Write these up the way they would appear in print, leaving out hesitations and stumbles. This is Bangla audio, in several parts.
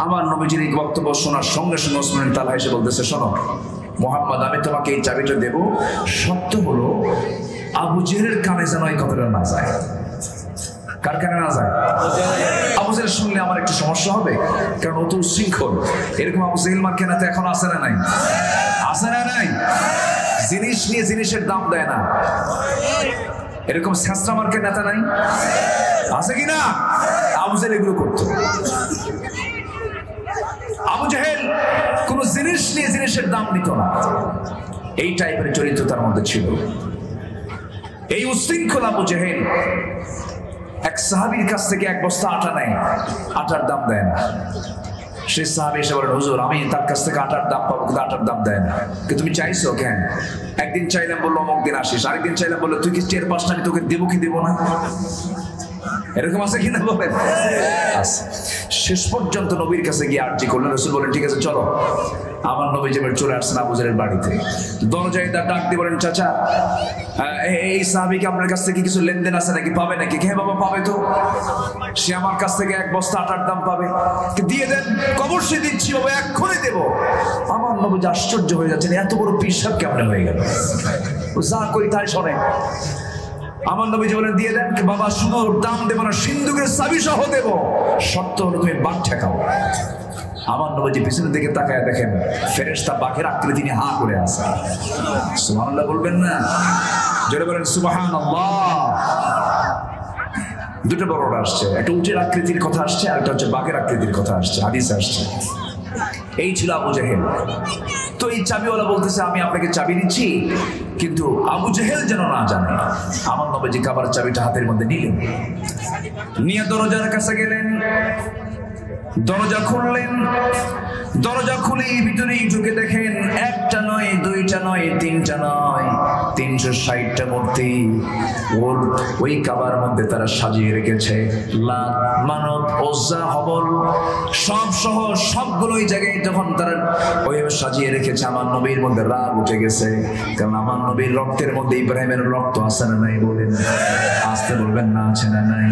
আমার নবীজির এই বক্তব্য শোনার সঙ্গে সঙ্গে ওসমান তালহা এসে বলতেছে, শোনো মুহাম্মদ, আমি তোমাকে এই চাবিটা দেব, শর্ত হলো আবু জেহেলের কানে যেন এই কথাটা না যায়। কার কানে না যায়? আবু জেহেল শুনলে আমার একটু সমস্যা হবে, কারণ ও তো উচ্ছৃঙ্খল। এরকম আবু জেহেল মার কেনাতে এখন আসে না নাই? আসে না নাই? জিনিস নিয়ে জিনিসের দাম দেয় না, এরকম ছেঁচড়া মার্কেট নেতা নাই? আছে কিনা? আবু জেহেল এগুলো করতো। আবু জেহেল কোন জিনিস নিয়ে জিনিসের দাম দিত না, এই টাইপের চরিত্র তার মধ্যে ছিল। এই উচ্ছৃঙ্খল আবু জেহেল এক সাহাবীর কাছ থেকে এক বস্তা আটা নেয়, আটার দাম দেয় না। সে সাহাবী এসে বলেন, হুজুর আমি তার কাছ থেকে আটার দাম পাবো, কিন্তু আটার দাম দেয় না। কিন্তু তুমি চাইছো কেন? একদিন চাইলাম বললো অমুক দিন আসিস, আরেকদিন চাইলাম বললো তুই কি টের পাস না আমি তোকে দেবো কি দেবো না? এরকম আছে কিনা বলেন? শেষ পর্যন্ত নবীর কাছে গিয়ে আর্জি করলেন। রাসূল বলেন, ঠিক আছে চলো। আমার নবী যেবার চলে আসছেন আবু জেহেলের বাড়িতে, দরজায় তার ডাক দিয়ে বলেন, চাচা এই সাহাবীকে আপনার কাছ থেকে কিছু লেনদেন আছে নাকি, পাবে নাকি? হ্যাঁ বাবা পাবে তো, সে আমার কাছ থেকে এক বস্তা আটার দাম পাবে, দিয়ে দেন। অবশ্যই দিচ্ছি বাবা, এক্ষুনি দেবো। আমার নবী আশ্চর্য হয়ে যাচ্ছেন, এত বড় পিসাব কেমন হয়ে গেল, যা করি তাই শোনে। আমার নবী বলেন, দিয়ে দেন বাবা, শুধু দাম দেবো না, সিন্ধুকের চাবি সহ দেবো, শর্ত হলো তুমি বাঘ ঠেকাও। আমার নবী পিছনের দিকে তাকায় দেখেন ফেরেশতা বাঘের আকৃতি নিয়ে হা করে আছে। সুবহানাল্লাহ বলবেন না? জোরে বলেন সুবহানাল্লাহ। দুটো বড় আসছে, একটা উটের আকৃতির কথা আসছে, আর একটা হচ্ছে বাঘের আকৃতির কথা আসছে, হাদিসে আসছে। এই ছিল আবু জেহেল। তো এই চাবিওয়ালা বলতেছে, আমি আপনাকে চাবি দিচ্ছি, কিন্তু আবু জেহেল যেন না জানে। আমার নবীজি কাবার চাবিটা হাতের মধ্যে নিলেন, নিয়ে দরজার কাছে গেলেন, দরজা খুললেন। দরজা খুলে ভিতরেই ঢুকে দেখেন একটা নয়, দুইটা নয়, তিনটা নয়, 360টা মূর্তি ওই কাবার মধ্যে তারা সাজিয়ে রেখেছে। লাত, মানত, ওজ্জা, হবল সব সহ সবগুলোই জায়গায় যখন তারা ওইভাবে সাজিয়ে রেখেছে, আমার নবীর মধ্যে রাগ উঠে গেছে। কারণ আমার নবীর রক্তের মধ্যে ইব্রাহিমের রক্ত আছে না নাই বলেন? আসতে বলবেন না, আছে না নাই?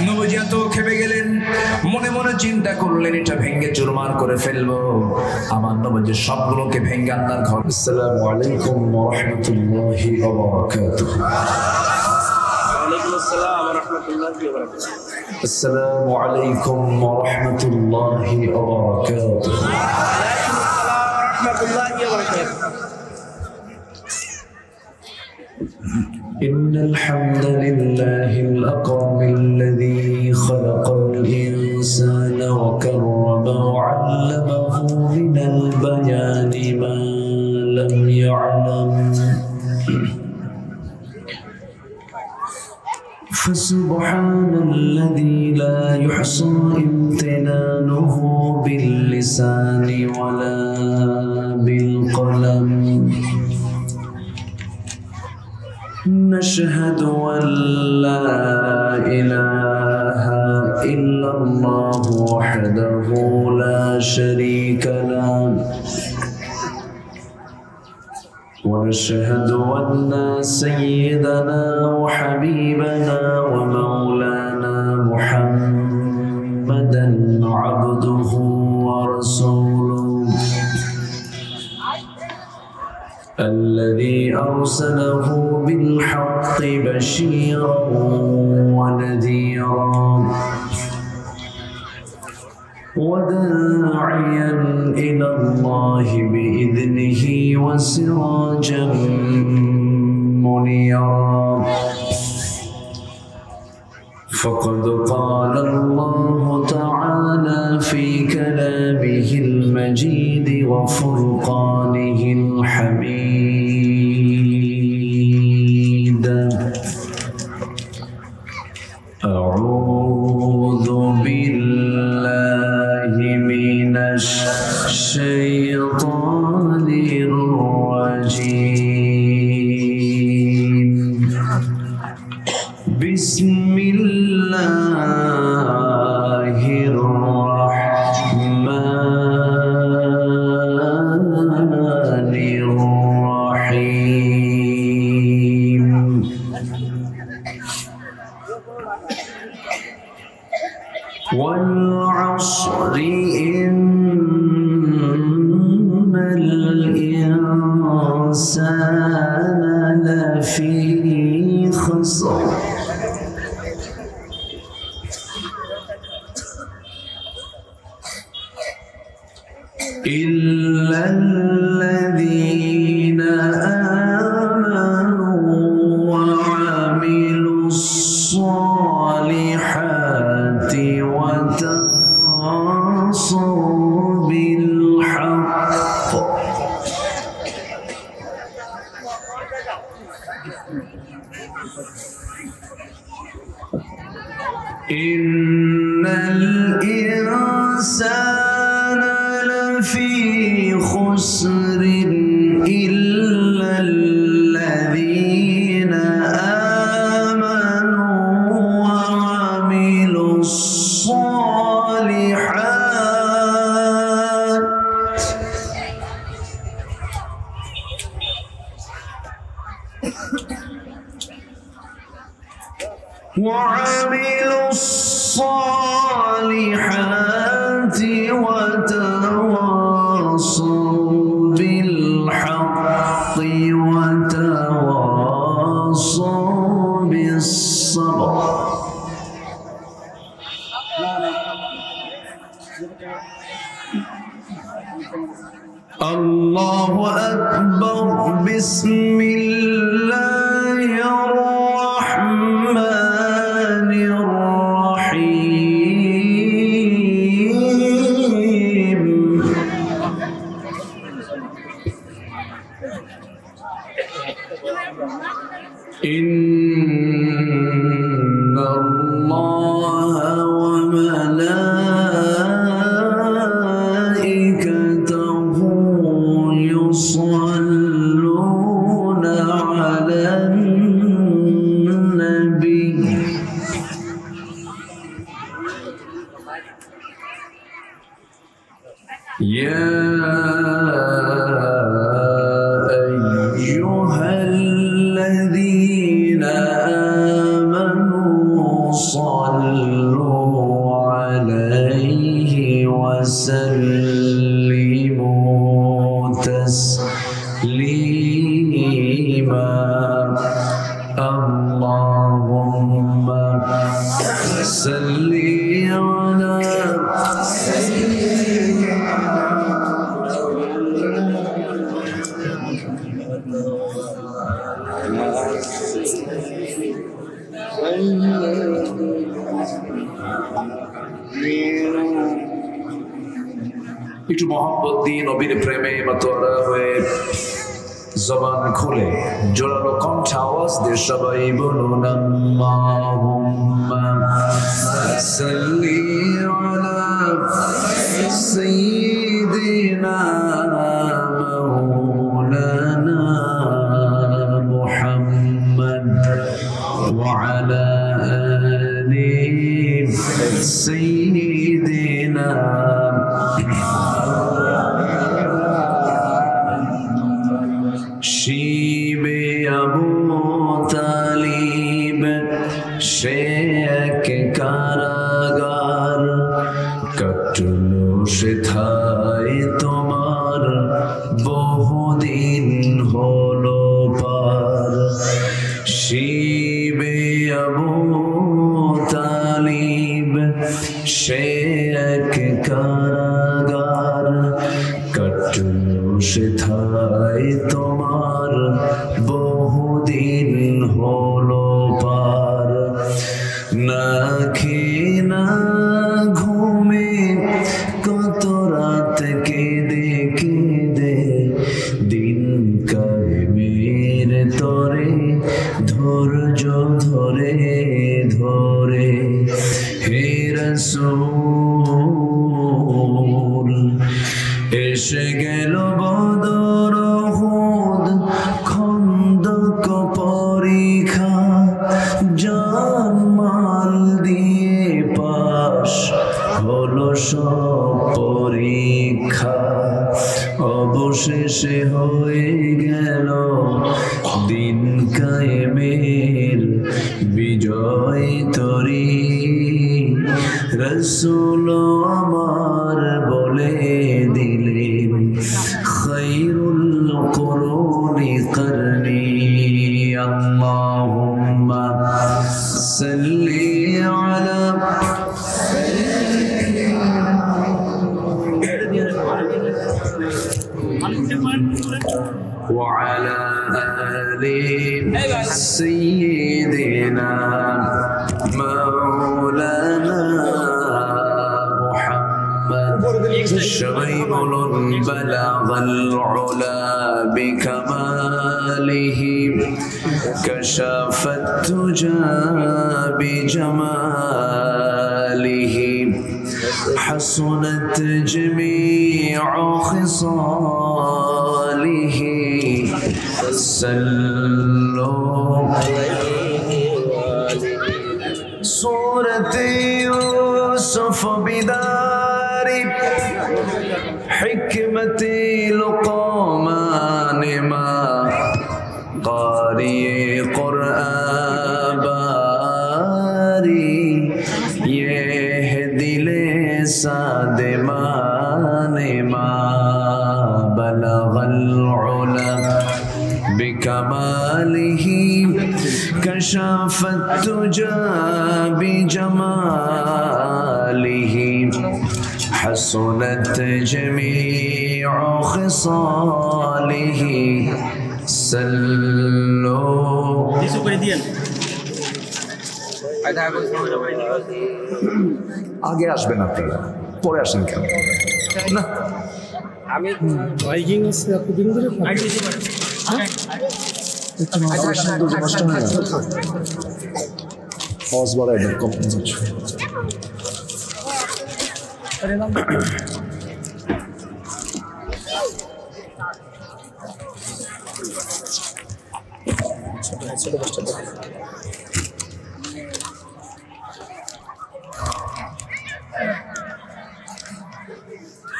নবীজি এত খেপে গেলেন, মনে মনে চিন্তা করলেন এটা ভেঙে চুরমার করে ফেলবো। আমার নবীজি সবগুলোকে ভেঙে আল্লাহর ঘর। আসসালামু আলাইকুম ওয়া রাহমাতুল্লাহি ওয়া বারাকাতুহু। আসসালামু আলাইকুম ওয়া রাহমাতুল্লাহি ওয়া বারাকাতুহু। إن الحمد لله الأكرم الذي خلق الإنسان وكرمه وعلمه من البيان ما لم يعلم فسبحان الذي لا يحصى امتنانه باللسان ولا بالقلم نشهد أن لا إله إلا الله وحده لا شريك له ونشهد أن سيدنا وحبيبنا ومولانا محمدا عبده ورسوله الذي أرسله بالحق بشيرا ونذيرا وداعيا إلى الله بإذنه وسراجا منيرا فقد قال الله تعالى في كلامه المجيد وفرقانه الحميد أعوذ بالله من الشيطان الرجيم بسم الله الرحمن الرحيم والعصر الإنسان لفي خسر إلا الذين آمنوا وعملوا الصالحات وتواصوا بالحق إن الإنسان لفي خسر إلا الذين آمنوا وعملوا الصالحات وتواصوا بالحق وتواصوا بالصبر الله أكبر بسم الله الرحمن الرحيم إن الله وملائكته يصلون على النبي يا أيها الذين آمنوا صلوا عليه وسلموا تسليما اللهم صل على একটু মোহাম্মত দিয়ে নবীর প্রেমে মাতোয়ারা হয়ে জবান খুলে জোরালো কণ্ঠে আওয়াজ দিয়ে সবাই বলুন আল্লাহুম্মা সাল্লি আলা সাইয়্যিদিনা মাওলানা মুহাম্মদ ওয়া আলা আলি সাইয়্যিদিনা শিবে আবু তালিব সে এক কারাগার কাটলো সেথায় তোমার বহুদিন হলো পার শিবে আবু তালিব সে এক কারাগার কাটলো সেথায় তোমার বহুদিন হলো পার না খেয়ে না ঘুমে কত রাত কেঁদে কেঁদে দিন কায়েমের তরে ধৈর্য ধরে ধরে হে রাসূল এসে গেল বদর উহুদ খন্দক পরীক্ষা জান মাল দিয়ে পাশ হলো সব পরীক্ষা অবশেষে হয়ে গেল দিন কায়েমের বিজয় তরি রাসূল আমার বলে দিলেন খায়রুল কুরুনি وعلى آل سيدنا مولانا محمد شغيب بلغ العلا بكماله كشف الدجى بجماله حسنت جميع خصاله سلوا سورة يوسف بدار حكمة لقمان ما قارئ قرآن باري يهدي لسادمان ما بلغ العلا بكماله كشف الدجى بجماله حسنت جميع خصاله سلوا আগে আসবেন আপনারা, পরে আসেন কেন? না আমি বাইকিং আছে আপনি দিন ধরে পজ বাড়াই দেন, কম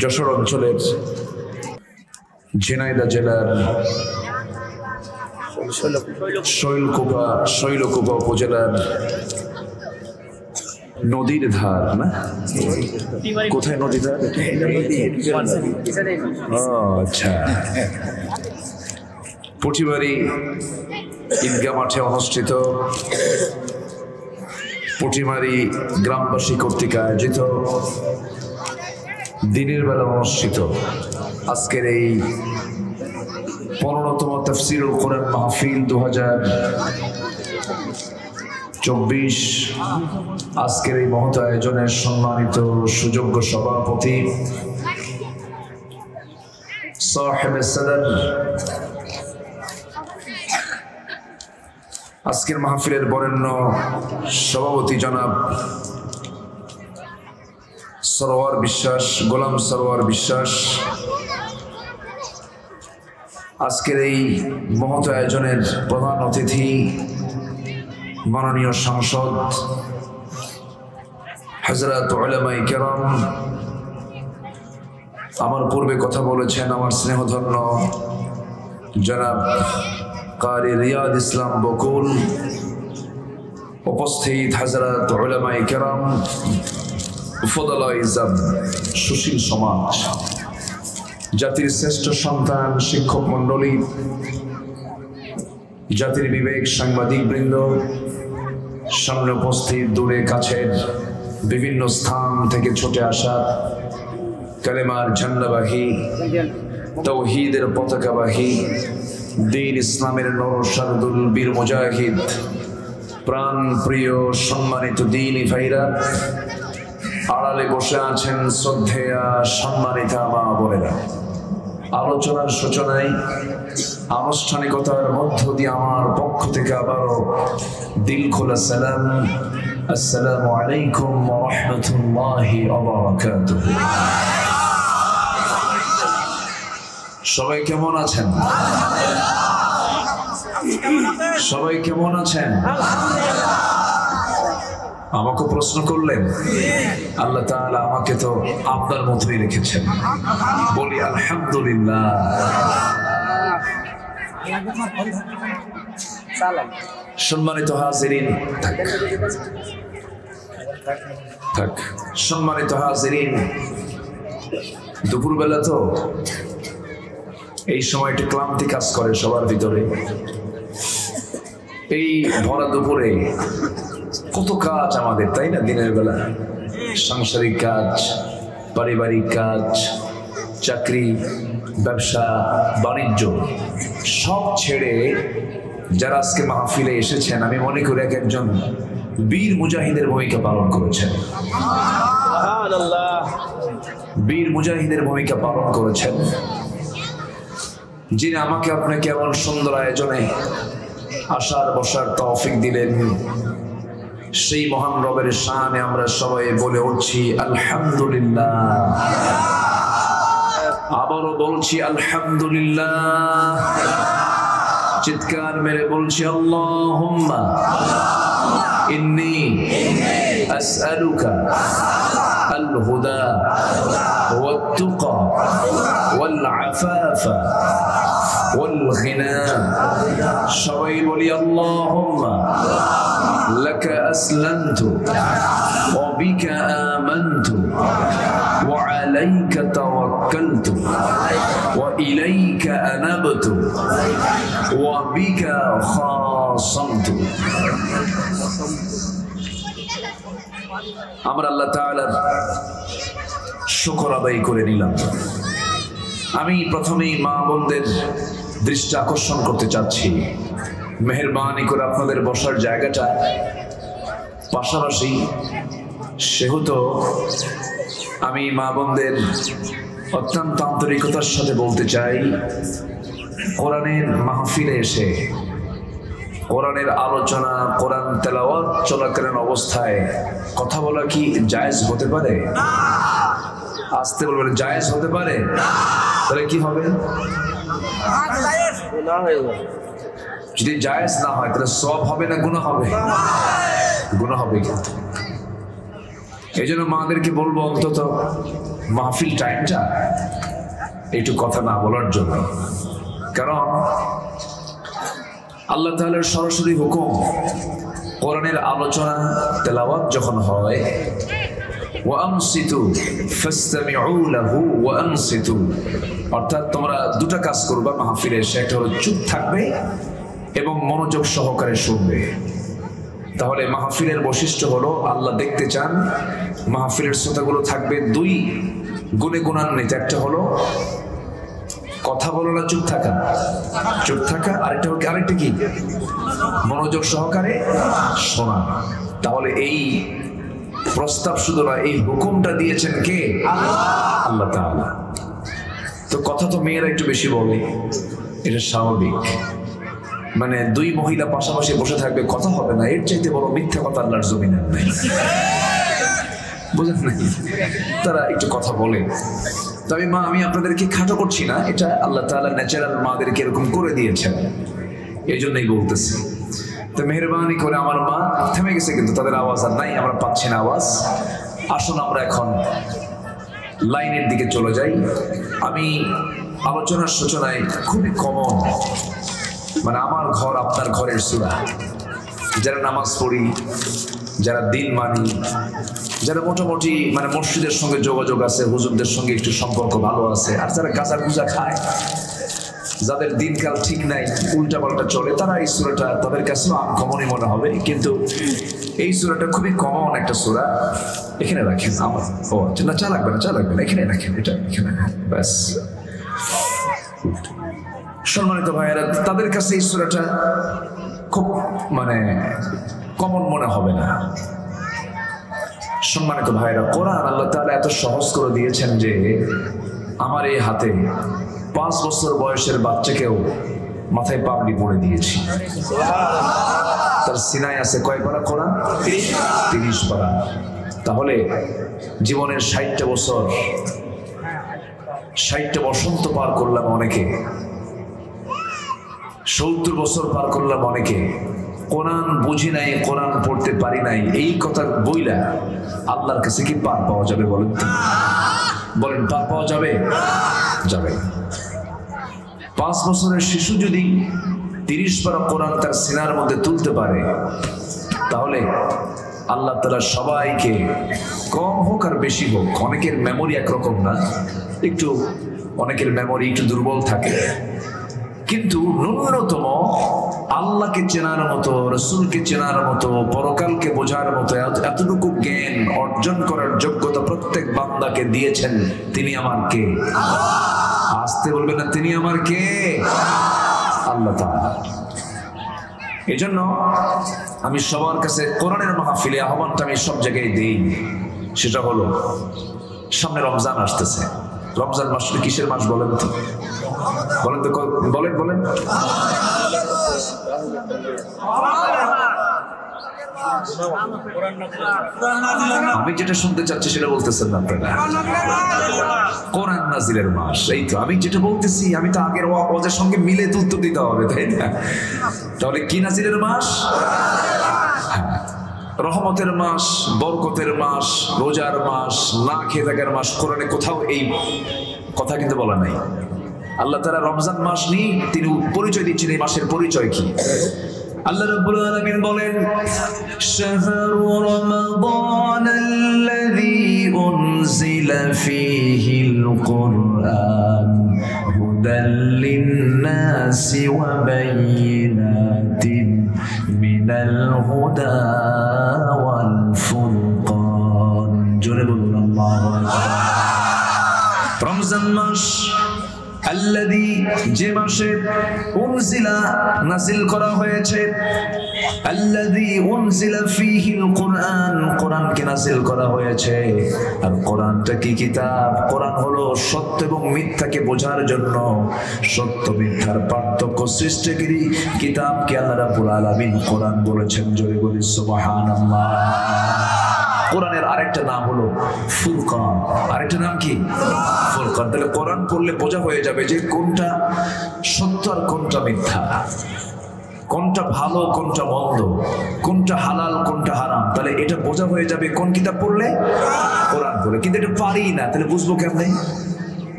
যশোর অঞ্চলের ঝিনাইদহ জেলার শৈলকুপা উপজেলার নদীর ধার, না কোথায় নদীর ধার? আচ্ছা, পুটিবাড়ি ঈদগাহ মাঠে অনুষ্ঠিত পুটিমারি গ্রামবাসী কর্তৃক আয়োজিত দিনের বেলা অনুষ্ঠিত আজকের এই 15তম তাফসীরুল কোরআন মাহফিল 2024 আজকের এই মহৎ আয়োজনের সম্মানিত সুযোগ্য সভাপতি সাহেবে সাদর, আজকের মাহফিলের বরেণ্য সভাপতি জনাব সরোয়ার বিশ্বাস, গোলাম সরোয়ার বিশ্বাস, আজকের এই মহৎ আয়োজনের প্রধান অতিথি মাননীয় সাংসদ হযরত উলামায়ে কেরাম, আমার পূর্বে কথা বলেছেন আমার স্নেহধন্য জনাব কারি রিয়াদ ইসলাম বকুল, উপস্থিত হযরত উলামায়ে কেরাম, ফদলাইজাম, সুশীল সমাজ, জাতির শ্রেষ্ঠ সন্তান, শিক্ষক মন্ডলী, জাতির বিবেক, সাংবাদিক বৃন্দ, সামনে উপস্থিত, দূরে কাছের বিভিন্ন স্থান থেকে ছুটে আসা কালেমার ঝান্ডাবাহী, তাওহীদের পতাকাবাহী, দ্বীন ইসলামের নরসারদুল বীর মুজাহিদ, প্রাণ প্রিয় সম্মানিত দ্বীনী ভাইরা, আড়ালে বসে আছেন শ্রদ্ধেয়া সম্মানিতা মা বোনেরা, আলোচনার সূচনায় আনুষ্ঠানিকতার মধ্য দিয়ে আমার পক্ষ থেকে আবারও দিল খোলা সালাম, আসসালামু আলাইকুম ওয়া রাহমাতুল্লাহি ওয়া বারাকাতুহু। সবাই কেমন আছেন? সবাই কেমন আছেন? আমাকে প্রশ্ন করলেন, আল্লাহ তাআলা আমাকে তো আপনার মতোই রেখেছেন, বলি আলহামদুলিল্লাহ। সম্মানিত হাজিরিন, থাক, সম্মানিত হাজিরিন, দুপুরবেলা তো এই সময়টা ক্লান্তি কাজ করে সবার ভিতরে। এই ভরা দুপুরে কত কাজ আমাদের, তাই না? দিনের বেলা সাংসারিক কাজ, পারিবারিক কাজ, চাকরি, ব্যবসা, বাণিজ্য সব ছেড়ে যারা আজকে মাহফিলে এসেছেন, আমি মনে করি এক একজন বীর মুজাহিদের ভূমিকা পালন করেছেন। বীর মুজাহিদের ভূমিকা পালন করেছেন, যিনি আমাকে আপনাকে এমন সুন্দর আয়োজনে আসার বসার তৌফিক দিলেন। সেই মহান রবের শানে আমরা সবাই বলে উঠছি আলহামদুলিল্লাহ। আবারও বলছি আলহামদুলিল্লাহ। চিৎকার মেরে বলছি আল্লাহুম্মা ইন্নী আসআলুকা আল হুদা ওয়াত তুকা ওয়াল আফাফা ওয়াল গিনা। সবাই বলি আল্লাহুম্মা লাকা আসলামতু ওয়া বিকা আমানতু ওয়া আলাইকা তাওয়াক্কালতু ওয়া ইলাইকা আনাবতু ওয়া বিকা খাসামতু। আমরা আল্লাহ তাআলার শুকর আদায় করে নিলাম। আমি প্রথমেই মা বোনদের দৃষ্টি আকর্ষণ করতে চাচ্ছি, মেহেরবানি করে আপনাদের বসার জায়গাটা পাশাপাশি। সেহেতু আমি মা বোনদের অত্যন্ত আন্তরিকতার সাথে বলতে চাই, কোরআনের মাহফিলে এসে কোরআনের আলোচনা, কোরআন তেলাওয়াত চলাকালীন অবস্থায় কথা বলা কি জায়েজ হতে পারে? আসতে বলবেন, জায়েজ হতে পারে? তাহলে কি হবে? যদি জায়েজ না হয় তাহলে সওয়াব হবে না গুনাহ হবে? গুনাহ হবে। কিন্তু এই জন্য মাদেরকে বলবো অন্তত মাহফিল টাইমটা একটু কথা না বলার জন্য। কারণ আল্লাহ তাআলার সরাসরি হুকুম, কোরআনের আলোচনা তেলাওয়াত যখন হয়, ওয়ানসিতু ফাসতামিউ লাহু ওয়ানসিতু, অর্থাৎ তোমরা দুটো কাজ করবে মাহফিলে এসে। একটা হলো চুপ থাকবে এবং মনোযোগ সহকারে শুনবে। তাহলে মাহফিলের বৈশিষ্ট্য হলো, আল্লাহ দেখতে চান মাহফিলের শ্রোতাগুলো থাকবে দুই গুণে গুণান্বিত। একটা হলো কথা বলো না, চুপ থাকা, চুপ থাকা। আরেকটা কি? মনোযোগ সহকারে শোনা। তাহলে এই প্রস্তাব শুধু না, এই হুকুমটা দিয়েছেন কে? আল্লাহ তাআলা। তো কথা তো মেয়েরা একটু বেশি বলে, এটা স্বাভাবিক। মানে দুই মহিলা পাশাপাশি বসে থাকবে, কথা হবে না, এর চাইতে বড় মিথ্যা কথা আল্লাহর জমিনে নাই। বুঝেন নাই? তারা একটু কথা বলে। তবে মা, আমি আপনাদেরকে খাটো করছি না, এটা আল্লাহ তাআলা ন্যাচারাল মাদেরকে এরকম করে দিয়েছেন, এই জন্যই বলতেছি। তো মেহেরবানি করে, আমার মা থেমে গেছে কিন্তু তাদের আওয়াজ আর নাই, আমরা পাচ্ছি না আওয়াজ। আসুন আমরা এখন লাইনের দিকে চলে যাই। আমি আলোচনার সূচনায় খুবই কমন, মানে আমার ঘর আপনার ঘরের সূরা। যারা নামাজ পড়ি, যারা দিন মানি, যারা মোটামুটি মানে মসজিদের সঙ্গে যোগাযোগ আছে, হুজুরদের সঙ্গে একটু সম্পর্ক ভালো আছে, আর যারা গাঁজা গুজা খায়, যাদের দিনকাল ঠিক নাই, উল্টা পাল্টা চলে, তারা এই সূরাটা তাদের কাছেও আনকমনই মনে হবে। কিন্তু এই সূরাটা খুবই কমন একটা সূরা। এখানে রাখেন আমার, ও আচ্ছা, না চা লাগবে না, চা লাগবে না, এখানে রাখেন, এটা এখানে, ব্যাস। সম্মানিত ভাইয়েরা, তাদের কাছে এই সূরাটা খুব মানে কমন মনে হবে না। সম্মানিত ভাইয়েরা, কোরআন আল্লাহ তাআলা এত সহজ করে দিয়েছেন যে আমার এই হাতে 5 বছর বয়সের বাচ্চাকেও মাথায় পাগড়ি পরে দিয়েছি। তার সিনায় আছে কয় পারা কোরআন? 30 পারা। তাহলে জীবনের 60টা বছর, 60টা বসন্ত পার করলাম অনেকে, 70 বছর পার করলাম অনেকে। কোরআন বুঝি নাই, কোরআন পড়তে পারি নাই, এই কথা বইলা আল্লাহর কাছে কি পার পাওয়া যাবে? বলেন তো, বলেন, পার পাওয়া যাবে? যাবে। 5 বছরের শিশু যদি 30 পারা কোরআন তার সিনার মধ্যে তুলতে পারে, তাহলে আল্লাহ তাআলা সবাইকে, কম হোক আর বেশি হোক, অনেকের মেমোরি একরকম না, একটু অনেকের মেমোরি একটু দুর্বল থাকে, কিন্তু ন্যূনতম আল্লাহকে চেনার মতো, রসুলকে চেনার মতো, পরকালকে বোঝার মতো এতটুকু জ্ঞান অর্জন করার যোগ্যতা প্রত্যেক বান্দাকে দিয়েছেন। তিনি আমার কে? আসতে বলবেন না, তিনি আমার কে? আল্লাহ তাআলা। এজন্য আমি সবার কাছে কোরআনের মাহফিলে আহ্বানটা আমি সব জায়গায় দেই, সেটা হলো সামনে রমজান আসতেছে। রমজান মাস কিসের মাস বলেন তো? বলেন তো, বলেন বলেন। আমি যেটা শুনতে চাচ্ছি সেটা বলতেছেন না আপনারা। কোরআন নাজিলের মাস, এই তো আমি যেটা বলতেছি, আমি তো আগের ওয়াজের সঙ্গে মিলে তো উত্তর দিতে হবে, তাই না? তাহলে কি নাজিলের মাস? রহমতের মাস, বরকতের মাস, রোজার মাস, না খেয়ে থাকার মাস। কোরআনে কোথাও এই কথা কিন্তু বলা নাই। আল্লাহ তাআলা রমজান মাস নিয়ে তিনি পরিচয় দিচ্ছেন এই মাসের পরিচয় কি। আল্লাহ রাব্বুল আলামিন বলেন, শাহরু রমাদানাল্লাযী উনজিলা ফীহিল কুরআন হুদাল লিন-নাসি ওয়া বায়িনাতিন মিনাল হুদা ওয়াল ফুরকান। জোরে বলুন আল্লাহু আকবার। রমজান মাস আল্লাযী, যে মাসে উনজিলা নাযিল করা হয়েছে, আল্লাযী উনজিলা ফীহিল কুরআন, কোরআনকে নাযিল করা হয়েছে। আর কোরআনটা কি কিতাব? কোরআন হলো সত্য এবং মিথ্যাকে বোঝার জন্য, সত্য মিথ্যার পার্থক্য সৃষ্টিকারী কিতাবকে আল্লাহ রাব্বুল আলামিন কোরআন বলেছেন। জোরে বলি সুবহানাল্লাহ। কোরআনের আরেকটা নাম হলো ফুরকান। আরেকটা নাম কি? ফুরকান। তাহলে কোরআন পড়লে বোঝা হয়ে যাবে যে কোনটা সত্য আর কোনটা মিথ্যা, কোনটা ভালো কোনটা মন্দ, কোনটা হালাল কোনটা হারাম। তাহলে এটা বোঝা হয়ে যাবে কোন কিতাব পড়লে? কোরআন পড়লে। কিন্তু এটা পারি না, তাহলে বুঝবো কেমনে?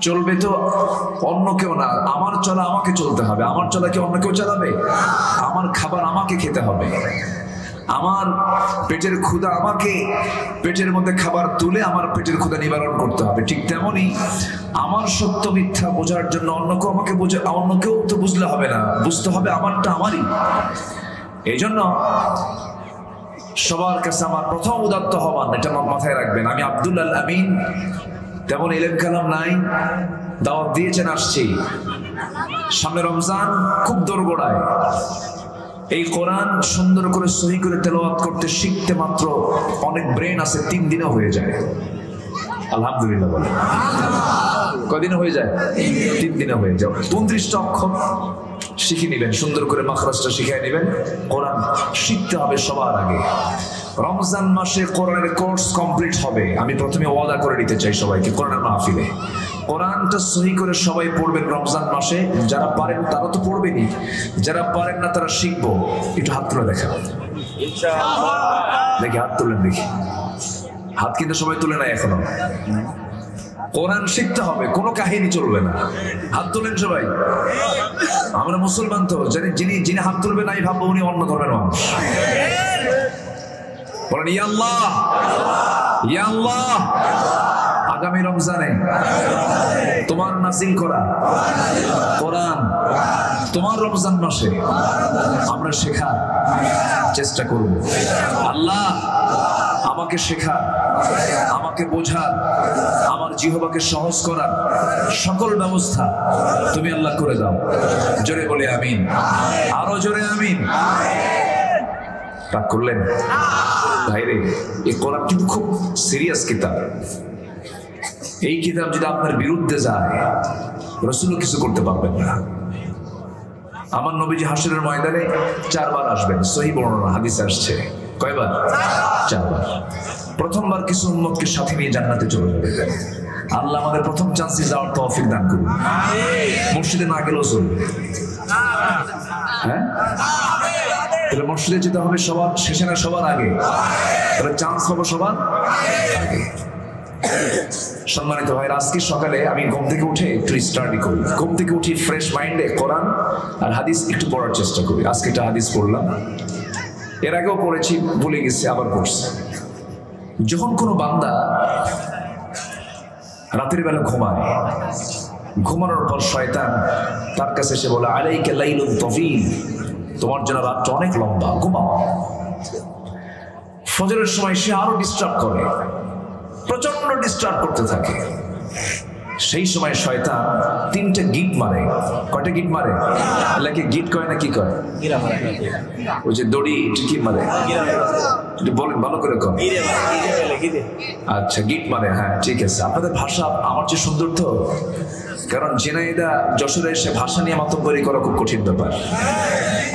চলবে তো অন্য কেউ না, আমার চলা আমাকে চলতে হবে। আমার চলা কি অন্য কেউ চালাবে? আমার খাবার আমাকে খেতে হবে, আমার পেটের ক্ষুধা আমাকে পেটের মধ্যে খাবার তুলে আমার পেটের ক্ষুধা নিবারণ করতে হবে। ঠিক তেমনি আমার সত্য মিথ্যা বোঝার জন্য অন্য কেউ আমাকে বোঝে, অন্য কেউ তো বুঝলে হবে না, বুঝতে হবে আমারটা আমারই। এই জন্য সবার কাছে আমার প্রথম উদাত্ত আহ্বান, এটা মাথায় রাখবেন। আমি আব্দুল আমিন, তেমন ইলম কালাম নাই, দাওয়াত দিয়েছেন, আসছি। সামনে রমজান খুব দোরগোড়ায়। এই কোরআন সুন্দর করে সহি করে তেলাওয়াত করতে শিখতে মাত্র অনেক ব্রেন আছে, 3 দিনে হয়ে যায়। আলহামদুলিল্লাহ বলে। কদিনে হয়ে যায়? 3 দিনে হয়ে যায়। 29টা অক্ষর শিখে নেবেন, সুন্দর করে মাখরাজটা শিখিয়ে নেবেন। কোরআন শিখতে হবে সবার আগে। রমজান মাসে কোরআনের কোর্স কমপ্লিট হবে। আমি প্রথমে ওয়াদা করে নিতে চাই সবাইকে, কোরআনের মাহফিলে কোরআনটা সহি করে সবাই পড়বেন রমজান মাসে। যারা পারেন তারা তো পড়বেনই, যারা পারেন না তারা শিখবো। একটু হাত তুলে দেখা, দেখি হাত তুলেন, দেখি হাত। কিন্তু সবাই তুলে নাই এখনো। কোরআন শিখতে হবে, কোনো কাহিনী চলবে না। হাত তুলেন সবাই। আমরা মুসলমান তো যিনি হাত তুলবে নাই ভাববো উনি অন্য ধর্মের মানুষ। বলেন ইয়া আল্লাহ, ইয়া আল্লাহ। আগামী রমজানে তোমার নাযিল করা কোরআন, তোমার রমজান মাসে আমরা শেখার চেষ্টা করব। আল্লাহ আমাকে শেখার, আমাকে বোঝার, আমার জিহ্বাকে সহজ করার সকল ব্যবস্থা তুমি আল্লাহ করে দাও। জোরে বলে আমিন, আরো জোরে আমিন। রাগ করলেন ভাইরে? এই কোরআন কিন্তু খুব সিরিয়াস কিতাব। এই কিতাব যদি আপনার বিরুদ্ধে যায়, রাসূলও কিছু করতে পারবেন না। আমার নবীজি হাসরের ময়দানে 4 বার আসবেন, সহিহ বর্ণনা হাদিসে আসছে। কয়বার? 4 বার। প্রথমবার কিছু উম্মতকে সাথে নিয়ে জান্নাতে চলে যাবেন। আল্লাহ আমাদের প্রথম চান্সে যাওয়ার তৌফিক দান করুন। মসজিদে না গেলেও চলবে, হ্যাঁ? তাহলে মসজিদে যেতে হবে সবার শেষে না সবার আগে? তাহলে চান্স হবে সবার আগে। সম্মানিত ভাই, আজকে সকালে আমি ঘুম থেকে উঠে একটু স্টাডি করি। ঘুম থেকে উঠি ফ্রেশ মাইন্ডে কোরআন আর হাদিস একটু পড়ার চেষ্টা করি। আজকে একটা হাদিস পড়লাম, এর আগেও পড়েছি, ভুলে গেছি, আবার পড়ছি। যখন কোনো বান্দা রাতের বেলা ঘুমায়, ঘুমানোর পর শয়তান তার কাছে এসে বলে আলাইকা লাইলুন তাফীল, তোমার জন্য রাতটা অনেক লম্বা, ঘুমাও। ফজরের সময় সে আরো ডিস্টার্ব করে, প্রচন্ড ডিস্টার্ব করতে থাকে। সেই সময় শয়তান 3টে গিট মারে। কয়টা গিট মারে? এলাকে গিট কয় না কি কয়? ওই যে দড়ি কি মারে বলেন ভালো করে কর। আচ্ছা গিট মারে, হ্যাঁ ঠিক আছে। আপনাদের ভাষা আমার চেয়ে সুন্দর তো, কারণ ঝিনাইদা যশোরে এসে ভাষা নিয়ে মাতব্বরি করা খুব কঠিন ব্যাপার,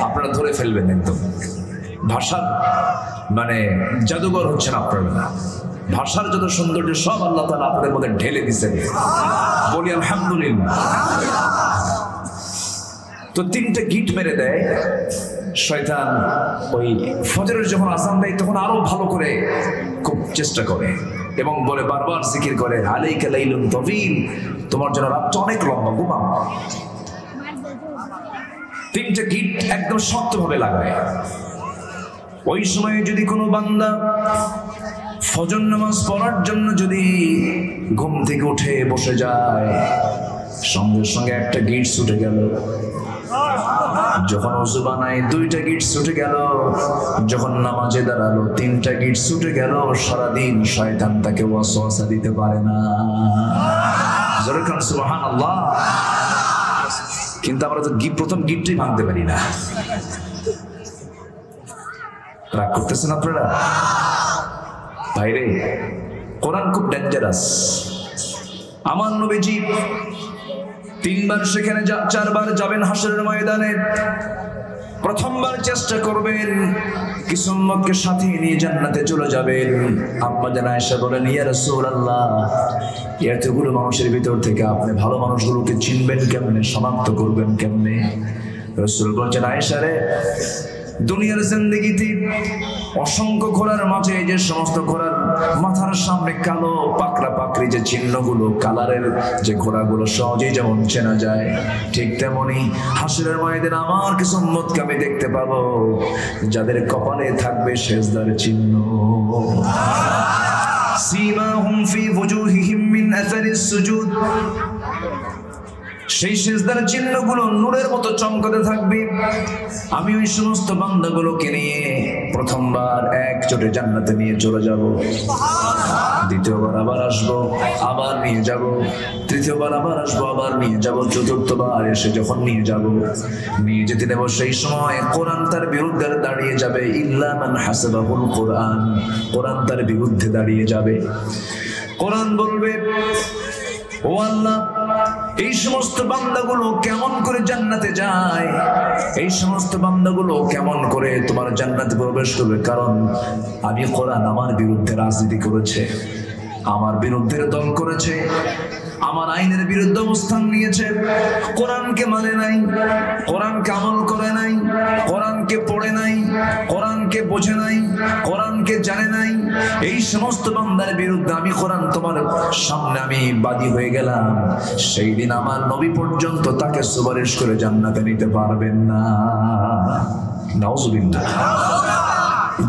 আপনারা ধরে ফেলবেন একদম। ভাষার মানে জাদুঘর হচ্ছেন আপনারা। ভাষার যত সৌন্দর্য সব আল্লাহ তাআলা আপনাদের মধ্যে ঢেলে দিয়েছেন, বলি আলহামদুলিল্লাহ। তো 3টে গিট মেরে দেয় শয়তান। ওই ফজরের যখন আযান দেয় তখন আরো ভালো করে খুব চেষ্টা করে এবং বলে বারবার জিকির করে আলাইকা লাইলুন তাফীল, তোমার জন্য রাতটা অনেক লম্বা, ঘুমাও। 3টে গিট একদম শক্তভাবে লাগায়। ওই সময়ে যদি কোনো বান্দা ফজর নামাজ পড়ার জন্য যদি ঘুম থেকে উঠে বসে যায়, সঙ্গে সঙ্গে একটা গিট ছুটে গেল। যখন ওযু বানায় 2টা গিট ছুটে গেল। যখন নামাজে দাঁড়ালো 3টা গিট ছুটে গেল। সারাদিন শয়তান তাকে ওয়াসওয়াসা দিতে পারে না। জোরে কান সুবহানাল্লাহ। কিন্তু আমরা তো প্রথম গিটটাই ভাঙতে পারি না। রাগ করতেছেন আপনারা? ভাইরে, কোরআন খুব ডেঞ্জারাস। আমার নবীজি 3বার সেখানে 4বার যাবেন হাসরের ময়দানে। প্রথমবার চেষ্টা করবেন কিছু উম্মতকে সাথে নিয়ে জান্নাতে চলে যাবেন। আম্মা জান আয়েশা বলেন ইয়া রাসূলুল্লাহ, এতগুলো মানুষের ভিতর থেকে আপনি ভালো মানুষগুলোকে চিনবেন কেমনে, শনাক্ত করবেন কেমনে? রাসূল বলেন আয়েশা রে, দুনিয়ার জিন্দেগিতে অসংখ্য ঘোড়ার মাঝে যে সমস্ত ঘোড়ার মাথার সামনে কালো পাকড়া পাকড়ি যে চিহ্নগুলো, কালারের যে ঘোড়াগুলো সহজেই যেমন চেনা যায়, ঠিক তেমনি হাসরের ময়দানে আমার কিছু উম্মতকে আমি দেখতে পাবো যাদের কপালে থাকবে সেজদার চিহ্ন। সীমাহুম ফি ওয়ুজুহিহিম মিন আসারিস সুজুদ, সেই সেজদার চিহ্নগুলো নূরের মতো চমকাতে থাকবে। আমি ওই সমস্ত বান্দাগুলোকে নিয়ে প্রথমবার একজোটে জান্নাতে নিয়ে চলে যাব, দ্বিতীয়বার আবার আসবো, আবার নিয়ে যাব, তৃতীয়বার আবার আসবো, আবার নিয়ে যাব, চতুর্থবার এসে যখন নিয়ে যাব, নিয়ে যেতে নেব, সেই সময় কোরআন তার বিরুদ্ধে দাঁড়িয়ে যাবে। ইল্লা মান হাসাবাহুল কোরআন, কোরআন তার বিরুদ্ধে দাঁড়িয়ে যাবে। কোরআন বলবে ও আল্লাহ, এই সমস্ত বান্দাগুলো কেমন করে জান্নাতে যায়, এই সমস্ত বান্দাগুলো কেমন করে তোমার জান্নাতে প্রবেশ করবে? কারণ আমি কোরআন আমার বিরুদ্ধে রাজনীতি করেছে, আমার বিরুদ্ধে দল করেছে, আমার আইনের বিরুদ্ধে অবস্থান নিয়েছে, কোরআনকে মানে নাই, কোরআনকে আমল করে নাই, কোরআনকে পড়ে নাই, কোরআনকে বোঝে নাই, কোরআনকে জানে নাই। এই সমস্ত বান্দার বিরুদ্ধে আমি কোরআন তোমার সামনে আমি বাদী হয়ে গেলাম। সেই দিন আমার নবী পর্যন্ত তাকে সুপারিশ করে জান্নাতে নিতে পারবেন না। নাউযুবিল্লাহ,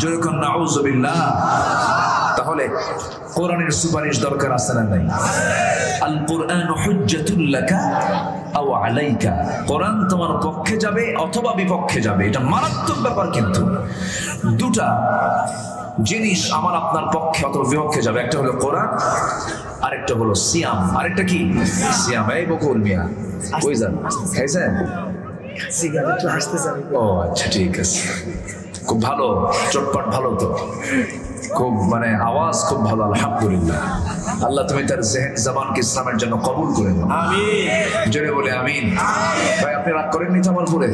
যেরকম নাউযুবিল্লাহ। তাহলে কোরআনের সুপারিশ দরকার আছে না নাই? আল কুরআন হুজ্জাতুল লাকা আও আলাইকা, কোরআন তোমার পক্ষে যাবে অথবা বিপক্ষে যাবে। এটা মারাত্মক ব্যাপার। কিন্তু দুটা জিনিস আমার আপনার পক্ষে অথবা বিপক্ষে যাবে। একটা হলো কোরআন, আরেকটা হলো সিয়াম। আরেকটা কি? সিয়াম। এই বকুল মিয়া কই যান? খাইছেন? ও আচ্ছা ঠিক আছে, খুব ভালো, চটপট ভালো তো, খুব মানে আওয়াজ খুব ভালো, আলহামদুলিল্লাহ। আল্লাহ তুমি তার জেহেন জবানকে ইসলামের জন্য কবুল করে নাও, আমিন। জোরে বলে আমিন। ভাই আপনি রাগ করেননি তো আমার উপরে?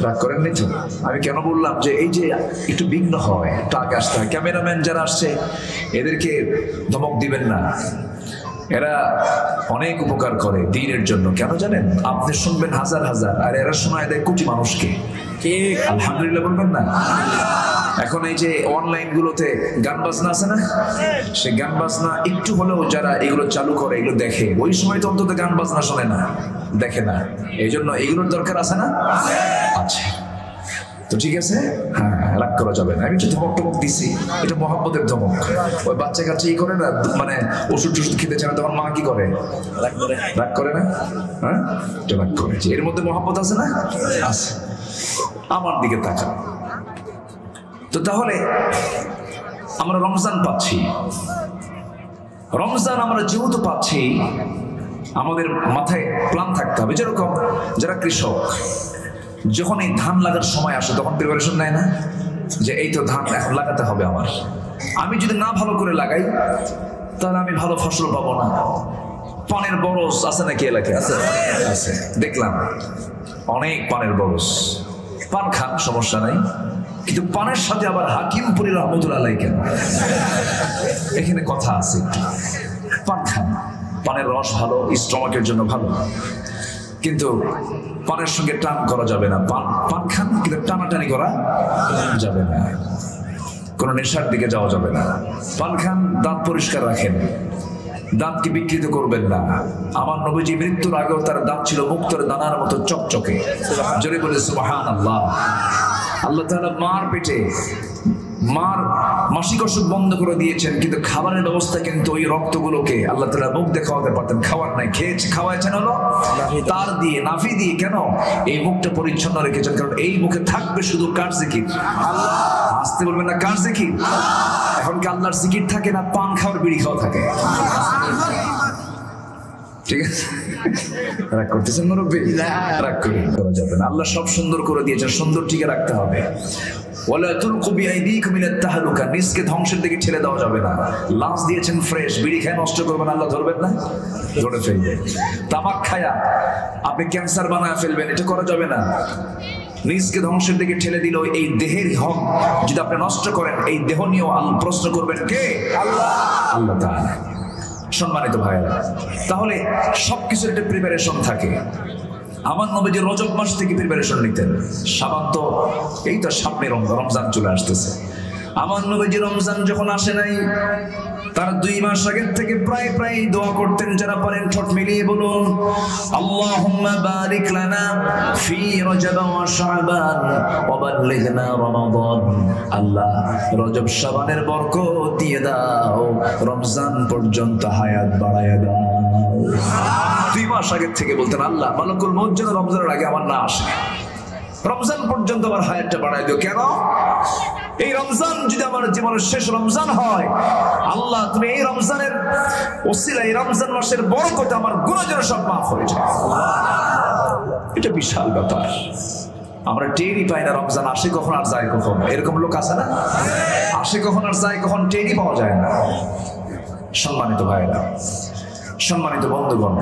রাগ করেননি তো? আমি কেন বললাম যে এই যে একটু বিঘ্ন হয়, একটু আগে আসতে হয়। ক্যামেরাম্যান যারা আসছে এদেরকে ধমক দিবেন না, এরা অনেক উপকার করে দ্বীনের জন্য। কেন জানেন? আপনি শুনবেন হাজার হাজার, আর এরা শোনায় দেয় কোটি মানুষকে। আলহামদুলিল্লাহ বলবেন না? এখন এই যে অনলাইন গুলোতে গান বাজনা আছে না, সে গান বাজনা একটু হলেও যারা এগুলো চালু করে, এগুলো দেখে, ওই সময় তো অন্তত গান বাজনা শোনে না, দেখে না। এই জন্য এগুলোর দরকার আছে না? আছে। তো ঠিক আছে, হ্যাঁ রাগ করা যাবে না। আমি যে ধমক টমক দিছি এটা মহব্বতের ধমক। ওই বাচ্চা কাচ্চা ই করে না, মানে ওষুধ টষুধ খেতে চায় না, তখন মা কি করে? রাগ করে না? হ্যাঁ এটা রাগ করে। এর মধ্যে মহব্বত আছে না? আছে। আমার দিকে তাকা। তো তাহলে আমরা রমজান পাচ্ছি, রমজান আমরা যেহেতু পাচ্ছি আমাদের মাথায় প্ল্যান থাকতে হবে। যেরকম যারা কৃষক যখন এই ধান লাগার সময় আসে তখন প্রিপারেশন নেয় না, যে এই তো ধান এখন লাগাতে হবে আমার, আমি যদি না ভালো করে লাগাই তাহলে আমি ভালো ফসল পাবো না। পানের বরজ আছে নাকি এলাকায়? আছে, দেখলাম অনেক পানের বরজ। পান খান, সমস্যা নাই, কিন্তু পানের সাথে আবার হাকিমপুরি রহমতুল্লাহ আলাইহি কেন? এখানে কথা আছে। পান খান, পানের রস ভালো, স্টমাকের জন্য ভালো, কিন্তু পানের সঙ্গে টান করা যাবে না। পান খান, কিন্তু টানাটানি করা যাবে না, কোনো নেশার দিকে যাওয়া যাবে না। পান খান, দাঁত পরিষ্কার রাখেন, দাঁতকে বিকৃত করবেন না। আমার নবীজি মৃত্যুর আগেও তার দাঁত ছিল মুক্তোর দানার মতো চকচকে। জোরে বলে সুবহানাল্লাহ। আল্লাহ তাআলা মার পেটে মার মাসিক অসুখ বন্ধ করে দিয়েছেন, কিন্তু খাবারের ব্যবস্থা কিন্তু ওই রক্তগুলোকে আল্লাহ তাআলা মুখ দিয়ে খাওয়াতে পারতেন, খাওয়ার নাই। খাওয়াইছেন হলো তার দিয়ে, নাফি দিয়ে। কেন? এই মুখটা পরিচ্ছন্ন রেখেছেন, কারণ এই মুখে থাকবে শুধু কার জিকির? আল্লাহ। আসতে বলবেন না, কার জিকির? এখন কি আল্লাহর জিকির থাকে না পান খাওয়ার বিড়ি খাওয়া থাকে? ঠিক আছে, রাগ করতেছেন মুরব্বী? রাগ করা যাবে না। আল্লাহ সব সুন্দর করে দিয়েছেন, সুন্দর টিকে রাখতে হবে। ওয়ালা তুলকু বিআইদিকুম ইলা তাহলুকা, নিজকে ধ্বংসের দিকে ঠেলে দেওয়া যাবে না। লাঞ্চ দিয়েছেন ফ্রেশ, বিড়ি খেয়ে নষ্ট করবেন, আল্লাহ ধরবেন না? ধরে ফেলবেন। তামাক খায়া আপনি ক্যান্সার বানায় ফেলবেন, এটা করা যাবে না। নিজকে ধ্বংসের দিকে ঠেলে দিল। এই দেহের হক যদি আপনি নষ্ট করেন, এই দেহ নিয়েও প্রশ্ন করবেন কে? আল্লাহ। আল্লাহ তাআলা। সম্মানিত ভাইয়েরা, তাহলে সবকিছুর একটা প্রিপারেশন থাকে। আমার নবীজি রজব মাস থেকে প্রিপারেশন নিতেন। শাবান তো এই তো সামনে রমজান চলে আসতেছে। আমার নবীজি রমজান যখন আসে নাই তার 2 মাস আগের থেকে প্রায় দোয়া করতেন। যারা পারেন ঠোঁট মিলিয়ে বলুন, আল্লাহুম্মা বারিক লানা ফি রজব ওয়া শাবান ওয়া বাল্লিগনা রমাদান। আল্লাহ রজব শাবানের বরকত দিয়ে দাও, রমজান পর্যন্ত হায়াত বাড়ায়া দাও। 2 মাস আগের থেকে বলতেন, আল্লাহ মালাকুল মউত যেন রমজানের আগে আমার না আসে, রমজান পর্যন্ত আমার হায়াতটা বাড়ায় দিও। কেন? এই রমজান যদি আমার জীবনের শেষ রমজান হয়, আল্লাহ তুমি এই রমজানের ওসিলায়, এই রমজান মাসের বরকতে আমার গুনাহ যেন সব মাফ হয়ে যায়। এটা বিশাল ব্যাপার। আমরা টেরই পাই না রমজান আসে কখন আর যায় কখন। এরকম লোক আছে না? আসে কখন আর যায় কখন টেরই পাওয়া যায় না। সম্মানিত ভাইরা, সম্মানিত বন্ধুগণ,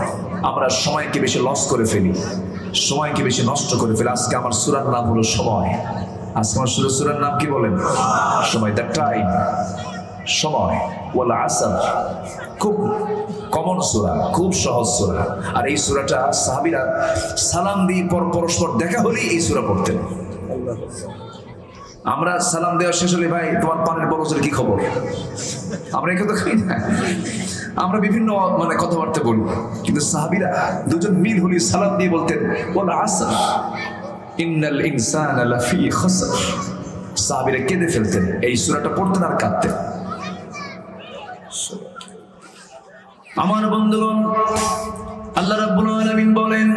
আমরা সময়কে বেশি লস করে ফেলি, সময়কে বেশি নষ্ট করে ফেলি। আজকে আমার সূরার নাম হলো সময়। আজকে আমার সূরার নাম কি বলেন? সময়, দ্য টাইম, সময়। ওয়াল আসর, খুব কমন সূরা, খুব সহজ সূরা। আর এই সূরাটা সাহাবীরা সালাম দিয়ে পরস্পর দেখা হলেই এই সূরা পড়তেন। আমরা সালাম দেওয়া শেষ হলে, ভাই তোমার পানের বরজের কি খবর? আমরা এই কথা কই না, আমরা বিভিন্ন মানে কথাবার্তা বলি, কিন্তু সাহাবীরা দুজন মিল হলে সালাম দিয়ে বলতেন ওয়াল আসর ইন্নাল ইনসানা লাফি খাসর। সাহাবীরা কেঁদে ফেলতেন, এই সূরাটা পড়তেন আর কাঁদতেন। আমার বন্ধুগণ, আল্লাহ রাব্বুল আলামিন বলেন,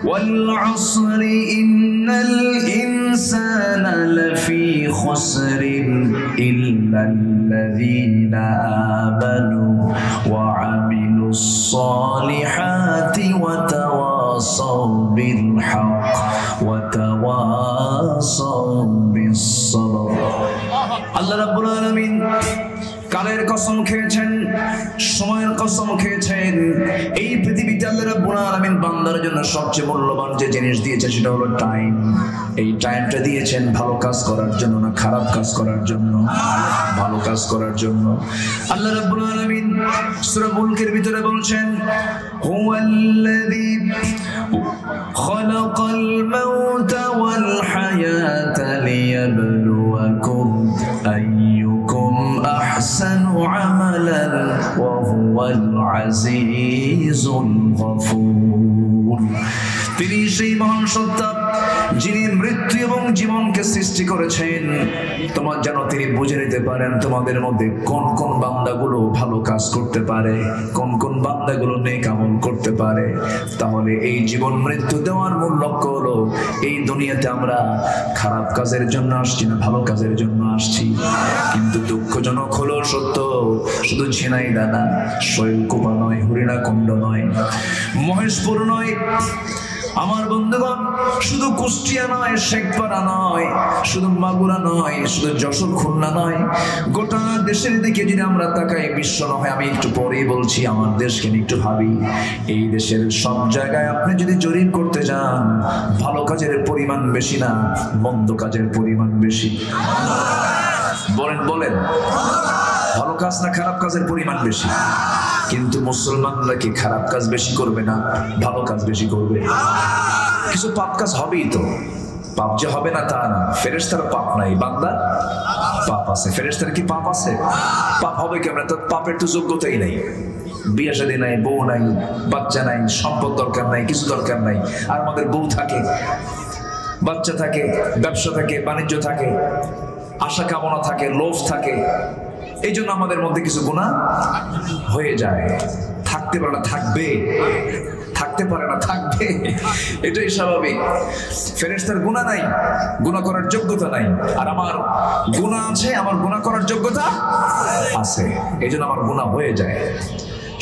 ওয়াল আসরি ইন্নাল ইনসানা লাফি খাসরিন ইল্লাল্লাযীনা আমানু ওয়া আমিলুস সালিহাতি ওয়া তাওয়াসাউ বিল হক ওয়া তাওয়াসাউ বিস সাবর। আল্লাহ রাব্বুল আলামিন কালের কসম খেয়েছেন, সময়ের কসম খেয়েছেন। এই পৃথিবীতে আল্লাহ রাব্বুল আলামিন বান্দার জন্য সবচেয়ে মূল্যবান যে জিনিস দিয়েছে সেটা হলো টাইম। এই টাইমটা দিয়েছেন ভালো কাজ করার জন্য না খারাপ কাজ করার জন্য? ভালো কাজ করার জন্য। আল্লাহ রাব্বুল আলামিন সূরা মুলকের ভিতরে বলছেন, হুয়াল্লাযী খালাকাল মাউতা ওয়াল হায়াতা লিয়াবলুয়াকুম আইয়ুকুম আহসানু আমালান ওয়া হুয়াল আজিজুল গফুর। তিনি সেই মহান সত্তা যিনি মৃত্যু এবং জীবনকে সৃষ্টি করেছেন, তোমার যেন তিনি বুঝে নিতে পারেন তোমাদের মধ্যে কোন কোন বান্দাগুলো ভালো কাজ করতে পারে, কোন কোন বান্দাগুলো নেক আমল করতে পারে। তাহলে এই জীবন মৃত্যু দেওয়ার মূল লক্ষ্য হলো এই দুনিয়াতে আমরা খারাপ কাজের জন্য আসছি না, ভালো কাজের জন্য আসছি। কিন্তু দুঃখজনক হলো সত্য, শুধু ঝিনাইদহ না, শৈলকুপা নয়, হরিণাকুণ্ড নয়, মহেশপুর নয়, আমার বন্ধুগণ, শুধু কুষ্টিয়া নয়, শেখপাড়া নয়, শুধু মাগুরা নয়, শুধু যশোর খুলনা নয়, গোটা দেশের দিকে যদি আমরা তাকাই, বিশ্ব নয়, আমি একটু পরেই বলছি, আমার দেশকে নিয়ে একটু ভাবি, এই দেশের সব জায়গায় আপনি যদি জরিপ করতে যান, ভালো কাজের পরিমাণ বেশি না, মন্দ কাজের পরিমাণ বেশি। বলেন বলেন, ভালো কাজ না খারাপ কাজের পরিমাণ বেশি? কিন্তু মুসলমানরা কি খারাপ কাজ বেশি করবে না ভালো কাজ বেশি করবে? কিছু পাপ কাজ হবেই তো, পাপ যে হবে না তা না। ফেরেশতার পাপ নাই, বান্দার পাপ আছে। ফেরেশতার কি পাপ আছে? পাপ হবে কেমন? তো পাপের তো যোগ্যতাই নাই, বিয়ে শাদী নাই, বউ নাই, বাচ্চা নাই, সম্পদ দরকার নাই, কিছু দরকার নাই। আর আমাদের বউ থাকে, বাচ্চা থাকে, ব্যবসা থাকে, বাণিজ্য থাকে, আশা কামনা থাকে, লোভ থাকে। এই জন্য আমাদের মধ্যে কিছু গুনাহ হয়ে যায়। থাকতে পারে না, থাকবে, থাকতে পারে না, থাকবে, এটাই স্বাভাবিক। ফেরেশতার গুনাহ নাই, গুনাহ করার যোগ্যতা নাই, আর আমার গুনাহ আছে, আমার গুনাহ করার যোগ্যতা আছে, এই জন্য আমার গুনাহ হয়ে যায়।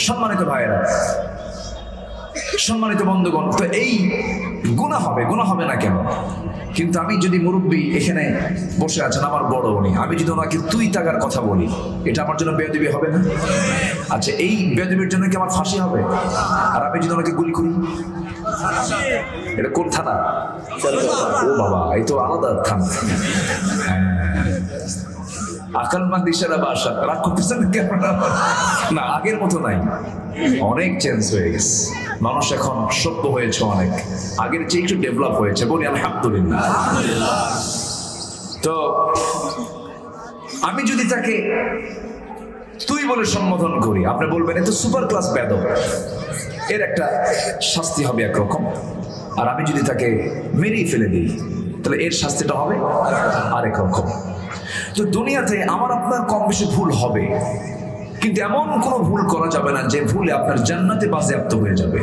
সম্মানিত ভাইয়েরা, সম্মানিত বন্ধুগণ, তো এই গুনাহ হবে, গুনাহ হবে না কেন? কিন্তু আমি যদি মুরব্বী এখানে বসে আছেন, আমার বড় উনি, আমি যদি ওনাকে তুই টাকার কথা বলি, এটা আমার জন্য বেয়াদবি হবে না? আচ্ছা, এই বেয়াদবির জন্য কি আমার ফাঁসি হবে? আর আমি যদি ওনাকে গুলি করি, এটা কোন থানা? ও বাবা, এই তো আলাদা থানা। আকালমান দিশারা বাসা, রাগ করতেছেন না? আগের মতো নাই, অনেক চেঞ্জ হয়ে গেছে। মানুষ এখন সভ্য হয়েছে অনেক, আগের চেয়ে একটু ডেভেলপ হয়েছে, বলি আলহামদুলিল্লাহ। তো আমি যদি তাকে তুই বলে সম্বোধন করি, আপনি বলবেন এ তো সুপার ক্লাস বেয়াদব, এর একটা শাস্তি হবে একরকম। আর আমি যদি তাকে মেরেই ফেলে দিই, তাহলে এর শাস্তিটা হবে আরেক রকম। তো দুনিয়াতে আমার আপনার কম বেশি ভুল হবে, কিন্তু এমন কোনো ভুল করা যাবে না যে ভুলে আপনার জান্নাতে বাজেয়াপ্ত হয়ে যাবে।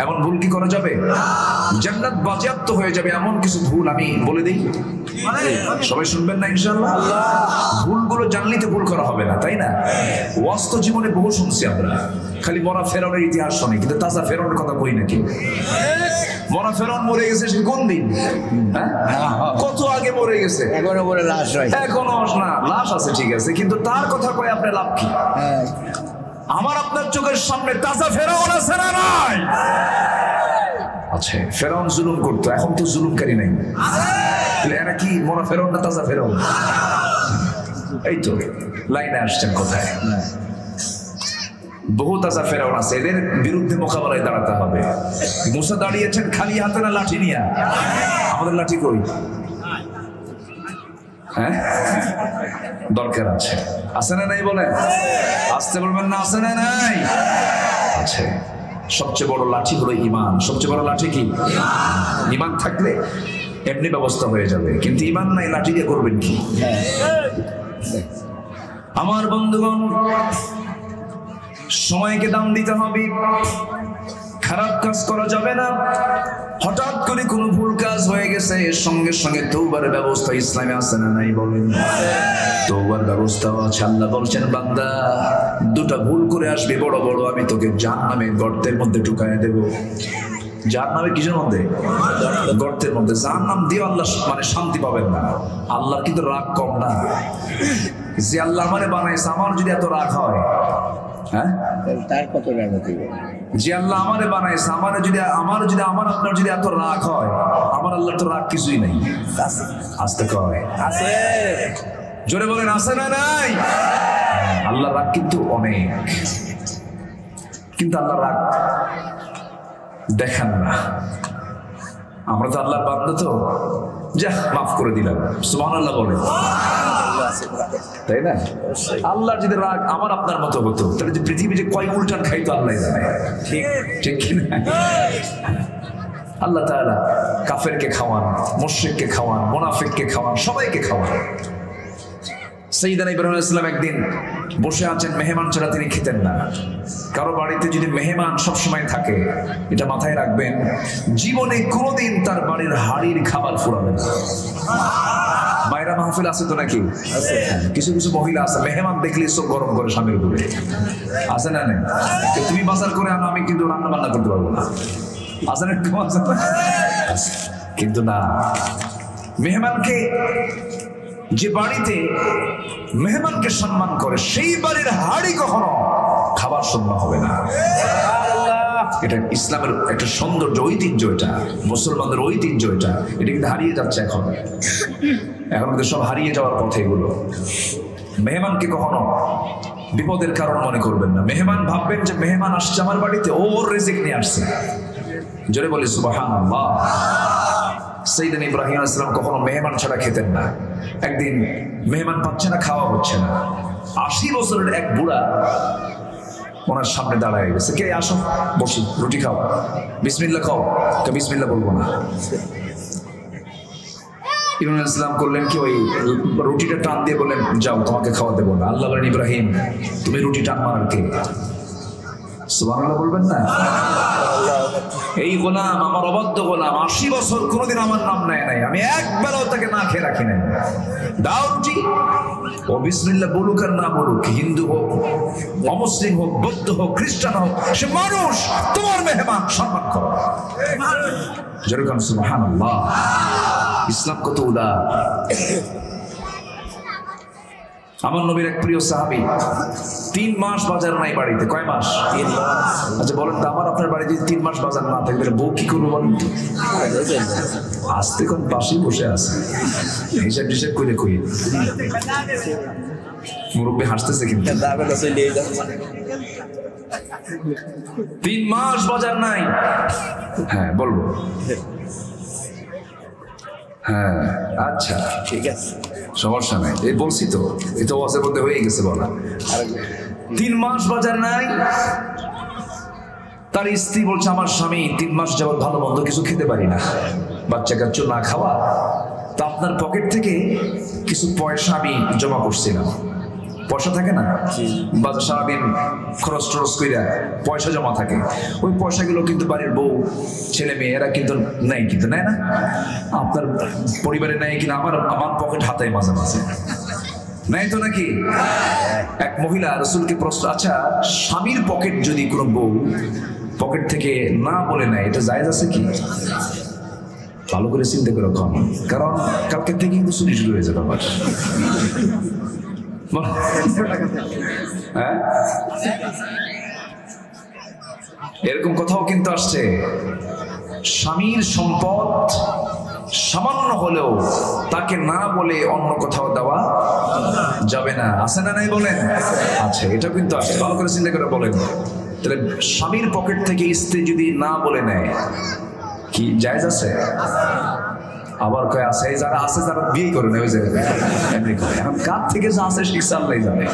এমন ভুল কি করা যাবে? জান্নাত বাজেয়াপ্ত হয়ে যাবে এমন কিছু ভুল আমি বলে দিই, সবাই শুনবেন না ইনশাআল্লাহ? ভুলগুলো জানলেই ভুল করা হবে না, তাই না? ওয়াস্ত জীবনে বহু শুনছি আমরা, খালি মরা ফেরাউনের ইতিহাস শুনি, কিন্তু তাজা ফেরাউনের কথা কই নাকি? মরা ফেরাউন মরে গেছে সে কোন দিন? কত আগে মরে গেছে, এখনো মরে লাশ হয়, এখনো না লাশ আছে, ঠিক আছে, কিন্তু তার কথা কয়ে আপনি লাভ কি? আমার আপনার চোখের সামনে তাজা ফেরাউন আছে না নাই? আচ্ছা, ফেরাউন জুলুম করতো, এখন তো জুলুমকারী নাই, এরা কি মরা ফেরাউন না তাজা ফেরাউন? এই তো লাইনে আসছেন কোথায়? বহু তাজা ফেরাউন আছে, এদের বিরুদ্ধে মোকাবেলায় দাঁড়াতে হবে। মুসা দাঁড়িয়েছেন খালি হাতে না লাঠি নিয়ে? আমাদের লাঠি কই? হ্যাঁ, দরকার আছে, আছে না নাই? বলেন, আসতে বলবেন না, আছে না নাই? আছে। সবচেয়ে বড় লাঠি হলো ঈমান। সবচেয়ে বড় লাঠি কি? ঈমান থাকলে এমনি ব্যবস্থা হয়ে যাবে, কিন্তু ঈমান নাই, লাঠি দিয়ে করবেন কি? আমার বন্ধুগণ, সময়কে দাম দিতে হবে, খারাপ কাজ করা যাবে না। হঠাৎ করে কোনো ভুল কাজ হয়ে গেছে, সঙ্গে সঙ্গে তওবার ব্যবস্থা ইসলামে আছে না নাই? বলেন, তওবার ব্যবস্থা আছে। আল্লাহ বলছেন, বান্দা দুটা ভুল করে আসবে বড় বড়, আমি তোকে জাহান্নামের গর্তের মধ্যে ঢুকায় দেব। জাহান্নামে কিসের মধ্যে? গর্তের মধ্যে। জাহান্নাম দিয়ে আল্লাহ মানে শান্তি পাবেন না। আল্লাহর কিন্তু রাগ কম না, যে আল্লাহ আমারে বানাইছে, আমার যদি এত রাগ হয়, হ্যাঁ, তার কত রাগ হবে? যে আল্লাহ আমারে বানাইছে, আমার আপনার যদি এত রাগ হয়, আমার আল্লাহর তো রাগ কিছুই নাই। আসতে কয় আছে, জোরে বলেন, আছে না নাই? আল্লাহ রাগ কিন্তু অনেক, কিন্তু আল্লাহ রাগ দেখান না। আমরা তো আল্লাহর বান্দা, তো যা মাফ করে দিলাম, সুবহানাল্লাহ বলেন। তাই না? আল্লাহর যদি রাগ আমার আপনার মতো হতো তাহলে যে পৃথিবী যে কয় উল্টান খাইতো আল্লাহ জানে। ঠিক ঠিক কিনা? আল্লাহ তাআলা কাফেরকে খাওয়ান, মুশরিককে খাওয়ান, মুনাফিককে খাওয়ান, সবাইকে খাওয়ান। সাইয়েদনা ইব্রাহিম আলাইহিস সালাম একদিন বসে আছেন, মেহমান ছাড়া তিনি খেতেন না। কারো বাড়িতে যদি মেহমান সবসময় থাকে, এটা মাথায় রাখবেন, জীবনে কোনোদিন তার বাড়ির হাড়ির খাবার ফুরাবে না। বাইরা মাহফিল আছে তো নাকি? কিছু কিছু মহিলা আছে মেহমান দেখলেই সব গরম করে স্বামীর উপরে, আছে না? নেই? তুমি বাজার করে আনো, আমি কিন্তু রান্না বান্না করতে পারবো না। আছে না? কিন্তু না, মেহমানকে, যে বাড়িতে মেহমানকে সম্মান করে সেই বাড়ির হাড়ি কখনো খাবার শূন্য হবে না। এটা ইসলামের একটা সৌন্দর্য, ঐতিহ্য, এটা মুসলমানদের ঐতিহ্য। এটা কিন্তু হারিয়ে যাচ্ছে এখন কিন্তু সব হারিয়ে যাওয়ার পথে এগুলো। মেহমানকে কখনো বিপদের কারণ মনে করবেন না। মেহমান ভাববেন যে মেহমান আসছে আমার বাড়িতে, ওর রিজিক নিয়ে আসছে। জোরে বলি সুবহানাল্লাহ। সাইয়েদনা ইব্রাহিম আলাইহিস সালাম কখনো মেহমান ছাড়া খেতেন না। একদিন মেহমান পাচ্ছে না, খাওয়া হচ্ছে না। 80 বছরের এক বুড়া ওনার সামনে দাঁড়ায় গেছে, কে আসো বসি, রুটি খাও, বিসমিল্লাহ খাও। তো বিসমিল্লাহ বলবো না। ইব্রাহিম আলাইহিস সালাম করলেন কি, ওই রুটিটা টান দিয়ে বললেন, যাও, তোমাকে খাওয়া দেবো না। আল্লাহ বলেন, ইব্রাহিম তুমি রুটি টান মারার কে? সুবহানাল্লাহ বলবেন না? এই গোলাম, আমার অবাধ্য গোলাম, 80 বছর কোনোদিন আমার নাম নেয় নাই, আমি একবেলাও তাকে না খেয়ে রাখি নাই। দাও রুটি। ও বিসমিল্লাহ বলুক আর না বলুক, হিন্দু হোক, অমুসলিম হোক, বৌদ্ধ হোক, খ্রিস্টান হোক, সে মানুষ, তোমার মেহমান, সম্মান করো। যেরকম সুবহানাল্লাহ। ইসলাম কত উদার। আমার নবীর এক প্রিয় সাহাবী 3 মাস বাজার নাই বাড়িতে। কয় মাস? 3 মাস। আচ্ছা বলেন তো, আমার আপনার বাড়িতে 3 মাস বাজার না থাকলে বউ কি করবো বলেন? আসতে কোন পাশেই বসে আছে, হিসাব টিসাব করে কই। মুরব্বী হাসতেছে কিন্তু। 3 মাস বাজার নাই। হ্যাঁ বলবো। হ্যাঁ আচ্ছা ঠিক আছে, সমস্যা নাই। এই বলছি তো, এই তো ওয়াজের মধ্যে হয়ে গেছে বলা। 3 মাস বাজার নাই। তার স্ত্রী বলছে, আমার স্বামী 3 মাস যাবত ভালো মন্দ কিছু খেতে পারি না, বাচ্চা কাচ্চা না খাওয়া, তো আপনার পকেট থেকে কিছু পয়সা আমি জমা করছিলাম। পয়সা থাকে না, বাজার সারাদিন খরচ টরচ কইরা পয়সা জমা থাকে, ওই পয়সাগুলো কিন্তু বাড়ির বউ ছেলে মেয়ে এরা কিন্তু নেয়, কিন্তু নেয় না? আপনার পরিবারে নেয় কিনা? আমার পকেট হাতায় মাঝে মাঝে নেয় তো নাকি? এক মহিলা রাসূলকে প্রশ্ন, আচ্ছা স্বামীর পকেট যদি কোনো বউ পকেট থেকে না বলে নেয়, এটা জায়েজ আছে কি? ভালো করে চিন্তা করে খান, কারণ কালকে থেকে কিন্তু চুরি শুরু হয়ে যাবে আমার। হ্যাঁ এরকম কথাও কিন্তু আসছে, স্বামীর সম্পদ সামান্য হলেও তাকে না বলে অন্য কোথাও দেওয়া যাবে না। আছে না নাই বলেন? আচ্ছা, এটা কিন্তু আসছে, ভালো করে চিন্তা করে বলেন। তাহলে স্বামীর পকেট থেকে স্ত্রী যদি না বলে নেয়, কি জায়েজ আছে? আবার কয় আছে, যারা আছে যারা বিয়ে করে নেয়, ওই যে এমনি করে। এখন কার থেকে যা আছে শিক্ষা আল্লাহই জানে।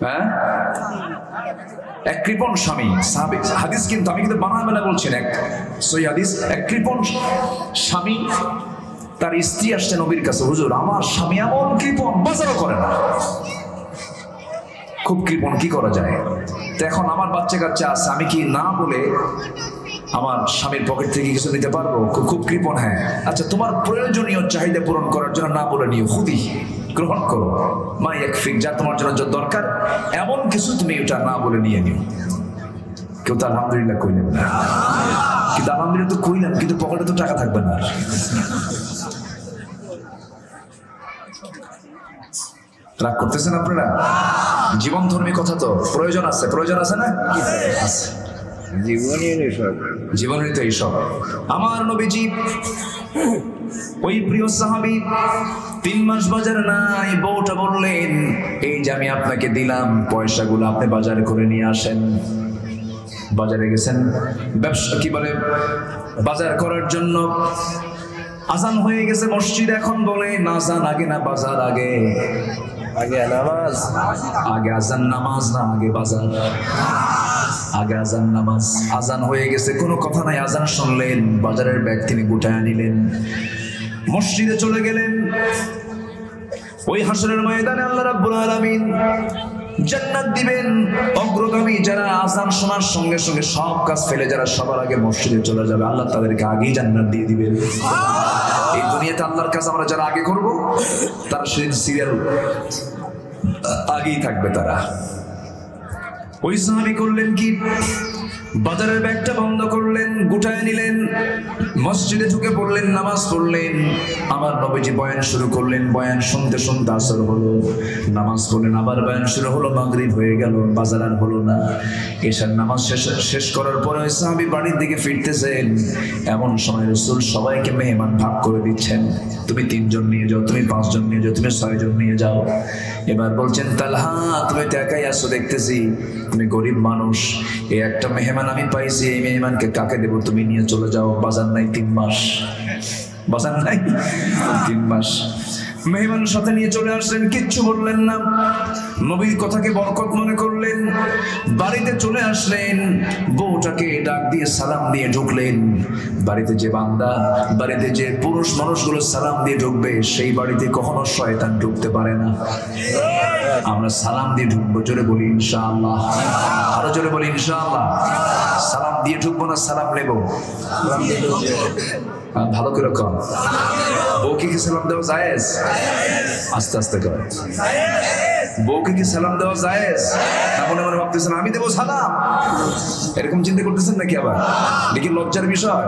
হ্যাঁ, এক কৃপণ স্বামী, হাদিস কিন্তু আমি কিন্তু বানায় বানায় বলছি না, সহি হাদিস। এক কৃপণ স্বামী, তার স্ত্রী আসছে নবীর কাছে, হুজুর আমার স্বামী এমন কৃপণ, বাজারও করে না, খুব কৃপণ, কি করা যায়? তো এখন আমার বাচ্চা কাচ্চা আছে, আমি কি না বলে আমার স্বামীর পকেট থেকে কিছু নিতে পারবো? খুব কৃপণ। হ্যাঁ আচ্ছা, তোমার প্রয়োজনীয় চাহিদা পূরণ করার জন্য না বলে নিও, খুদি গ্রহণ করো, মা ইয়াকফিক, যা তোমার জন্য যা দরকার এমন কিছু তুমি ওটা না বলে নিয়ে নিও। কেউ তো আলহামদুলিল্লাহ কইলেন না, কিন্তু আলহামদুলিল্লাহ তো কইলাম, কিন্তু পকেটে তো টাকা থাকবে না। রাগ করতেছেন আপনারা? জীবন ধর্মী কথা তো, প্রয়োজন আছে, প্রয়োজন আছে না? আছে, জীবনের তো এইসব। আমার নবীজি ওই প্রিয় সাহাবী 3 মাস বাজার নাই, বউটা বললেন, এই যে আমি আপনাকে দিলাম পয়সাগুলো, আপনি বাজারে করে নিয়ে আসেন। বাজারে গেছেন ব্যবসা, কি বলে, বাজার করার জন্য। আজান হয়ে গেছে মসজিদ, এখন বলে আজান আগে না বাজার আগে? আগে নামাজ, আগে আজান নামাজ না আগে বাজার? আগে আজান নামাজ। আজান হয়ে গেছে, কোনো কথা নাই, আজান শুনলেন, বাজারের ব্যাগ তিনি গুটায় নিলেন, মসজিদে চলে গেলেন। ওই হাসরের ময়দানে আল্লাহ রাব্বুল আলামিন জান্নাত দিবেন অগ্রগামী যারা আজান শোনার সঙ্গে সঙ্গে সব কাজ ফেলে যারা সবার আগে মসজিদে চলে যাবে, আল্লাহ তাদেরকে আগেই জান্নাত দিয়ে দিবেন। এই দুনিয়াতে আল্লাহর কাজ আমরা যারা আগে করব তারা সেদিন সিরিয়াল আগেই থাকবে। তারা ওই সাহাবী করলেন কি, বাজারের ব্যাগটা বন্ধ করলেন, গুটায় নিলেন, মসজিদে ঢুকে পড়লেন, নামাজ পড়লেন। আমার নবীজি বয়ান শুরু করলেন, বয়ান শুনতে শুনতে আসর হলো, নামাজ পড়লেন, আবার বয়ান শুরু হলো, মাগরিব হয়ে গেল, বাজার আর হলো না। এশার নামাজ শেষ করার পরে ওই সাহাবী বাড়ির দিকে ফিরতেছেন, এমন সময় রাসূল সবাইকে মেহমান ভাগ করে দিচ্ছেন, তুমি 3 জন নিয়ে যাও, তুমি 5 জন নিয়ে যাও, তুমি 6 জন নিয়ে যাও। এবার বলছেন তালহা, তুমি তো একাই আসো দেখতেছি, তুমি গরিব মানুষ, এই একটা মেহমান আমি পাইছি, এই মেহমানকে কাকে দেবো, তুমি নিয়ে চলে যাও, বাজার নাই 3 মাস, বাজার নাই 3 মাস। মেহমানের সাথে নিয়ে চলে আসলেন, কিচ্ছু বললেন না, নবীর কথাকে বরকত মনে করলেন, বাড়িতে চলে আসলেন, বউটাকে ডাক দিয়ে সালাম দিয়ে ঢুকলেন। বাড়িতে যে বান্দা, বাড়িতে যে পুরুষ মানুষগুলো সালাম দিয়ে ঢুকবে, সেই বাড়িতে কখনো শয়তান ঢুকতে পারে না। আমরা সালাম দিয়ে ঢুকবো, জোরে বলি ইনশাআল্লাহ, আরো জোরে বলি ইনশাআল্লাহ। সালাম দিয়ে ঢুকবো না সালাম নেবো? ভালো করে কম। বউকে কি সালাম দেওয়া জায়েজ? আস্তে আস্তে কর। বউকে কি সালাম দেওয়া জায়েজ? মনে মনে ভাবতেছেন আমি দেবো সালাম, এরকম চিন্তা করতেছেন নাকি? আবার দেখি লজ্জার বিষয়।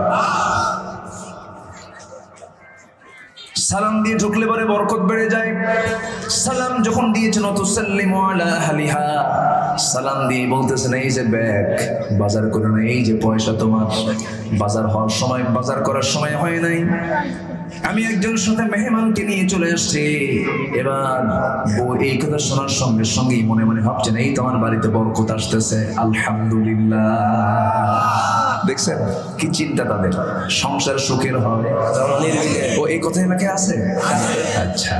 সালাম দিয়ে ঢুকলে পরে বরকত বেড়ে যায়। সালাম যখন দিয়েছেন তুসাল্লিমু আলা আহলিহা, সালাম দিয়ে বলতেছেন এই যে ব্যাগ বাজার করে না, এই যে পয়সা তোমার, বাজার হওয়ার সময়, বাজার করার সময় হয় নাই, আমি একজনের সাথে মেহমানকে নিয়ে চলে আসছি। এবার বউ এই কথা শোনার সঙ্গে সঙ্গেই মনে মনে ভাবছেন এই তো আমার বাড়িতে বরকত আসতেছে, আলহামদুলিল্লাহ। দেখছেন কি চিন্তা তাদের, সংসার সুখের হয়। ও এই কথা এলাকায় আছে? আচ্ছা,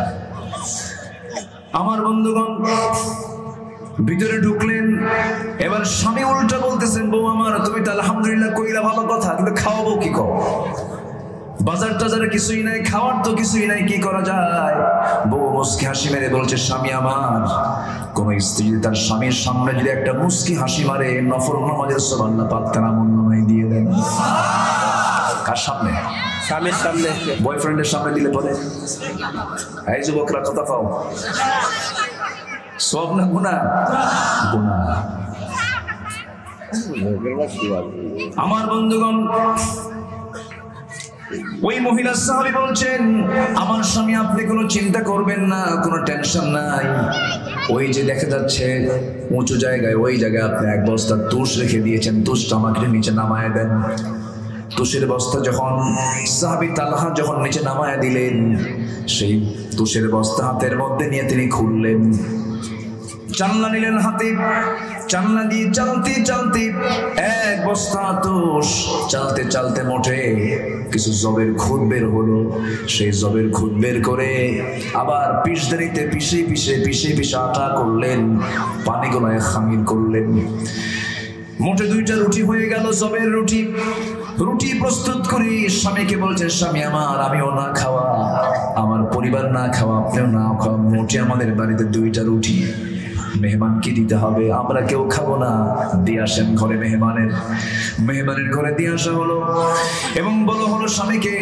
আমার বন্ধুগণ ভিতরে ঢুকলেন, এবার স্বামী উল্টা বলতেছেন, বউ আমার তুমি তো আলহামদুলিল্লাহ কইলা ভালো কথা, কিন্তু খাওয়াবো কি? কও বাজার টাজারে কিছুই নাই, খাওয়ার তো কিছুই নাই, কি করা যায়? বউ মুস্কি হাসি মেরে বলছে, স্বামী আমার, কোন স্ত্রী তার স্বামীর সামনে যদি একটা মুস্কি হাসি মারে, নফল নামাজের সব আল্লাহ পাক তার আমলনামায় দিয়ে দেন। কার সামনে? স্বামীর সামনে। বয়ফ্রেন্ডের সামনে দিলে পরে? এই যুবকরা কথা পাও, সব না গুনাহ? গুনাহ। আমার বন্ধুগণ, ওই মহিলা সাহাবী বলছেন, আমার স্বামী আপনি কোনো চিন্তা করবেন না, কোনো টেনশন নাই, ওই যে দেখা যাচ্ছে উঁচু জায়গায়, ওই জায়গায় আপনি 1 বস্তা তুষ রেখে দিয়েছেন, তুষটা আমাকে নিচে নামায় দেন। তুষের বস্তা যখন সাহাবী তালহা যখন নিচে নামায় দিলেন, সেই তুষের বস্তা হাতের মধ্যে নিয়ে তিনি খুললেন, জানলা নিলেন হাতে, জানলা দিয়ে চালতে চালতে 1 বস্তা তুষ, চালতে চালতে মোটে কিছু জবের খুদ বের হলো। সেই জবের খুদ বের করে আবার পিষদানিতে পিষে পিষে পিষে পিষে আটা করলেন, পানি গোলায় খামির করলেন। মোটে 2টা রুটি হয়ে গেল, জবের রুটি। রুটি প্রস্তুত করি, স্বামীকে বলছেন, স্বামী আমার, আমিও না খাওয়া, আমার পরিবার না খাওয়া, আপনিও না খাওয়া, মোটে আমাদের বাড়িতে 2টা রুটি, মেহমানকে দিতে হবে, আমরা কেউ খাবো না, দিয়ে আসেন ঘরে। মেহমানের ঘরে দিয়ে আসা হলো এবং বলা হলো স্বামীকে,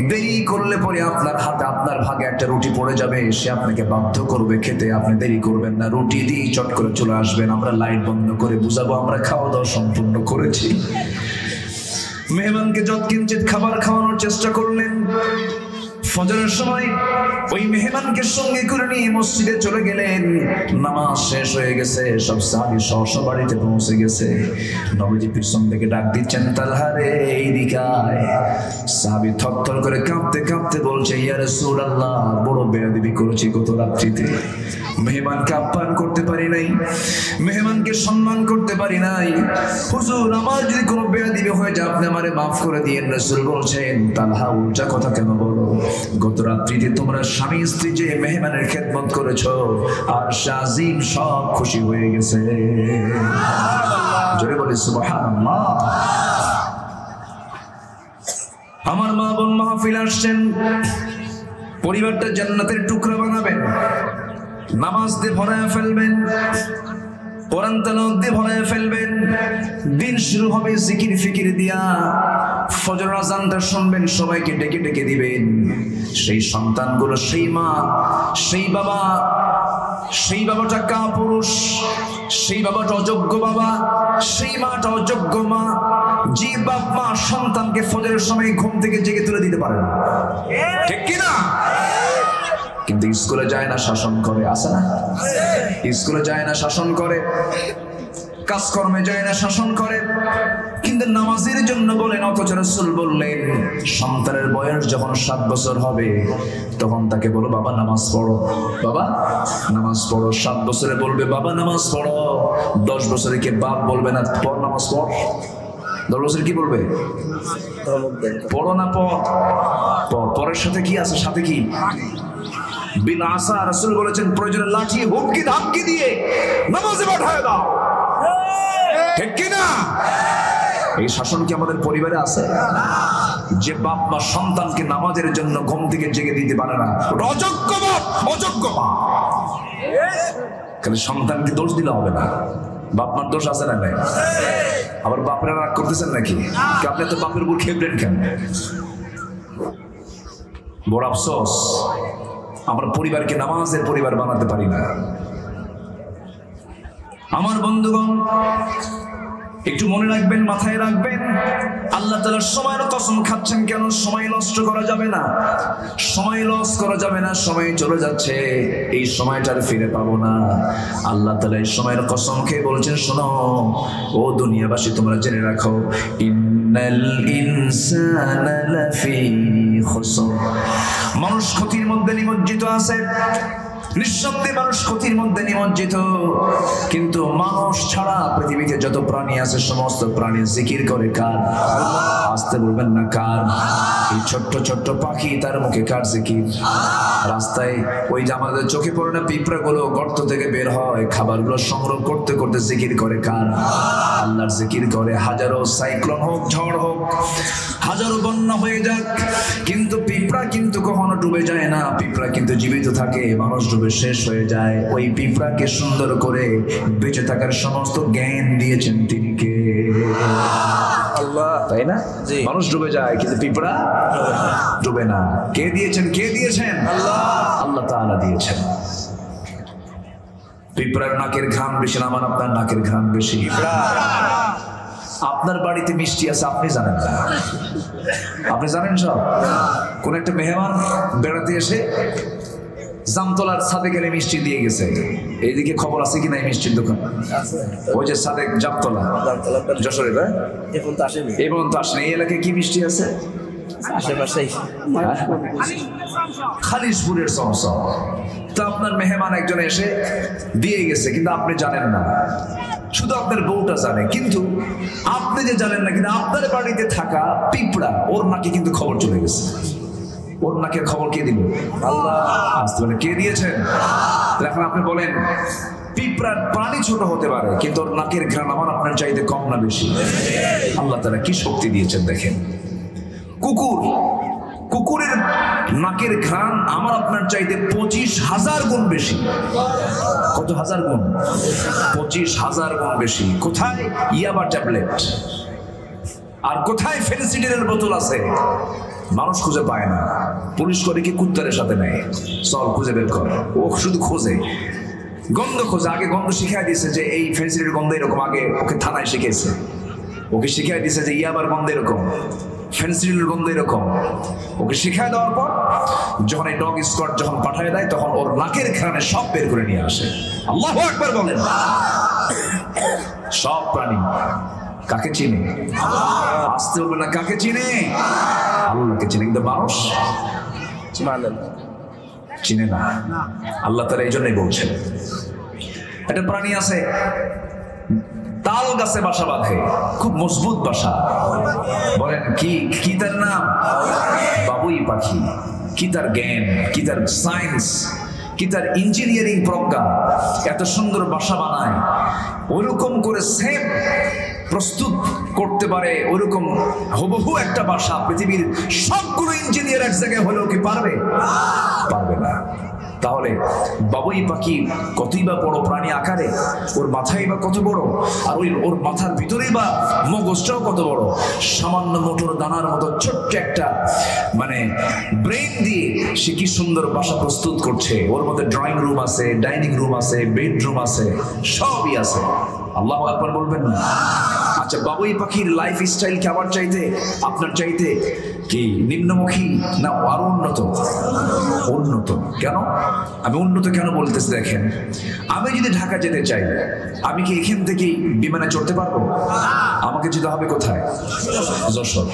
দেরি করলে পরে আপনার হাতে আপনার ভাগে একটা রুটি পড়ে যাবে, সে আপনাকে বাধ্য করবে খেতে, আপনি দেরি করবেন না, রুটি দিয়ে চট করে চলে আসবেন, আমরা লাইট বন্ধ করে বুঝাবো আমরা খাওয়া দাওয়া সম্পূর্ণ করেছি। মেহমানকে যৎকিঞ্চিৎ খাবার খাওয়ানোর চেষ্টা করলেন, ফজরের সময় ওই মেহমানকে সঙ্গে করে নিয়ে মসজিদে চলে গেলেন। নামাজ শেষ হয়ে গেছে, সব সাহাবী সব বাড়িতে পৌঁছে গেছে। নবীজি পিছন থেকে ডাক দিচ্ছেন, তালহা রে এইদিকে আয়। সাহাবী থরথর করে কাঁপতে কাঁপতে বলছে, ইয়া রাসূলুল্লাহ, বড় বেয়াদবি করেছি গত রাত্রিতে। মেহমানকে আপ্যায়ন করতে পারি নাই, মেহমানকে সম্মান করতে পারি নাই। হুজুর, আমার যদি কোনো বেয়াদবি হয়ে যায় আপনি আমারে মাফ করে দিয়েন। রাসূল বলছেন, তালহা উল্টা কথা কেন বলো? গত রাত্রিতে তোমরা স্বামী স্ত্রী যে মেহমানের খেদমত করেছো, আর শাজিম সব খুশি হয়ে গেছে। জোরে বলে সুবহানাল্লাহ। আমার মা বোন মাহফিল আসছেন, পরিবারটা জান্নাতের টুকরা বানাবেন, নামাজ দিয়ে ভরায় ফেলবেন, কোরআন তেলাওয়াত দিয়ে ভরায় ফেলবেন। দিন শুরু হবে জিকির ফিকির দিয়া। ফজর আযানটা শুনবেন, সবাইকে ডেকে ডেকে দিবেন। সেই সন্তানগুলো, সেই মা, সেই বাবা, সেই বাবাটা কাপুরুষ, সেই বাবাটা অযোগ্য বাবা, সেই মাটা অযোগ্য মা। যে বাপ মা সন্তানকে ফজরের সময় ঘুম থেকে জেগে তুলে দিতে পারে না, ঠিক কি না? কিন্তু স্কুলে যায় না, শাসন করে, আছে না? স্কুলে যায় না, শাসন করে, কাজকর্মে যায় না, শাসন করে। কিন্তু নামাজের জন্য বলেন, অথচ রাসূল বললেন সন্তানের বয়স যখন 7 বছর হবে তখন তাকে বলো, বাবা নামাজ পড়ো, বাবা নামাজ পড়ো। 7 বছরে বলবে বাবা নামাজ পড়ো। 10 বছরে কে বাপ বলবে না পড় নামাজ পড়? 10 বছরে কি বলবে? পড়ো না পড়। পরের সাথে কি আছে? সাথে কি? বিল আসা। রাসূল বলেছেন প্রয়োজনে লাঠি হুমকি ধামকি দিয়ে নামাজে পাঠায় দাও, ঠিক কি না? এই শাসন কি আমাদের পরিবারে আছে? যে বাপ মা সন্তানকে নামাজের জন্য ঘুম থেকে জেগে দিতে পারে না, অযোগ্য বাপ, অযোগ্য মা। খালি সন্তানকে দোষ দিলে হবে না, বাপ মার দোষ আছে না নাই? আবার বাপরা রাগ করতেছেন নাকি? আপনি তো বাপের উপর খেপলেন কেন? বড় আফসোস, আমরা পরিবারকে নামাজের পরিবার বানাতে পারি না। আমার বন্ধুগণ, একটু মনে রাখবেন, মাথায় রাখবেন, আল্লাহ তাআলা সময়ের কসম খাচ্ছেন কেন? সময় নষ্ট করা যাবে না, সময় লস করা যাবে না। সময় চলে যাচ্ছে, এই সময়টা আর ফিরে পাবো না। আল্লাহ তাআলা এই সময়ের কসম খেয়ে বলছেন, শোনো ও দুনিয়াবাসী, তোমরা জেনে রাখো, ইন্নাল ইনসানা লাফি খুসর। মানুষ ক্ষতির মধ্যে নিমজ্জিত আছে, নিঃসন্দেহে মানুষ ক্ষতির মধ্যে নিমজ্জিত। কিন্তু মানুষ ছাড়া পৃথিবীতে যত প্রাণী আছে সমস্ত প্রাণী জিকির করে কার? আসতে বলবেন না কার? এই ছোট্ট ছোট্ট পাখি, তার মুখে কার জিকির? রাস্তায় ওই যে আমাদের চোখে পড়ে না পিঁপড়াগুলো গর্ত থেকে বের হয়, খাবারগুলো সংগ্রহ করতে করতে জিকির করে কার? আল্লাহর জিকির করে। হাজারো সাইক্লোন হোক, ঝড় হোক, হাজারো বন্যা হয়ে যাক, কিন্তু পিঁপড়া কিন্তু কখনো ডুবে যায় না। পিঁপড়া কিন্তু জীবিত থাকে, মানুষ ডুবে শেষ হয়ে যায়। ওই পিঁপড়াকে সুন্দর করে বেঁচে থাকার সমস্ত জ্ঞান দিয়েছেন তিনি কে? আল্লাহ, তাই না? মানুষ ডুবে যায় কিন্তু পিঁপড়া ডুবে না। কে দিয়েছেন? কে দিয়েছেন? আল্লাহ, আল্লাহ তাআলা দিয়েছেন। পিঁপড়ার নাকের ঘ্রাণ বেশি না আমার আপনার নাকের ঘ্রাণ বেশি? আপনার বাড়িতে মিষ্টি আছে আপনি জানেন না, আপনি জানেন সব? কোন একটা মেহমান বেড়াতে এসে জামতলার ছাদে গেলে মিষ্টি দিয়ে গেছে। এইদিকে খবর আছে কিনা এই মিষ্টির দোকান? ওই যে ছাদে জামতলা, যশোরে, এখন তো আসেনি, এই পর্যন্ত আসেনি। এই এলাকায় কি মিষ্টি আছে? আশেপাশেই খালিশপুরের চমচম। তো আপনার মেহমান একজন এসে দিয়ে গেছে, কিন্তু আপনি জানেন না, শুধু আপনার বউটা জানে। কিন্তু আপনি যে জানেন না, কিন্তু আপনার বাড়িতে থাকা পিঁপড়া, ওর নাকি কিন্তু খবর চলে গেছে। ওর নাকের খবর কে দিল? আল্লাহ। আসতে বলে কে দিয়েছেন? এখন আপনি বলেন, পিঁপড়ার প্রাণী ছোট হতে পারে, কিন্তু ওর নাকের ঘ্রাণ আমার আপনার চাইতে কম না বেশি? আল্লাহ তাআলা কি শক্তি দিয়েছেন দেখেন। কুকুর, কুকুরের নাকের ঘ্রাণ আমার আপনার চাইতে 25,000 গুণ বেশি। কত হাজার গুণ? 25,000 গুণ বেশি। কোথায় ইয়াবা ট্যাবলেট, আর কোথায় ফেন্সিডিলের বোতল আছে? মানুষ খুঁজে পায় না। পুলিশ করে কি কুত্তারের সাথে নেয়, চল খুঁজে বের কর। ও শুধু খোঁজে, গন্ধ খোঁজে। আগে গন্ধ শিখাই দিয়েছে যে এই ফেন্সিডিলের গন্ধ এরকম, আগে ওকে থানায় শিখেছে। ওকে শিখাই দিয়েছে যে ইয়াবার গন্ধ এরকম। ফেন্সিডিলের গন্ধ এরকম। ওকে শিখায় দেওয়ার পর যখন এই ডগ স্কোয়াড যখন পাঠিয়ে দেয় তখন ওর নাকের ঘ্রাণে সব বের করে নিয়ে আসে। আল্লাহু আকবার বলেন। সব প্রাণী কাকে চিনে? আসতে বলবে না, কাকে চিনে? আল্লাহকে চিনে। কিন্তু মানুষ চিনে না। আল্লাহ তাআলা এই জন্যই বলছেন, একটা প্রাণী আছে তাল গাছে বাসা বাঁধে, খুব মজবুত বাসা। বলেন কি কি তার নাম? বাবুই পাখি। কি তার জ্ঞান, কি তার সায়েন্স, কি তার ইঞ্জিনিয়ারিং প্রজ্ঞা, এত সুন্দর বাসা বানায়। ওইরকম করে সেম প্রস্তুত করতে পারে, ওইরকম হুবহু একটা বাসা পৃথিবীর সবগুলো ইঞ্জিনিয়ার এক জায়গায় হলেও কি পারবে? পারবে না। তাহলে বাবুই পাখি কতই বা বড় প্রাণী আকারে, ওর মাথাই বা কত বড়, আর ওর মাথার ভিতরেই বা মগজটাও কত বড়। সামান্য মোটর দানার মতো ছোট্ট একটা ব্রেন দিয়ে সে কি সুন্দর বাসা প্রস্তুত করছে। ওর মধ্যে ড্রয়িং রুম আছে, ডাইনিং রুম আছে, বেডরুম আছে, সবই আছে। আল্লাহু আকবার বলবেন না? আচ্ছা, বাবুই পাখির লাইফ স্টাইল কি আমার চাইতে আপনার চাইতে কি নিম্নমুখী না আরো উন্নত? উন্নত। কেন আমি উন্নত কেন বলতেছি দেখেন, আমি যদি ঢাকা যেতে চাই, আমি কি এখান থেকে বিমানে চড়তে পারবো? আমাকে যেতে হবে কোথায়? যশোর।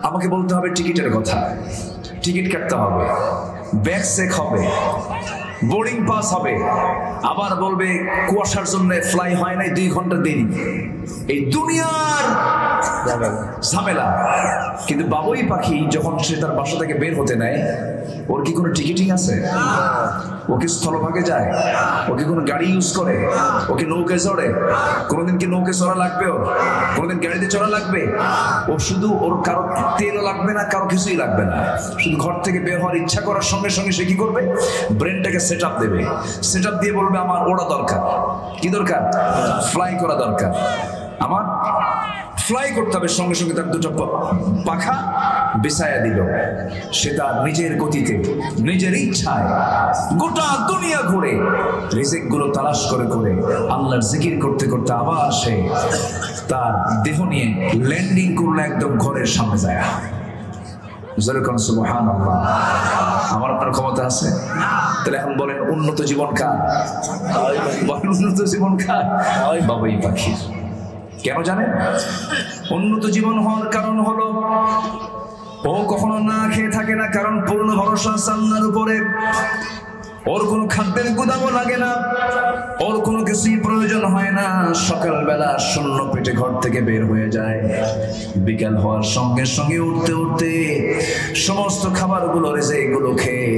আমাকে বলতে হবে টিকিটের কথা, টিকিট কাটতে হবে, ব্যাগ চেক হবে, বোর্ডিং পাস হবে, আবার বলবে কুয়াশার জন্য ফ্লাই হয় নাই, 2 ঘন্টা দেরি। এই দুনিয়ার ঝামেলা। কিন্তু বাবুই পাখি যখন সে তার বাসা থেকে বের হতে নেয়, ওর কি কোনো টিকিটিং আছে? ও কি স্থলভাগে যায়? ও কি কোনো গাড়ি ইউজ করে? ও কি নৌকে চড়ে? কোনোদিন কি নৌকে চড়া লাগবে? ওর কোনোদিন গাড়িতে চড়া লাগবে? ও শুধু ওর কারো তেলও লাগবে না, কারো কিছুই লাগবে না। শুধু ঘর থেকে বের হওয়ার ইচ্ছা করার সঙ্গে সঙ্গে সে কি করবে? ব্রেনটাকে সেট আপ দেবে। সেট আপ দিয়ে বলবে আমার ওড়া দরকার। কি দরকার? ফ্লাই করা দরকার। আমার ফ্লাই করতে হবে। সঙ্গে সঙ্গে তার 2টা পাখা বিছায়া দিল। সে তার নিজের গতিতে, নিজের ইচ্ছায় গোটা দুনিয়া ঘুরে রিজিক গুলো তালাশ করে করে আল্লাহর জিকির করতে করতে আবার সে তার দেহ নিয়ে ল্যান্ডিং করলো একদম ঘরের সামনে যায়। সুবহানাল্লাহ। আমার আপনার ক্ষমতা আছে? তাহলে এখন বলেন উন্নত জীবন কার? বলেন উন্নত জীবন কার? বাবুই পাখি। কেন জানেন? উন্নত জীবন হওয়ার কারণ হলো ও কখনো না খেয়ে থাকে না, কারণ পূর্ণ ভরসা আল্লাহর উপরে। ওর কোনো খাদ্যের গুদামও লাগে না, ওর কোনো কিছুই প্রয়োজন হয় না। সকালবেলা শূন্য পেটে ঘর থেকে বের হয়ে যায়, বিকাল হওয়ার সঙ্গে সঙ্গে উঠতে উঠতে সমস্ত খাবারগুলো রিজিকগুলো খেয়ে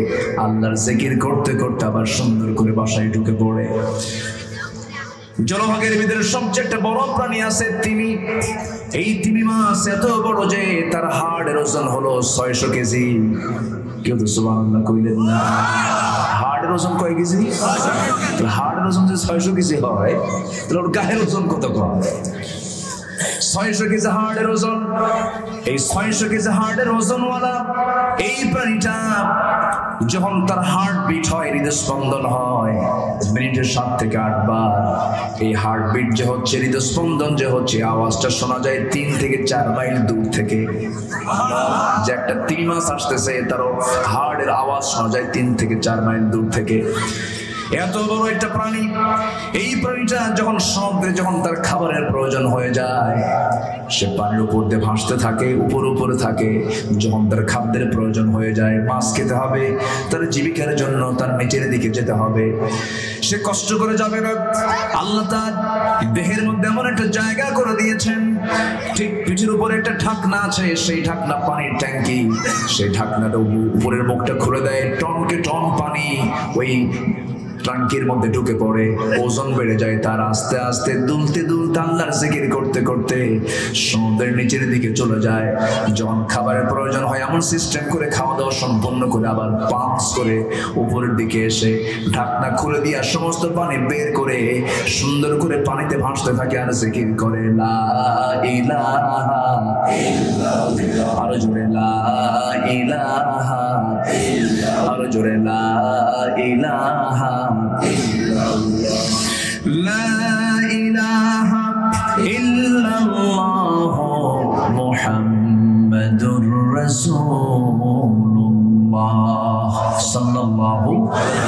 আল্লাহর জিকির করতে করতে আবার সুন্দর করে বাসায় ঢুকে পড়ে। জলভাগের ভিতরে সবচেয়ে একটা বড় প্রাণী আছে তিমি। এই তিমি মাছ এত বড় যে তার হাড়ের ওজন হলো 600 কেজি। কেউ তো সুবহানাল্লাহ কইলেন না? হাড়ের ওজন কয় কেজি? হাড়ের ওজন যদি 600 কেজি হয় তাহলে ওর গায়ের ওজন কত কম? 600 কেজি হাড়ের ওজন। এই 600 কেজি হাড়ের ওজনওয়ালা এই প্রাণীটা যখন তার হার্ট বিট হয়, হৃদস্পন্দন হয় মিনিটে 7 থেকে 8 বার। এই হার্ট বিট যে হচ্ছে, হৃদস্পন্দন যে হচ্ছে, আওয়াজটা শোনা যায় 3 থেকে 4 মাইল দূর থেকে। যে একটা তিমি মাছ আসতেছে তারও হার্টের আওয়াজ শোনা যায় 3 থেকে 4 মাইল দূর থেকে। এত বড় একটা প্রাণী, এই প্রাণীটা যখন সমুদ্রে যখন তার খাবারের প্রয়োজন হয়ে যায়, সে পানির উপর দিয়ে ভাসতে থাকে, উপরে থাকে। যখন তার খাদ্যের প্রয়োজন হয়ে যায়, মাছ খেতে হবে, তার জীবিকার জন্য তার নিচের দিকে যেতে হবে, সে কষ্ট করে যাবে না। আল্লাহ তার দেহের মধ্যে এমন একটা জায়গা করে দিয়েছেন, ঠিক পিঠের উপরে একটা ঢাকনা আছে, সেই ঢাকনা পানির ট্যাঙ্কি। সেই ঢাকনাটা উপরের মুখটা খুলে দেয়, টনকে টন পানি ওই ট্যাঙ্কির মধ্যে ঢুকে পড়ে। ওজন বেড়ে যায় তার। আস্তে আস্তে দুলতে দুলতে আল্লাহর জিকির করতে করতে সমুদ্রের নিচের দিকে চলে যায়। যখন খাবারের প্রয়োজন হয় এমন সিস্টেম করে খাওয়া দাওয়া সম্পন্ন করে আবার পাম্পস করে উপরের দিকে এসে ঢাকনা খুলে দিয়ে সমস্ত পানি বের করে সুন্দর করে পানিতে ভাসতে থাকে আর জিকির করে লা ইলাহা ইল্লাল্লাহ। আরো জোরে লা ইলাহা ইল্লাল্লাহ। আরো জোরে লা ইলাহা লা ইলাহা ইল্লাল্লাহ মুহাম্মাদুর রাসূলুল্লাহ সাল্লাল্লাহু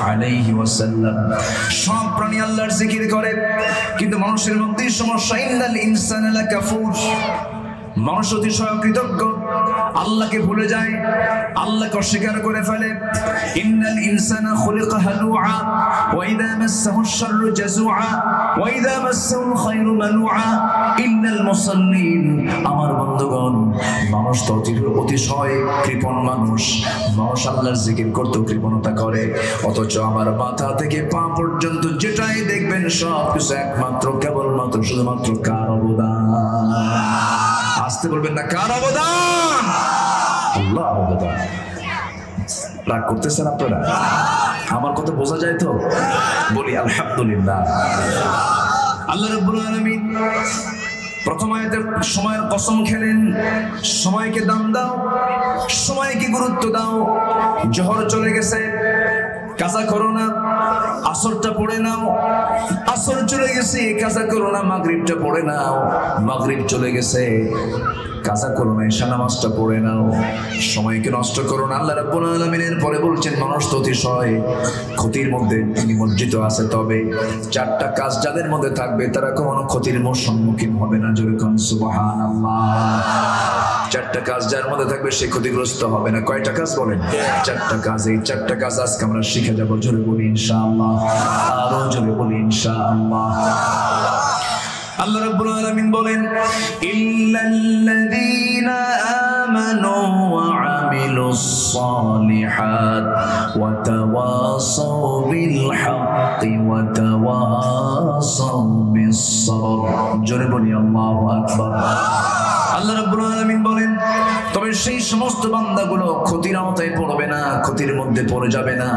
আলাইহি ওয়াসাল্লাম। সব প্রাণী আল্লাহর জিকির করে, কিন্তু মানুষের মধ্যে সমস্যা, ইন্নাল ইনসানা লাকাফুর। মানুষ অতিশয় কৃতজ্ঞ, আল্লাহকে ভুলে যায়, আল্লাহকে অস্বীকার করে ফেলে। ইন্নাল ইনসানা খুলিকা হালুআ ওয়া ইযা মাসসাহু শাররু জাযুআ ওয়া ইযা মাসসাহুল খায়রু মানুআ ইল্লাল মুসাল্লিন। আমার বন্ধুগণ, মানুষ তো অতিশয় কৃপণ মানুষ। মানুষ আল্লাহর জিকির করতে কৃপণতা করে, অথচ আমার মাথা থেকে পা পর্যন্ত যেটাই দেখবেন সব কিছু একমাত্র কেবলমাত্র শুধুমাত্র কার অবদান? আসতে বলবেন না, কার অবদান? আল্লাহর অবদান। রাগ করতেছেন আপনারা? আমার কথা বোঝা যায় তো? বলি আলহামদুলিল্লাহ। আল্লাহ রাব্বুল আলামিন প্রথম আয়াতে সময়ের কসম খেলেন, সময়কে দাম দাও, সময়কে গুরুত্ব দাও। জোহর চলে গেছে, কাজা করো না, আসরটা পড়ে নাও। আসর চলে গেছে, কাজা করো না, মাগরিবটা পড়ে নাও। মাগরিব চলে গেছে, কাজা করো না, ঈশা নামাজটা পড়ে নাও। সময়কে নষ্ট করো না। আল্লাহ রাব্বুল আলামিনের পরে বলছেন মানুষ তো অতিশয় ক্ষতির মধ্যে নিমজ্জিত আছে, তবে চারটা কাজ যাদের মধ্যে থাকবে তারা কখনো ক্ষতির সম্মুখীন হবে না। জোরে কোন সুবহানাল্লাহ। চারটা কাজ যার মধ্যে থাকবে সে ক্ষতিগ্রস্ত হবে না। কয়টা কাজ বলেন? চারটা কাজ। এই চারটা কাজ আজকে আমরা শিখে যাবো। জোরে বলি ইনশাআল্লাহ, আরো জোরে বলি ইনশাআল্লাহ। আল্লাহ রাব্বুল আলামিন বলেন, ইল্লাল্লাযীনা আমানু ওয়া আমিলুস সালিহাত ওয়া তাওয়াসাউ বিল হাক্কি ওয়া তাওয়াসাউ বিস sabr। জোরে বলি আল্লাহু আকবার। আল্লাহ রাব্বুল আলামিন বলেন, তবে সেই সমস্ত বান্দাগুলো ক্ষতির আওতায় পড়বে না, ক্ষতির মধ্যে পড়ে যাবে না,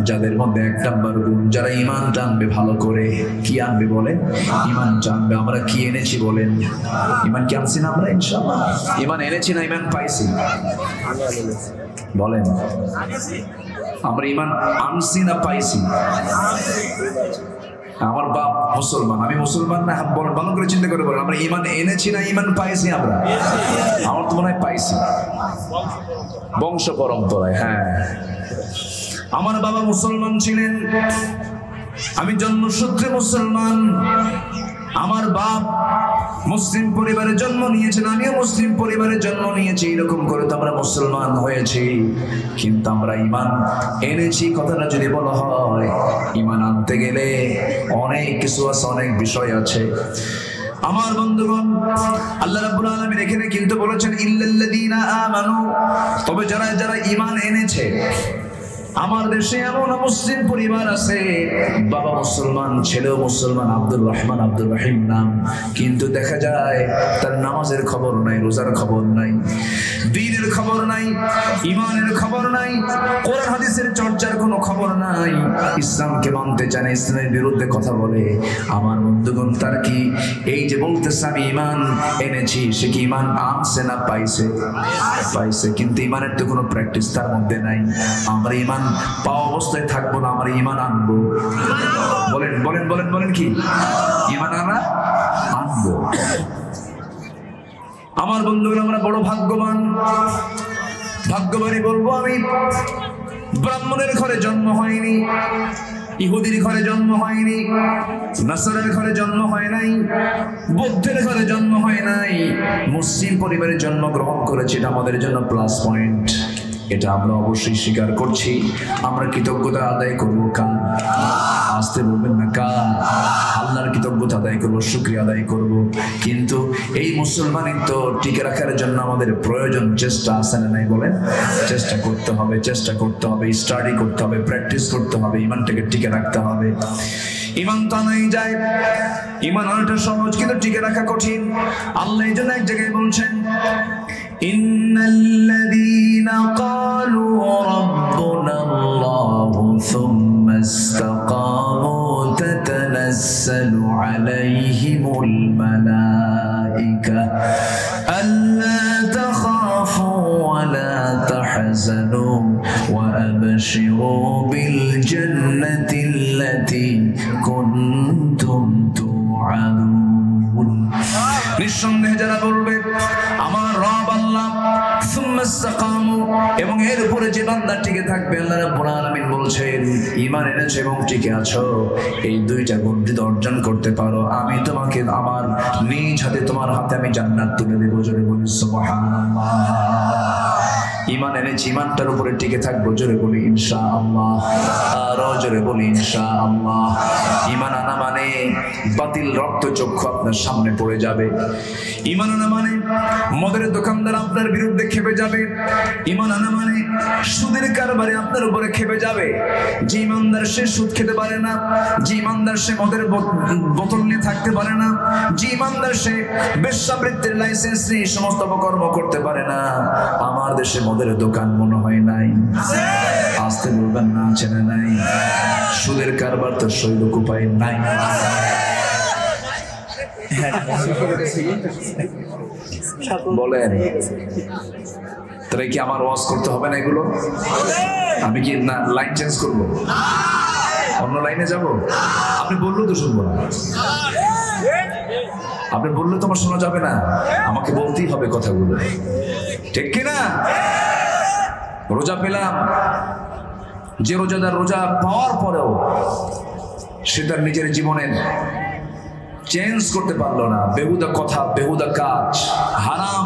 যাদের মধ্যে এক নাম্বার গুণ, যারা ঈমান টানবে ভালো করে। কি আনবে বলেন? ঈমান টানবে। আমরা কি এনেছি বলেন? ঈমান কি আনছি না আমরা? ইনশাআল্লাহ ঈমান এনেছি না ঈমান পাইছি? বলেন, আমরা ঈমান আনছি না পাইছি? আমার বাপ মুসলমান, আমি মুসলমান না? বলেন, ভালো করে চিন্তা করে বলেন, আমরা ঈমান এনেছি না ঈমান পাইছি? আমরা, আমার তো মনে হয় পাইছি, বংশ পরম্পরায়। হ্যাঁ, আমার বাবা মুসলমান ছিলেন, আমি জন্মসূত্রে মুসলমান। আমার বাপ মুসলিম পরিবারে জন্ম নিয়েছেন, আমিও মুসলিম পরিবারে জন্ম নিয়েছি। এরকম করে তো আমরা মুসলমান হয়েছি, কিন্তু আমরা ঈমান এনেছি কথাটা যদি বলা হয়, ঈমান আনতে গেলে অনেক কিছু আছে, অনেক বিষয় আছে। আমার বন্ধুগণ, আল্লাহ রাব্বুল আলামিন এখানে কিন্তু বলেছেন ইল্লাল্লাযীনা আমানু, তবে যারা যারা ঈমান এনেছে। আমার দেশে এমন মুসলিম পরিবার আছে, বাবা মুসলমান, ছেলেও মুসলমান, আব্দুর রহমান, আব্দুর রহিম নাম, কিন্তু দেখা যায় তার নামাজের খবর নাই, রোজার খবর নাই, দ্বীনের খবর নাই, ঈমানের খবর নাই, কোরআন হাদিসের চর্চার কোনো খবর নাই, ইসলামকে মানতে চায় না, ইসলামের বিরুদ্ধে কথা বলে। আমার বন্ধুগণ, তার কি এই যে বলতেছে আমি ঈমান এনেছি, সে কি ঈমান আনছে না পাইছে? পাইছে, কিন্তু ঈমানের তো কোনো প্র্যাকটিস তার মধ্যে নাই। আমরা ঈমান পাওয়া অবস্থায় থাকবো না, আমরা ঈমান আনবো। বলেন বলেন বলেন বলেন, কি ঈমান আমরা আনবো? আমার বন্ধুগণ, আমরা বড় ভাগ্যবান। ভাগ্যবানই বলবো আমি, ব্রাহ্মণের ঘরে জন্ম হয়নি, ইহুদির ঘরে জন্ম হয়নি, নাসারার ঘরে জন্ম হয় নাই, বৌদ্ধের ঘরে জন্ম হয় নাই, মুসলিম পরিবারে জন্মগ্রহণ করেছি। এটা আমাদের জন্য প্লাস পয়েন্ট, এটা আমরা অবশ্যই স্বীকার করছি। আমরা কৃতজ্ঞতা আদায় করবো কার? আসতে বলবেন না, কার? আল্লাহর কৃতজ্ঞতা আদায় করবো, শুকরিয়া আদায় করবো। কিন্তু এই মুসলমানিত্ব টিকে রাখার জন্য আমাদের প্রয়োজন চেষ্টা আছে না নাই? বলেন, চেষ্টা করতে হবে, চেষ্টা করতে হবে, স্টাডি করতে হবে, প্র্যাকটিস করতে হবে, ঈমানটাকে টিকে রাখতে হবে। ঈমান তো আনাই যায়, ঈমান আনাটা সহজ, কিন্তু টিকে রাখা কঠিন। আল্লাহ এই জন্য এক জায়গায় বলছেন, ইন্নাল্লাযীনা ক্বালু রাব্বুনাল্লাহু সুম্মা ইসতাকামু তাতানাজ্জালু আলাইহিমুল মালায়েকা আল্লা তাখাফু ওয়া লা তাহজানু ওয়া আবশিরু বিল জান্নাতিল্লাতী কুনতুম তুআদুন। নিঃসন্দেহে যারা বলবে আমার রব আল্লাহ, সুম্মা ইসতাকামু, এবং এর উপরে যে বান্দা টিকে থাকবে, আল্লাহ রাব্বুল আলামিন বলছেন ঈমান এনেছো এবং টিকে আছো, এই দুইটা গুণ যদি অর্জন করতে পারো, আমি তোমাকে আমার নিজ হাতে তোমার হাতে আমি জান্নাত তুলে দেব। জোরে বলি সুবহানাল্লাহ। ঈমান এনেছি, ঈমানটার উপরে টিকে থাকবো। জোরে বলি ইনশাআল্লাহ। আরো জোরে বলি ইনশাআল্লাহ। ঈমান আনা মানে বাতিল রক্তচক্ষু আপনার সামনে পড়ে যাবে। ঈমান আনা মানে মদের দোকানদার আপনার বিরুদ্ধে খেপে যাবে। ঈমান আনা মানে সুদের কারবারে আপনার উপরে খেপে যাবে। যে ঈমানদার সে সুদ খেতে পারে না, যে ঈমানদার সে মদের বোতল নিয়ে থাকতে পারে না, যে ঈমানদার সে বেশ্যাবৃত্তির লাইসেন্স নিয়ে সমস্ত অপকর্ম করতে পারে না, আমার দেশে মদের দোকান মনে হয় নাই। আসতে বলবেন না, চেনে নাই। সুদের কারবার তো শৈলক উপায় নাই। বলেন তাহলে কি আমার ওয়াজ করতে হবে না এগুলো? আমি কি না লাইন চেঞ্জ করব, অন্য লাইনে যাব? আপনি বললেও তো শুনবো না, আপনি বললে তো আমার শোনা যাবে না, আমাকে বলতেই হবে কথাগুলো, ঠিক কিনা? রোজা পেলাম, যে রোজাদার রোজা পাওয়ার পরেও সে তার নিজের জীবনের চেঞ্জ করতে পারলো না, বেহুদা কথা, বেহুদা কাজ, হারাম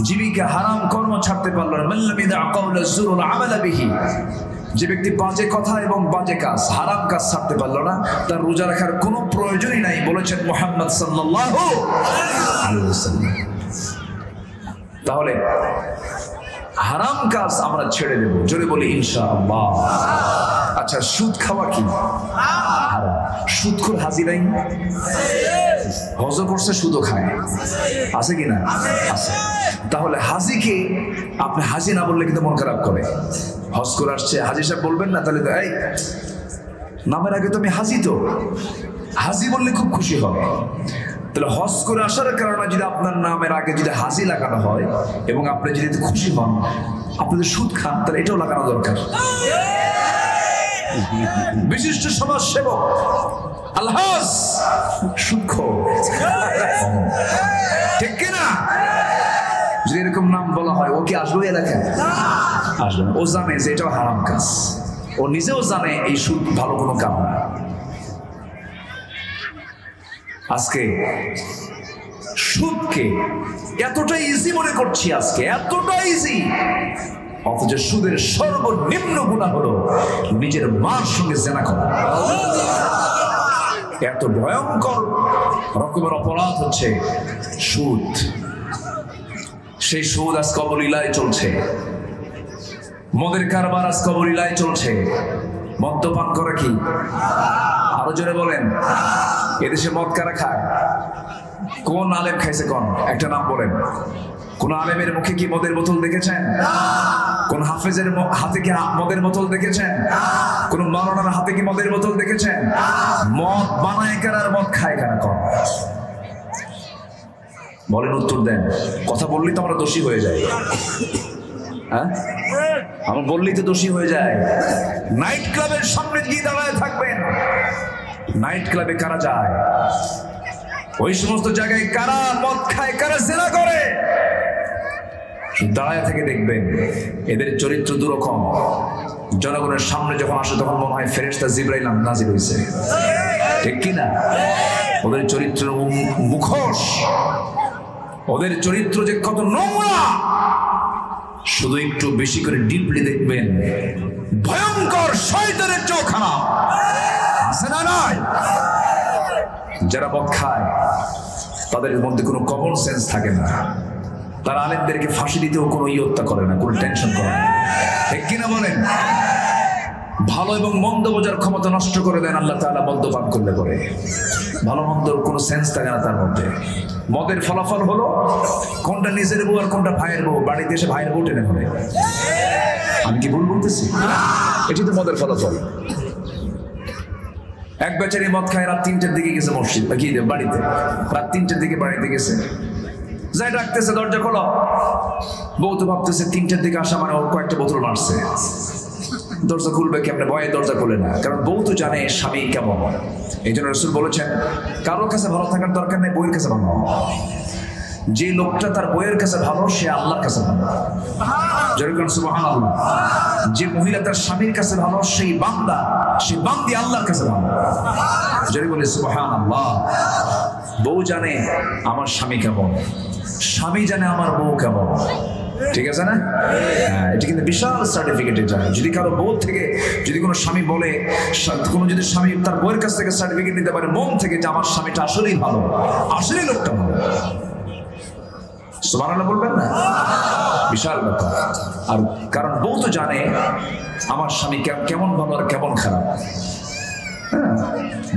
জীবিকা, হারাম কর্ম ছাড়তে পারলো না। মাল্লাম ইদা কাওলা যুর ওয়াল আমালা বিহি, যে ব্যক্তি বাজে কথা এবং বাজে কাজ, হারাম কাজ ছাড়তে পারলো না, তার রোজা রাখার কোনো প্রয়োজনই নাই, বলেছেন মুহাম্মদ সাল্লাল্লাহু আলাইহি ওয়াসাল্লাম। তাহলে হারাম কাজ আমরা ছেড়ে দেব। জোরে বলি ইনশাআল্লাহ। আচ্ছা, সুদ খাওয়া কি হারাম? সুদখোর হাজি নাই? হজ করছে, সুদও খায়, আছে কিনা? আছে। তাহলে হাজিকে আপনি হাজি না বললে কিন্তু মন খারাপ করে। হজ করে আসছে, হাজি সাহেব বলবেন না, তাহলে এই নামের আগে তো আমি হাজি, তো হাজি বললে খুব খুশি হবে। তাহলে হজ করে আসার কারণে যদি আপনার নামের আগে যদি হাজি লাগানো হয় এবং আপনি যদি খুশি হন, আপনি যদি সুদ খান, তাহলে এটাও লাগানো দরকার। বিশিষ্ট সমাজ সেবক আলহাজ সুদখোর, ঠিক কিনা? যদি এরকম নাম বলা হয়, ও কি আসবে এলাকায়? আসবে না। ও জানে যে এটাও হারাম কাজ, ও নিজেও জানে এই সুদ ভালো কোনো কাম না। আজকে সুদকে এতটা ইজি মনে করছি, আজকে এতটা ইজি, অথচ সুদের সর্বনিম্ন গুনাহ হলো নিজের মার সঙ্গে জেনা করা। এত ভয়ঙ্কর রকমের অপরাধ হচ্ছে সুদ। সেই সুদ আজ কবলীলায় চলছে, মদের কারবার আজ কবলীলায় চলছে। মদ্যপান করে কি? আরো জোরে বলেন। এদেশে মদ কারা খায়? কোন আলেম খাইছে? কোন একটা নাম বলেন। কোন আলেমের মুখে কি মদের বোতল দেখেছেন? কোন হাফেজের হাতে কি মদের বোতল দেখেছেন? কোন মাওলানার হাতে কি মদের বোতল দেখেছেন? মদ বানায় কারা আর মদ খায় কারা? কোন বলেন, উত্তর দেন। কথা বললেই তো আমরা দোষী হয়ে যাই। হ্যাঁ, আমরা বললেই তো দোষী হয়ে যায়। নাইট ক্লাবের সামনে গিয়ে দাঁড়ায় থাকবেন। নাইট ক্লাবে কারা যায়? ওই সমস্ত জায়গায় কারা মদ খায়, কারা জেনা করে, দাঁড়ায় থেকে দেখবেন। এদের চরিত্র দুরকম। জনগণের সামনে যখন আসে তখন মনে হয় ফেরেশতা জিবরাইল নাজিল হয়েছে, ঠিক কিনা? ওদের চরিত্র মুখোশ, ওদের চরিত্র যে কত নোংরা, শুধু একটু বেশি করে ডিপলি দেখবেন, ভয়ঙ্কর শয়তানের চোখ খারাপ আছে না নাই? যারা মদ খায় তাদের মধ্যে কোনো কমন সেন্স থাকে না। তারা আলেমদেরকে ফাঁসি দিতেও কোনো হত্যা করে না, কোনো টেনশন করে না, ঠিক কিনা বলেন? ভালো এবং মন্দ বোঝার ক্ষমতা নষ্ট করে দেন আল্লাহ তাআলা মদ্যপান করলে পরে। ভালো মন্দর কোনো সেন্স থাকে না তার মধ্যে। মদের ফলাফল হলো কোনটা নিজের বউ আর কোনটা ভাইয়ের বউ, বাড়িতে এসে ভাইয়ের বউ টেনে ধরে। আমি কি ভুল বলতেছি? এটি তো মদের ফলাফল। এক বেচারি মদ খায়, রাত 3টার দিকে গেছে মসজিদ বা কি বাড়িতে, রাত 3টার দিকে বাড়িতে গেছে, যাই ডাকতেছে, দরজা খোলো। বউ তো ভাবতেছে 3টার দিকে আসা মানে ও কয়েকটা বোতল মারছে, দরজা খুলবে কেমনে, ভয়ে দরজা খুলে না, কারণ বউ তো জানে স্বামী কেমন। এই জন্য রাসূল বলেছেন, কারোর কাছে ভালো থাকার দরকার নেই, বউয়ের কাছে ভালো। যে লোকটা তার বইয়ের কাছে ভালো সে আল্লাহর কাছে ভালো। যেরকম সুবহানাল্লাহ। যে মহিলা তার স্বামীর কাছে ভালো সেই বান্দা, সেই বান্দি আল্লাহর কাছে ভালো। যদি বলি সুবহানাল্লাহ। বউ জানে আমার স্বামী কেমন, স্বামী জানে আমার বউ কেমন, ঠিক আছে না? হ্যাঁ, এটা কিন্তু বিশাল সার্টিফিকেট। এটা যদি কারো বউ থেকে যদি কোনো স্বামী বলে, কোনো যদি স্বামী তার বউয়ের কাছ থেকে সার্টিফিকেট নিতে পারে মন থেকে যে আমার স্বামীটা আসলেই ভালো, আসলেই লোকটা ভালো, সুবহানাল্লাহ বলবেন না? বিশাল ব্যাপার। আর কারণ বউ তো জানে আমার স্বামী কেমন ভালো আর কেমন খারাপ।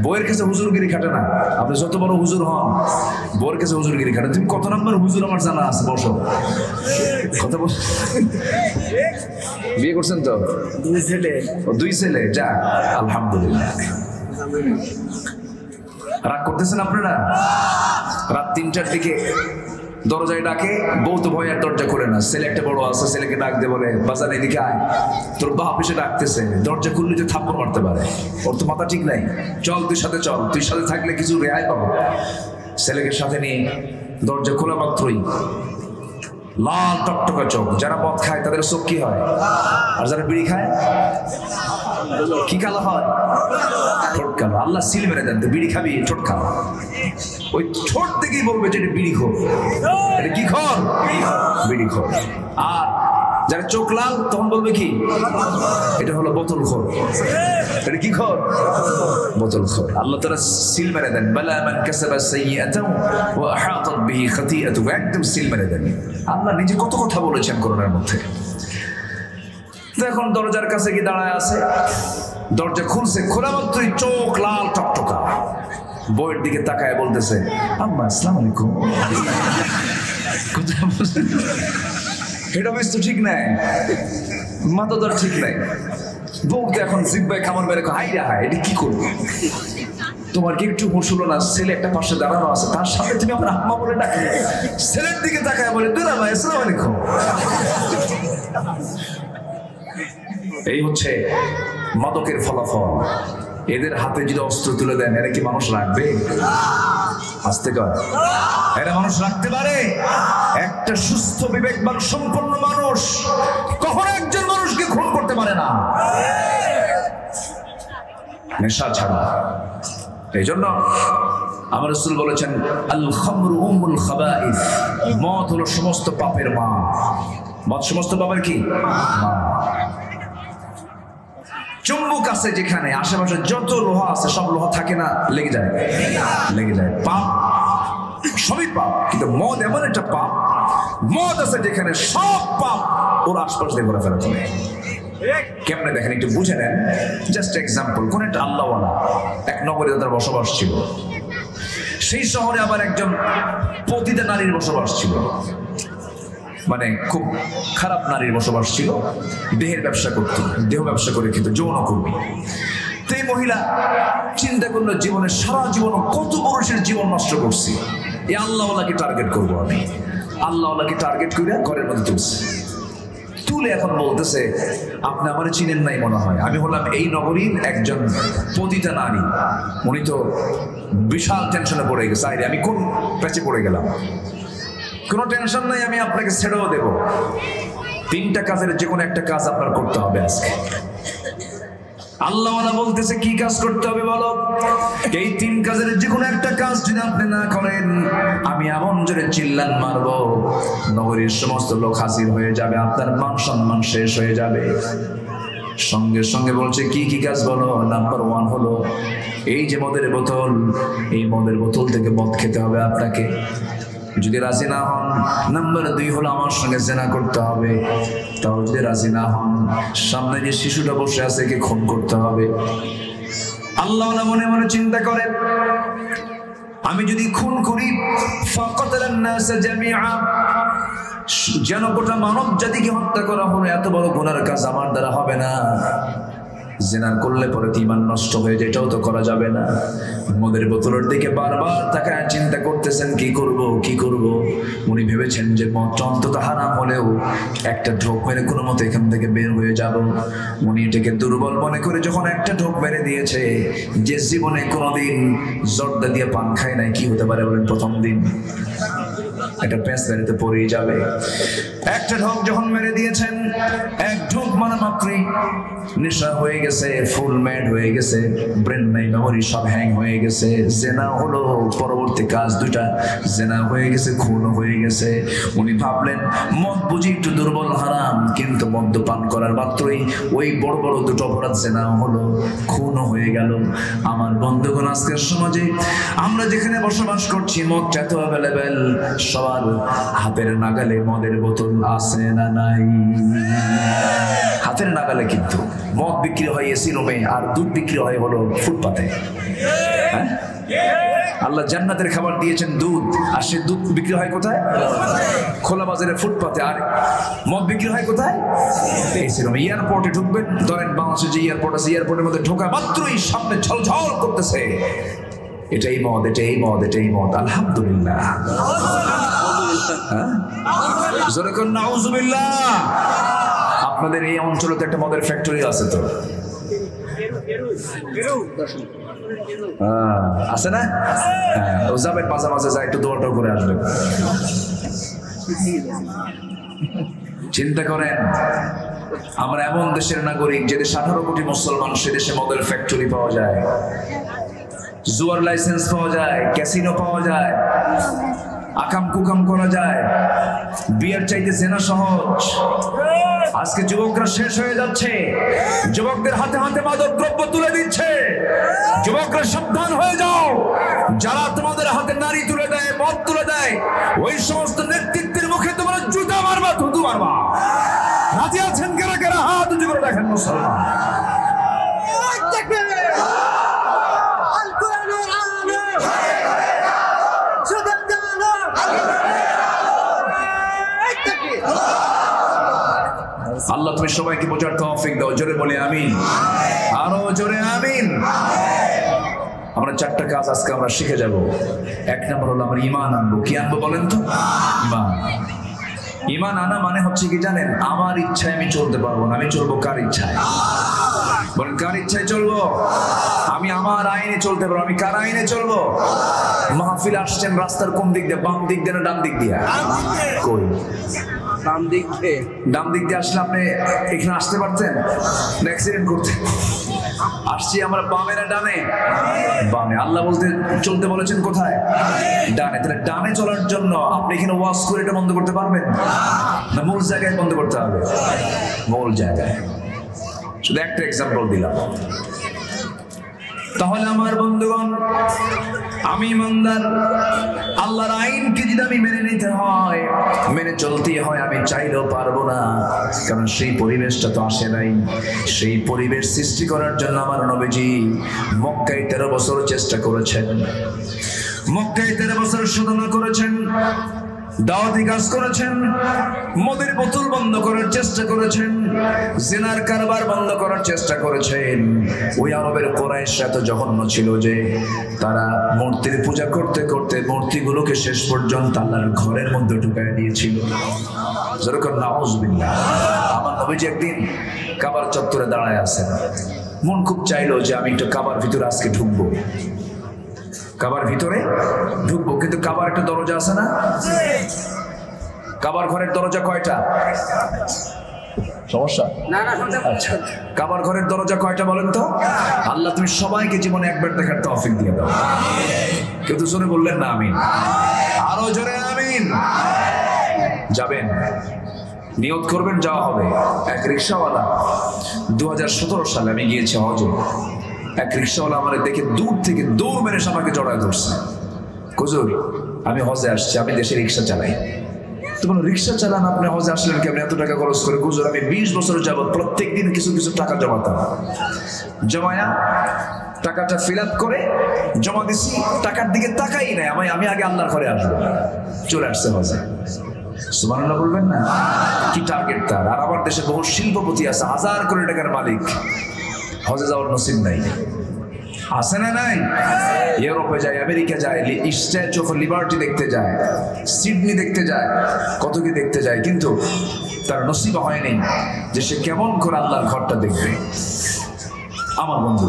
বউয়ের কাছে হুজুরগিরি খাটে না। আপনি যত বড় হুজুর হন, বউয়ের কাছে হুজুরগিরি খাটে। তুমি কত নম্বর হুজুর আমার জানা আছে, বসো। কথা বল। বিয়ে করছেন তো? 2 ছেলে। ও 2 ছেলে, যা আলহামদুলিল্লাহ। রাগ করতেছেন আপনারা? রাত 3টার দিকে দরজায় ডাকে, বউ তো ভয় আর দরজা খুলে না। ছেলে একটা বড় আছে, ছেলেকে ডাক দিয়ে বলে বাজার এদিকে আয়, তোর বাপ এসে ডাকতেছে। দরজা খুললে তো থাপ্পড় মারতে পারে, ওর তো মাথা ঠিক নাই। চল তুই সাথে চল, তুই সাথে থাকলে কিছু রেহাই পাবো। ছেলেকে সাথে নিয়ে দরজা খোলা মাত্রই লাল টকটকা চোখ। যারা মদ খায় তাদের চোখ কি হয়? আর যারা বিড়ি খায় কি কালো হয়? ঠোঁট কালো। আল্লাহ সিল মেরে দেন, বিড়ি খাবি ঠোঁট কালো। ওই ঠোঁট থেকেই বলবে যে এটা বিড়ি খোর, এটা কি খোর? বিড়ি খোর। আর যারা চোখ লাল তখন বলবে কি? এটা হলো বোতল খোর। এটা কি খোর? বোতল খোর। আল্লাহ তাআলা সিল মেরে দেন, বালা মান কাসাবা সাইয়্যাতান ওয়া আহাতাত বিহি খাতিআতু, একদম সিল মেরে দেন। আল্লাহ নিজে কত কথা বলেছেন কোরআনের মধ্যে। এখন দরজার কাছে কি দাঁড়ায় আছে, দরজা খুলছে, খোলা মাত্রই চোখ লাল টকটকা। বউয়ের দিকে তাকায় বলতেছে, আম্মা আসসালামু আলাইকুম। এটা বেশ তো ঠিক নাই, মাথা তো ঠিক নাই। বউকে এখন জিব্বায় কামড় মেরে হাই রে হাই, এটা কি করবো? তোমার কি একটু হুঁশ হলো না? ছেলে একটা পাশে দাঁড়ানো আছে, তার সামনে তুমি আমার আম্মা বলে ডাকে। ছেলের দিকে তাকায় বলে, দুলা ভাই আসসালামু আলাইকুম। এই হচ্ছে মাদকের ফলাফল। এদের হাতে যদি অস্ত্র তুলে দেন, এরা কি মানুষ রাখবে? আস্তে কর, এরা মানুষ রাখতে পারে? একটা সুস্থ বিবেকবান সম্পন্ন মানুষ কখনো একজন মানুষকে খুন করতে পারে না, নেশা ছাড়া। এই জন্য আমার রাসূল বলেছেন, আল খামরু উম্মুল খাবাইস, মদ হলো সমস্ত পাপের মা। মদ সমস্ত পাপের কি মা। চুম্বক আছে যেখানে, আশেপাশে যত লোহা আছে সব লোহা থাকে না, লেগে যায়, লেগে যায়। পাপ সবই পাপ, কিন্তু মদ এমন একটা পাপ, মদ আছে যেখানে সব পাপ ওর আশপাশ দিয়ে ঘোরাফেরা করে। কেমনে দেখেন, একটু বুঝে নেন। জাস্ট এক্সাম্পল, কোন একটা আল্লাহওয়ালা এক নগরে তার বসবাস ছিল। সেই শহরে আবার একজন পতিতা নারীর বসবাস ছিল, মানে খুব খারাপ নারীর বসবাস ছিল। দেহের ব্যবসা করত, দেহ ব্যবসা করে খেত, যৌনকর্মী। তো এই মহিলা চিন্তা করলো, জীবনে সারা জীবন কত পুরুষের জীবন নষ্ট করছি, এই আল্লাহওয়ালাকে টার্গেট করবো আমি। আল্লাহওয়ালাকে টার্গেট করে ঘরের মধ্যে তুলছে। তুলে এখন বলতেছে, আপনি আমার চিনেন নাই মনে হয়, আমি হলাম এই নগরীর একজন পতিতা নারী। উনি তো বিশাল টেনশনে পড়ে গেছে, আরে আমি কোন প্যাচে পড়ে গেলাম। কোনো টেনশন নাই, আমি আপনাকে ছেড়েও দেব। 3টা কাজের যে কোনো একটা কাজ আপনার করতে হবে আজকে। আল্লাহওয়ালা বলতেছে, কি কাজ করতে হবে বলো? এই 3 কাজের যে কোনো একটা কাজ যদি আপনি না করেন, আমি এমন জোরে চিল্লান মারবো, নগরীর সমস্ত লোক হাজির হয়ে যাবে, আপনার মান সম্মান শেষ হয়ে যাবে। সঙ্গে সঙ্গে বলছে, কি কি কাজ বলো? নাম্বার 1 হলো এই যে মদের বোতল, এই মদের বোতল থেকে মদ খেতে হবে আপনাকে। যদি রাজি না হন, নাম্বার 2 হলো আমার সঙ্গে জেনা করতে হবে। তাও যদি রাজি না হন, সামনে যে শিশুটা বসে আছে একে খুন করতে হবে। আল্লাহ মনে মনে চিন্তা করে, আমি যদি খুন করি, ফাকাতালান নাস জামিআ, যেন গোটা মানব জাতিকে হত্যা করা হলো, এত বড় গুনার কাজ আমার দ্বারা হবে না। জিনা করলে পরে ঈমান নষ্ট হয়ে যায়, এটাও তো করা যাবে না। মদের বোতলের দিকে বারবার তাকায় চিন্তা করতেছেন, কি করব কি করব। উনি ভেবেছেন যে মদটা অন্তত হারাম হলেও একটা ঢোক মেরে কোনো মতো এখান থেকে বের হয়ে যাব। উনি এটাকে দুর্বল মনে করে যখন একটা ঢোক মেরে দিয়েছে, যে জীবনে কোনোদিন জর্দা দিয়ে পান খায় নাই, কি হতে পারে বলেন? প্রথম দিন একটা প্যাঁচ মেরেতে পড়েই যাবে। একটা ঢোক যখন মেরে দিয়েছেন, এক ঢোক মারা মাত্রই নেশা হয়ে গেছে, ফুল ম্যাড হয়ে গেছে, ব্রেন নাই, মেমোরি সব হ্যাং হয়ে গেছে। জেনা হলো পরবর্তী কাজ দুইটা, জেনা হয়ে গেছে, খুন হয়ে গেছে। উনি ভাবলেন মদ বুঝি একটু দুর্বল হারাম, কিন্তু মদ্যপান করার মাত্রই ওই বড় বড় দুটো অপরাধ, জেনা হলো, খুন হয়ে গেল। আমার বন্ধুগণ, আজকের সমাজে আমরা যেখানে বসবাস করছি, মদ এত অ্যাভেলেবেল, সবার হাতের নাগালে মদের বোতল আছে না নাই? হাতের নাগালে, কিন্তু মদ বিক্রি হয় এসি রুমে, আর দুধ বিক্রি হয় হলো ফুটপাতে। আল্লাহ জান্নাতের খাবার দিয়েছেন দুধ, আর সে দুধ বিক্রি হয় কোথায়? খোলা বাজারে, ফুটপাতে। আর মদ বিক্রি হয় কোথায়? এসি রুমে। এয়ারপোর্টে ঢুকবেন, ধরেন বাংলাদেশে যে এয়ারপোর্ট আছে, এয়ারপোর্টের মধ্যে ঢোকা মাত্রই সামনে ঝলঝল করতেছে, এটাই মদ, এটাই মদ, এটাই মদ। আলহামদুলিল্লাহ, জোরে কোন নাউজুবিল্লাহ। আপনাদের এই অঞ্চলে তো একটা মদের ফ্যাক্টরি আছে, তো আছে না? ও যাবেন, মাঝে মাঝে যায়, একটু দোয়াটাও করে আসবেন। চিন্তা করেন, আমরা এমন দেশের নাগরিক যে দেশে 18 কোটি মুসলমান, সে দেশে মদের ফ্যাক্টরি পাওয়া যায়, জুয়ার লাইসেন্স পাওয়া যায়, ক্যাসিনো পাওয়া যায়, আকাম কুকাম করা যায়, বিয়ার চাইতে জেনা সহজ। আজকে যুবকরা শেষ হয়ে যাচ্ছে, যুবকদের হাতে হাতে মাদক দ্রব্য তুলে দিচ্ছে। যুবকরা সাবধান হয়ে যাও, যারা তোমাদের হাতে নারী তুলে দেয়, মদ তুলে দেয়, ওই সমস্ত নেতৃত্বের মুখে তোমরা জুতা মারবা, থুতু মারবা। রাজি আছেন কারা কারা? হাত উঁচু করে দেখেন মুসলমান। আল্লাহ তুমি সবাইকে বোঝার তৌফিক দাও। জোরে বলে আমিন, আরো জোরে আমিন। আমরা 4টা কাজ আজকে আমরা শিখে যাব। 1 নম্বর হলো আমরা ঈমান আনবো। কি আনবো বলেন তো? ঈমান। ঈমান আনা মানে হচ্ছে কি জানেন? আমার ইচ্ছায় আমি চলতে পারবো না, আমি চলবো কার ইচ্ছায়? বলেন, কার ইচ্ছায় চলবো? আমি আমার আইনে চলতে পারবো। আমি কার আইনে চলবো? মাহফিল আসছেন, রাস্তার কোন দিক দিয়ে? বাম দিক দিয়ে না ডান দিক দিয়ে? কই, ডান দিক দিয়ে। ডান দিক দিয়ে আসলে আপনি এখানে আসতে পারতেন না অ্যাক্সিডেন্ট করতে? আসছি আমরা বামে না ডানে? বামে। আল্লাহ বলতে চলতে বলেছেন কোথায়? ডানে। তাহলে ডানে চলার জন্য আপনি এখানে ওয়াজ করে এটা বন্ধ করতে পারবেন না? মূল জায়গায় বন্ধ করতে হবে, মূল জায়গায়। শুধু একটা এক্সাম্পল দিলাম। তাহলে আমার বন্ধুগণ, আমি ইমানদার, আল্লাহর আইনকে যদি আমি মেনে নিতে হয়, মেনে চলতে হয়, আমি চাইলেও পারবো না, কারণ সেই পরিবেশটা তো আসে নাই। সেই পরিবেশ সৃষ্টি করার জন্য আমার নবীজি মক্কায় 13 বছর চেষ্টা করেছেন, মক্কায় 13 বছর সাধনা করেছেন, দাওয়াতি কাজ করেছেন, মদের বোতল বন্ধ করার চেষ্টা করেছেন, জিনার কারবার বন্ধ করার চেষ্টা করেছেন। ওই আরবের কুরাইশরা তো জঘন্য ছিল যে তারা মূর্তির পূজা করতে করতে মূর্তিগুলোকে শেষ পর্যন্ত আল্লাহর ঘরের মধ্যে ঢুকায় দিয়েছিল। যেরকম নাউজুবিল্লাহ। আমার নবীজি একদিন কাবার চত্বরে দাঁড়ায় আছেন, মন খুব চাইলো যে আমি একটু কাবার ভিতরে আজকে ঢুকবো, কাবার ভিতরে ঢুকবো, কিন্তু কাবার একটা দরজা আছে না? কাবার ঘরের দরজা কয়টা? সমস্যা? আচ্ছা, কাবার ঘরের দরজা কয়টা বলেন তো? আল্লাহ তুমি সবাইকে জীবনে একবার দেখার তৌফিক দিয়ে দাও। কেউ তো জোরে বললেন না আমিন? আরো জোরে আমিন। যাবেন, নিয়ত করবেন, যাওয়া হবে। এক রিক্সাওয়ালা 2017 সালে আমি গিয়েছি হজে। এক রিক্সাওয়ালা আমার দেখে দূর থেকে দৌড় মেরে আমাকে জড়ায় ধরছে। হুজুর, আমি হজে আসছি, আমি দেশে রিক্সা চালাই। তো বলো, রিক্সা চালান, আপনি হজে আসলেন কেমন? এত টাকা খরচ করে? হুজুর, আমি 20 বছর যাবত প্রত্যেক দিন কিছু কিছু টাকা জমাতাম, জমায়া টাকাটা ফিল আপ করে জমা দিছি, টাকার দিকে তাকাই নাই, আমি আগে আল্লাহর ঘরে আসবো। চলে আসছে হজে। সুবহানাল্লাহ বলবেন না? কি টার্গেট তার! আর আমার দেশে বহু শিল্পপতি আছে, 1000 কোটি টাকার মালিক, হজে যাওয়ার নসিব নাই। আছে না নাই? ইউরোপে যায়, আমেরিকা যায়, স্ট্যাচু অফ লিবার্টি দেখতে যায়, সিডনি দেখতে যায়, কত কি দেখতে যায়, কিন্তু তার নসিব হয়নি যে সে কেমন করে আল্লাহর ঘরটা দেখবে। আমার বন্ধু,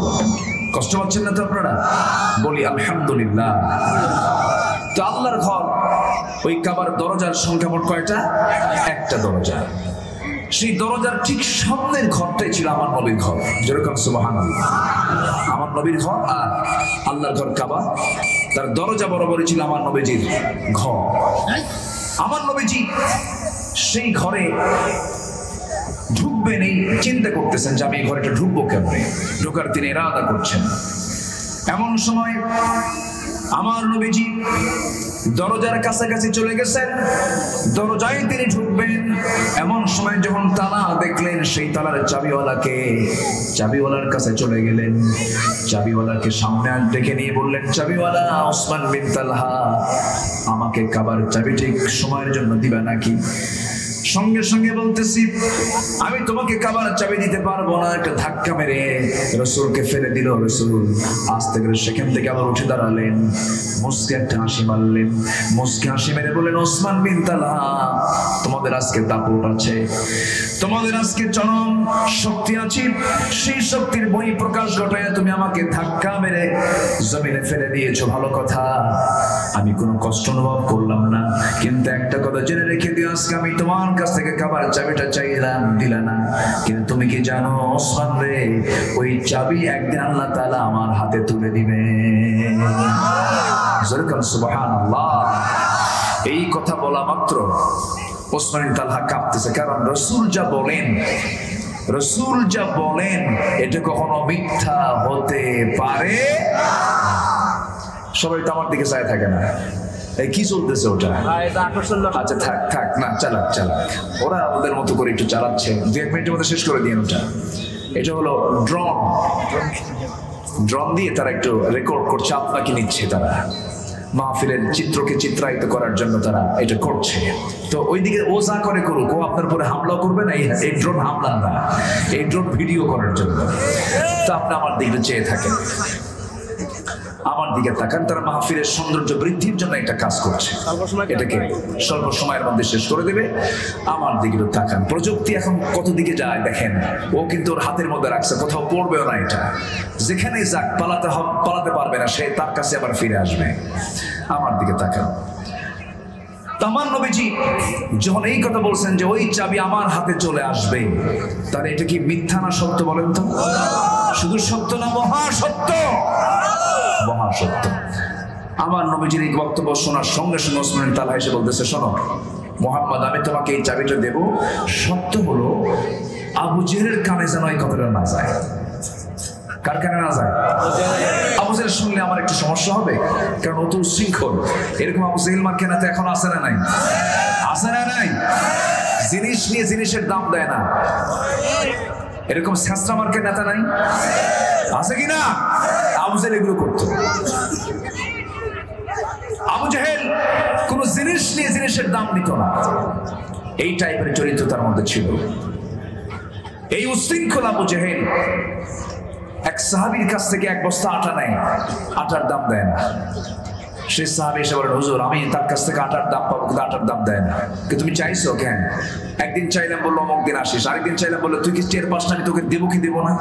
কষ্ট পাচ্ছেন না তো আপনারা? বলি আলহামদুলিল্লাহ। তো আল্লাহর ঘর ওই কাবার দরজার সংখ্যা মোট কয়টা? একটা দরজা। সেই দরজার ঠিক সামনের ঘরটাই ছিল আমার নবীর ঘর। যেরকম সুবহানাল্লাহ, আমার নবীর ঘর আর আল্লাহর ঘর কাবা, তার দরজা বরাবরই ছিল আমার নবীজির ঘর। আমার নবীজি সেই ঘরে ঢুকবেন, এই চিন্তা করতেছেন যে আমি এই ঘরেটা ঢুকবো কেমনে, ঢোকার তিনি ইরাদা করছেন। এমন সময় আমার নবীজি দরজার কাছাকাছি চলে গেছেন, দরজায় তিনি ঢুকবেন। এমন সময় যখন তালা দেখলেন, সেই তালার চাবিওয়ালাকে, চাবিওয়ালার কাছে চলে গেলেন, চাবিওয়ালাকে সামনে ডেকে নিয়ে বললেন, চাবিওয়ালা ওসমান বিন তালহা, আমাকে কাবার চাবি ঠিক সময়ের জন্য দিবা নাকি? সঙ্গে সঙ্গে বলতেছি, আমি তোমাকে কাবার চাবি দিতে পারবো না। একটা ধাক্কা মেরে রাসূলকে ফেলে দিল। রাসূল আস্তে করে সেখান থেকে আবার উঠে দাঁড়ালেন, মুস্কি একটা হাসি মারলেন, মুস্কি হাসি মেরে বললেন, ওসমান বিন তালহা, তোমাদের আজকে দাপট আছে, তোমাদের আজকে চরম শক্তি আছে। সেই শক্তির বহিঃপ্রকাশ ঘটায় তুমি আমাকে ধাক্কা মেরে জমিনে ফেলে দিয়েছো, ভালো কথা, আমি কোনো কষ্ট অনুভব করলাম না। কিন্তু একটা কথা জেনে রেখে দিও, আজকে আমি তোমার কাছ থেকে কাবার চাবিটা চাইলাম, দিলা না। কিন্তু তুমি কি জানো ওসমান রে, ওই চাবি একদিন আল্লাহ তাআলা আমার হাতে তুলে দিবে। সুবহানাল্লাহ। এই কথা বলা মাত্র ওসমান বিন তালহা কাঁপতেছে, কারণ রাসূল যা বলেন, রাসূল যা বলেন এটা কখনো মিথ্যা হতে পারে। সবাই তো আমার দিকে চায় থাকে না, এই কি চলতেছে ওটা? আচ্ছা থাক থাক, না চালাক চালাক, ওরা ওদের মতো করে একটু চালাচ্ছে, 2-1 মিনিটের মধ্যে শেষ করে দিয়ে ওটা। এটা হলো ড্রোন, ড্রোন দিয়ে তারা একটু রেকর্ড করছে, আপনাকে নিচ্ছে তারা মাহফিলের চিত্রকে চিত্রায়িত করার জন্য তারা এটা করছে। তো ওইদিকে ও যা করে করুক, ও আপনার উপরে হামলা করবে না। এই ড্রোন হামলা না, এই ড্রোন ভিডিও করার জন্য। তো আপনি আমার দিকে চেয়ে থাকেন, আমার দিকে তাকান, তারা মাহফিলের সৌন্দর্য বৃদ্ধির জন্য একটা কাজ করছে, এটাকে স্বল্প সময়ের মধ্যে শেষ করে দেবে। আমার দিকে তাকান, প্রযুক্তি এখন কত দিকে যায় দেখেন। ও কিন্তু ওর হাতের মধ্যে রাখছে, কোথাও পড়বেও না। এটা যেখানে যাক পালাতে পারবে না, সে তার কাছে আবার ফিরে আসবে। আমার দিকে তাকান। আমার নবীজি যখন এই কথা বলছেন যে ওই চাবি আমার হাতে চলে আসবে, তাহলে এটা কি মিথ্যা না সত্য বলেন তো? শুধু সত্য না, মহাসত্য, মহাসত্য। আমার নবীজির এই বক্তব্য শোনার সঙ্গে সঙ্গে ওসমান বিন তালহা এসে বলতেছে, শোনো মুহাম্মদ, আমি তোমাকে এই চাবিটা দেব, সত্য হলো আবু জেহেলের কানে যেন এই কথাটা না যায়। কার কানে না যায়? আবু জেহেল শুনলে আমার একটু সমস্যা হবে, কারণ ও তো উচ্ছৃঙ্খল। এরকম আবু জেহেল মার কেনাতে এখন আসে না নাই? আসে না নাই? জিনিস নিয়ে জিনিসের দাম দেয় না, এরকম শাস্ত্রা মার্কের নেতা নাই? আছে কিনা? আবু জেহেল এগুলো করতো। আবু জেহেল কোন জিনিস নিয়ে জিনিসের দাম দিত না, এই টাইপের চরিত্র তার মধ্যে ছিল। এই উশৃঙ্খল আবু জেহেল এক সাহাবীর কাছ থেকে 1 বস্তা আটা নেয়, আটার দাম দেয় না। সে সাহাবী এসে বলেন, হুজুর আমি তার কাছ থেকে আটার দাম পাবো, কিন্তু আটার দাম দেয় না। কিন্তু তুমি চাইছো কেন? একদিন চাইলাম বললো অমুক দিন আসিস, আরেকদিন চাইলাম বললো তুই কি টের পাস না আমি তোকে দেবো কি দেবো না?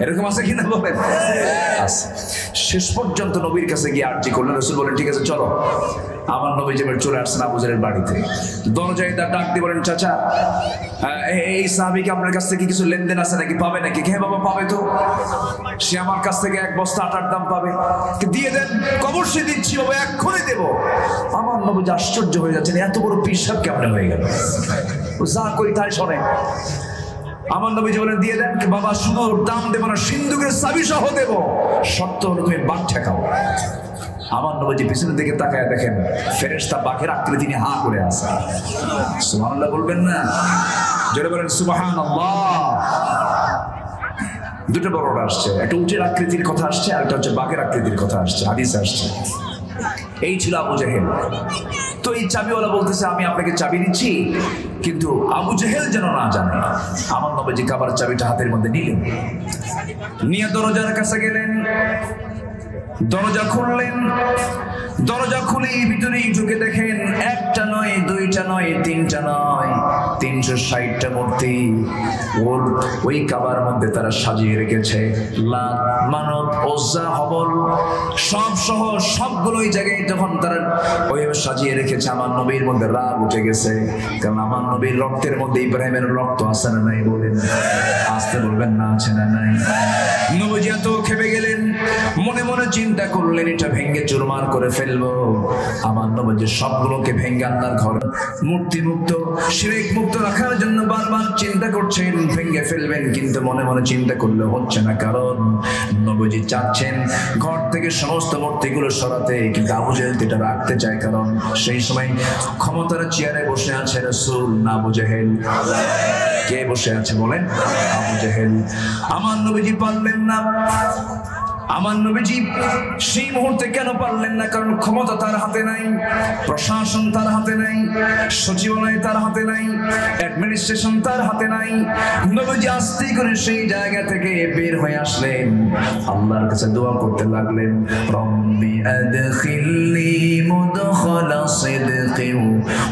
এরকম আছে কিনা বলেন? শেষ পর্যন্ত নবীর কাছে গিয়ে আর্জি করলেন। রাসূল বলেন, ঠিক আছে চলো। আমার নবী যেবার চলে আসছেন আবু জেহেলের বাড়িতে, দরজায় তার ডাক দিয়ে বলেন, চাচা এই সাহাবীকে আপনার কাছ থেকে কিছু লেনদেন আছে নাকি, পাবে নাকি? হ্যাঁ বাবা পাবে তো, সে আমার কাছ থেকে 1 বস্তা আটার দাম পাবে, দিয়ে দেন। অবশ্যই দিচ্ছি বাবা, এক্ষুনি দেবো। আমার নবী আশ্চর্য হয়ে যাচ্ছেন, এত বড় পিশাব কেমনে হয়ে গেল, যা করি তাই শোনে। আমার নবীজি বলেন, দিয়ে দেন। বাবা শুধু দাম দেবো না, সিন্ধুকের চাবি সহ দেবো, শর্ত হলো তুমি বাঘ ঠেকাও। আমার নবীজি পিছনের দিকে তাকায় দেখেন ফেরেশতা বাঘের আকৃতি নিয়ে হা করে আছে। সুবহানাল্লাহ বলবেন না? জোরে বলেন সুবহানাল্লাহ। দুটো বড় আসছে, একটা উটের আকৃতির কথা আসছে, আর একটা হচ্ছে বাঘের আকৃতির কথা আসছে, হাদিসে আসছে। এই ছিল আবু জেহেল। তো এই চাবিওয়ালা বলতেছে, আমি আপনাকে চাবি দিচ্ছি, কিন্তু আবু জেহেল যেন না জানে। আমার নবীজি কাবার চাবিটা হাতের মধ্যে নিলেন, নিয়ে দরজার কাছে গেলেন, দরজা খুললেন। দরজা খুলে ভিতরে ঢুকে দেখেন 1টা নয়, 2টা নয়, 3টা নয়, 360টা মূর্তি ওই কাবার মধ্যে তারা সাজিয়ে রেখেছে। লাত, মানত, ওজ্জা, হবল সব সহ সবগুলো ওই জায়গায় যখন তারা ওইভাবে সাজিয়ে রেখেছে, আমার নবীর মধ্যে রাগ উঠে গেছে। কারণ আমার নবীর রক্তের মধ্যে ইব্রাহিমের রক্ত আছে না নাই বলেন? আসতে বলবেন না আছে না নাই? নবীজি এত খেপে গেলেন, মনে মনে চিন্তা করলেন এটা ভেঙ্গে চুরমার করে ফেলবো। আমার নবীজি সবগুলোকে ভেঙ্গে আল্লাহর ঘর মূর্তি মুক্ত, শিরক মুক্ত রাখার জন্য বারবার চিন্তা করছেন ভেঙ্গে ফেলবেন, কিন্তু মনে মনে চিন্তা করলে হচ্ছে না। কারণ নবীজি চাচ্ছেন ঘর থেকে সমস্ত মূর্তিগুলো সরাতে, কিন্তু আবু জেহেল এটা রাখতে চায়। কারণ সেই সময় ক্ষমতার চেয়ারে বসে আছে রাসূল না আবু জেহেল? কে বসে আছে বলেন? আবু জেহেল। আমার নবীজি পারলেন না। আমার নবীজি সেই মুহূর্তে কেন পারলেন না? কারণ ক্ষমতা তার হাতে নাই, প্রশাসন তার হাতে নাই, সচিবালয় তার হাতে নাই, অ্যাডমিনিস্ট্রেশন তার হাতে নাই। নবীজি আস্তে করে সেই জায়গা থেকে বের হয়ে আসলেন, আল্লাহর কাছে দোয়া করতে লাগলেন, রব্বি আদখিলনি মুদখালা সিদকিন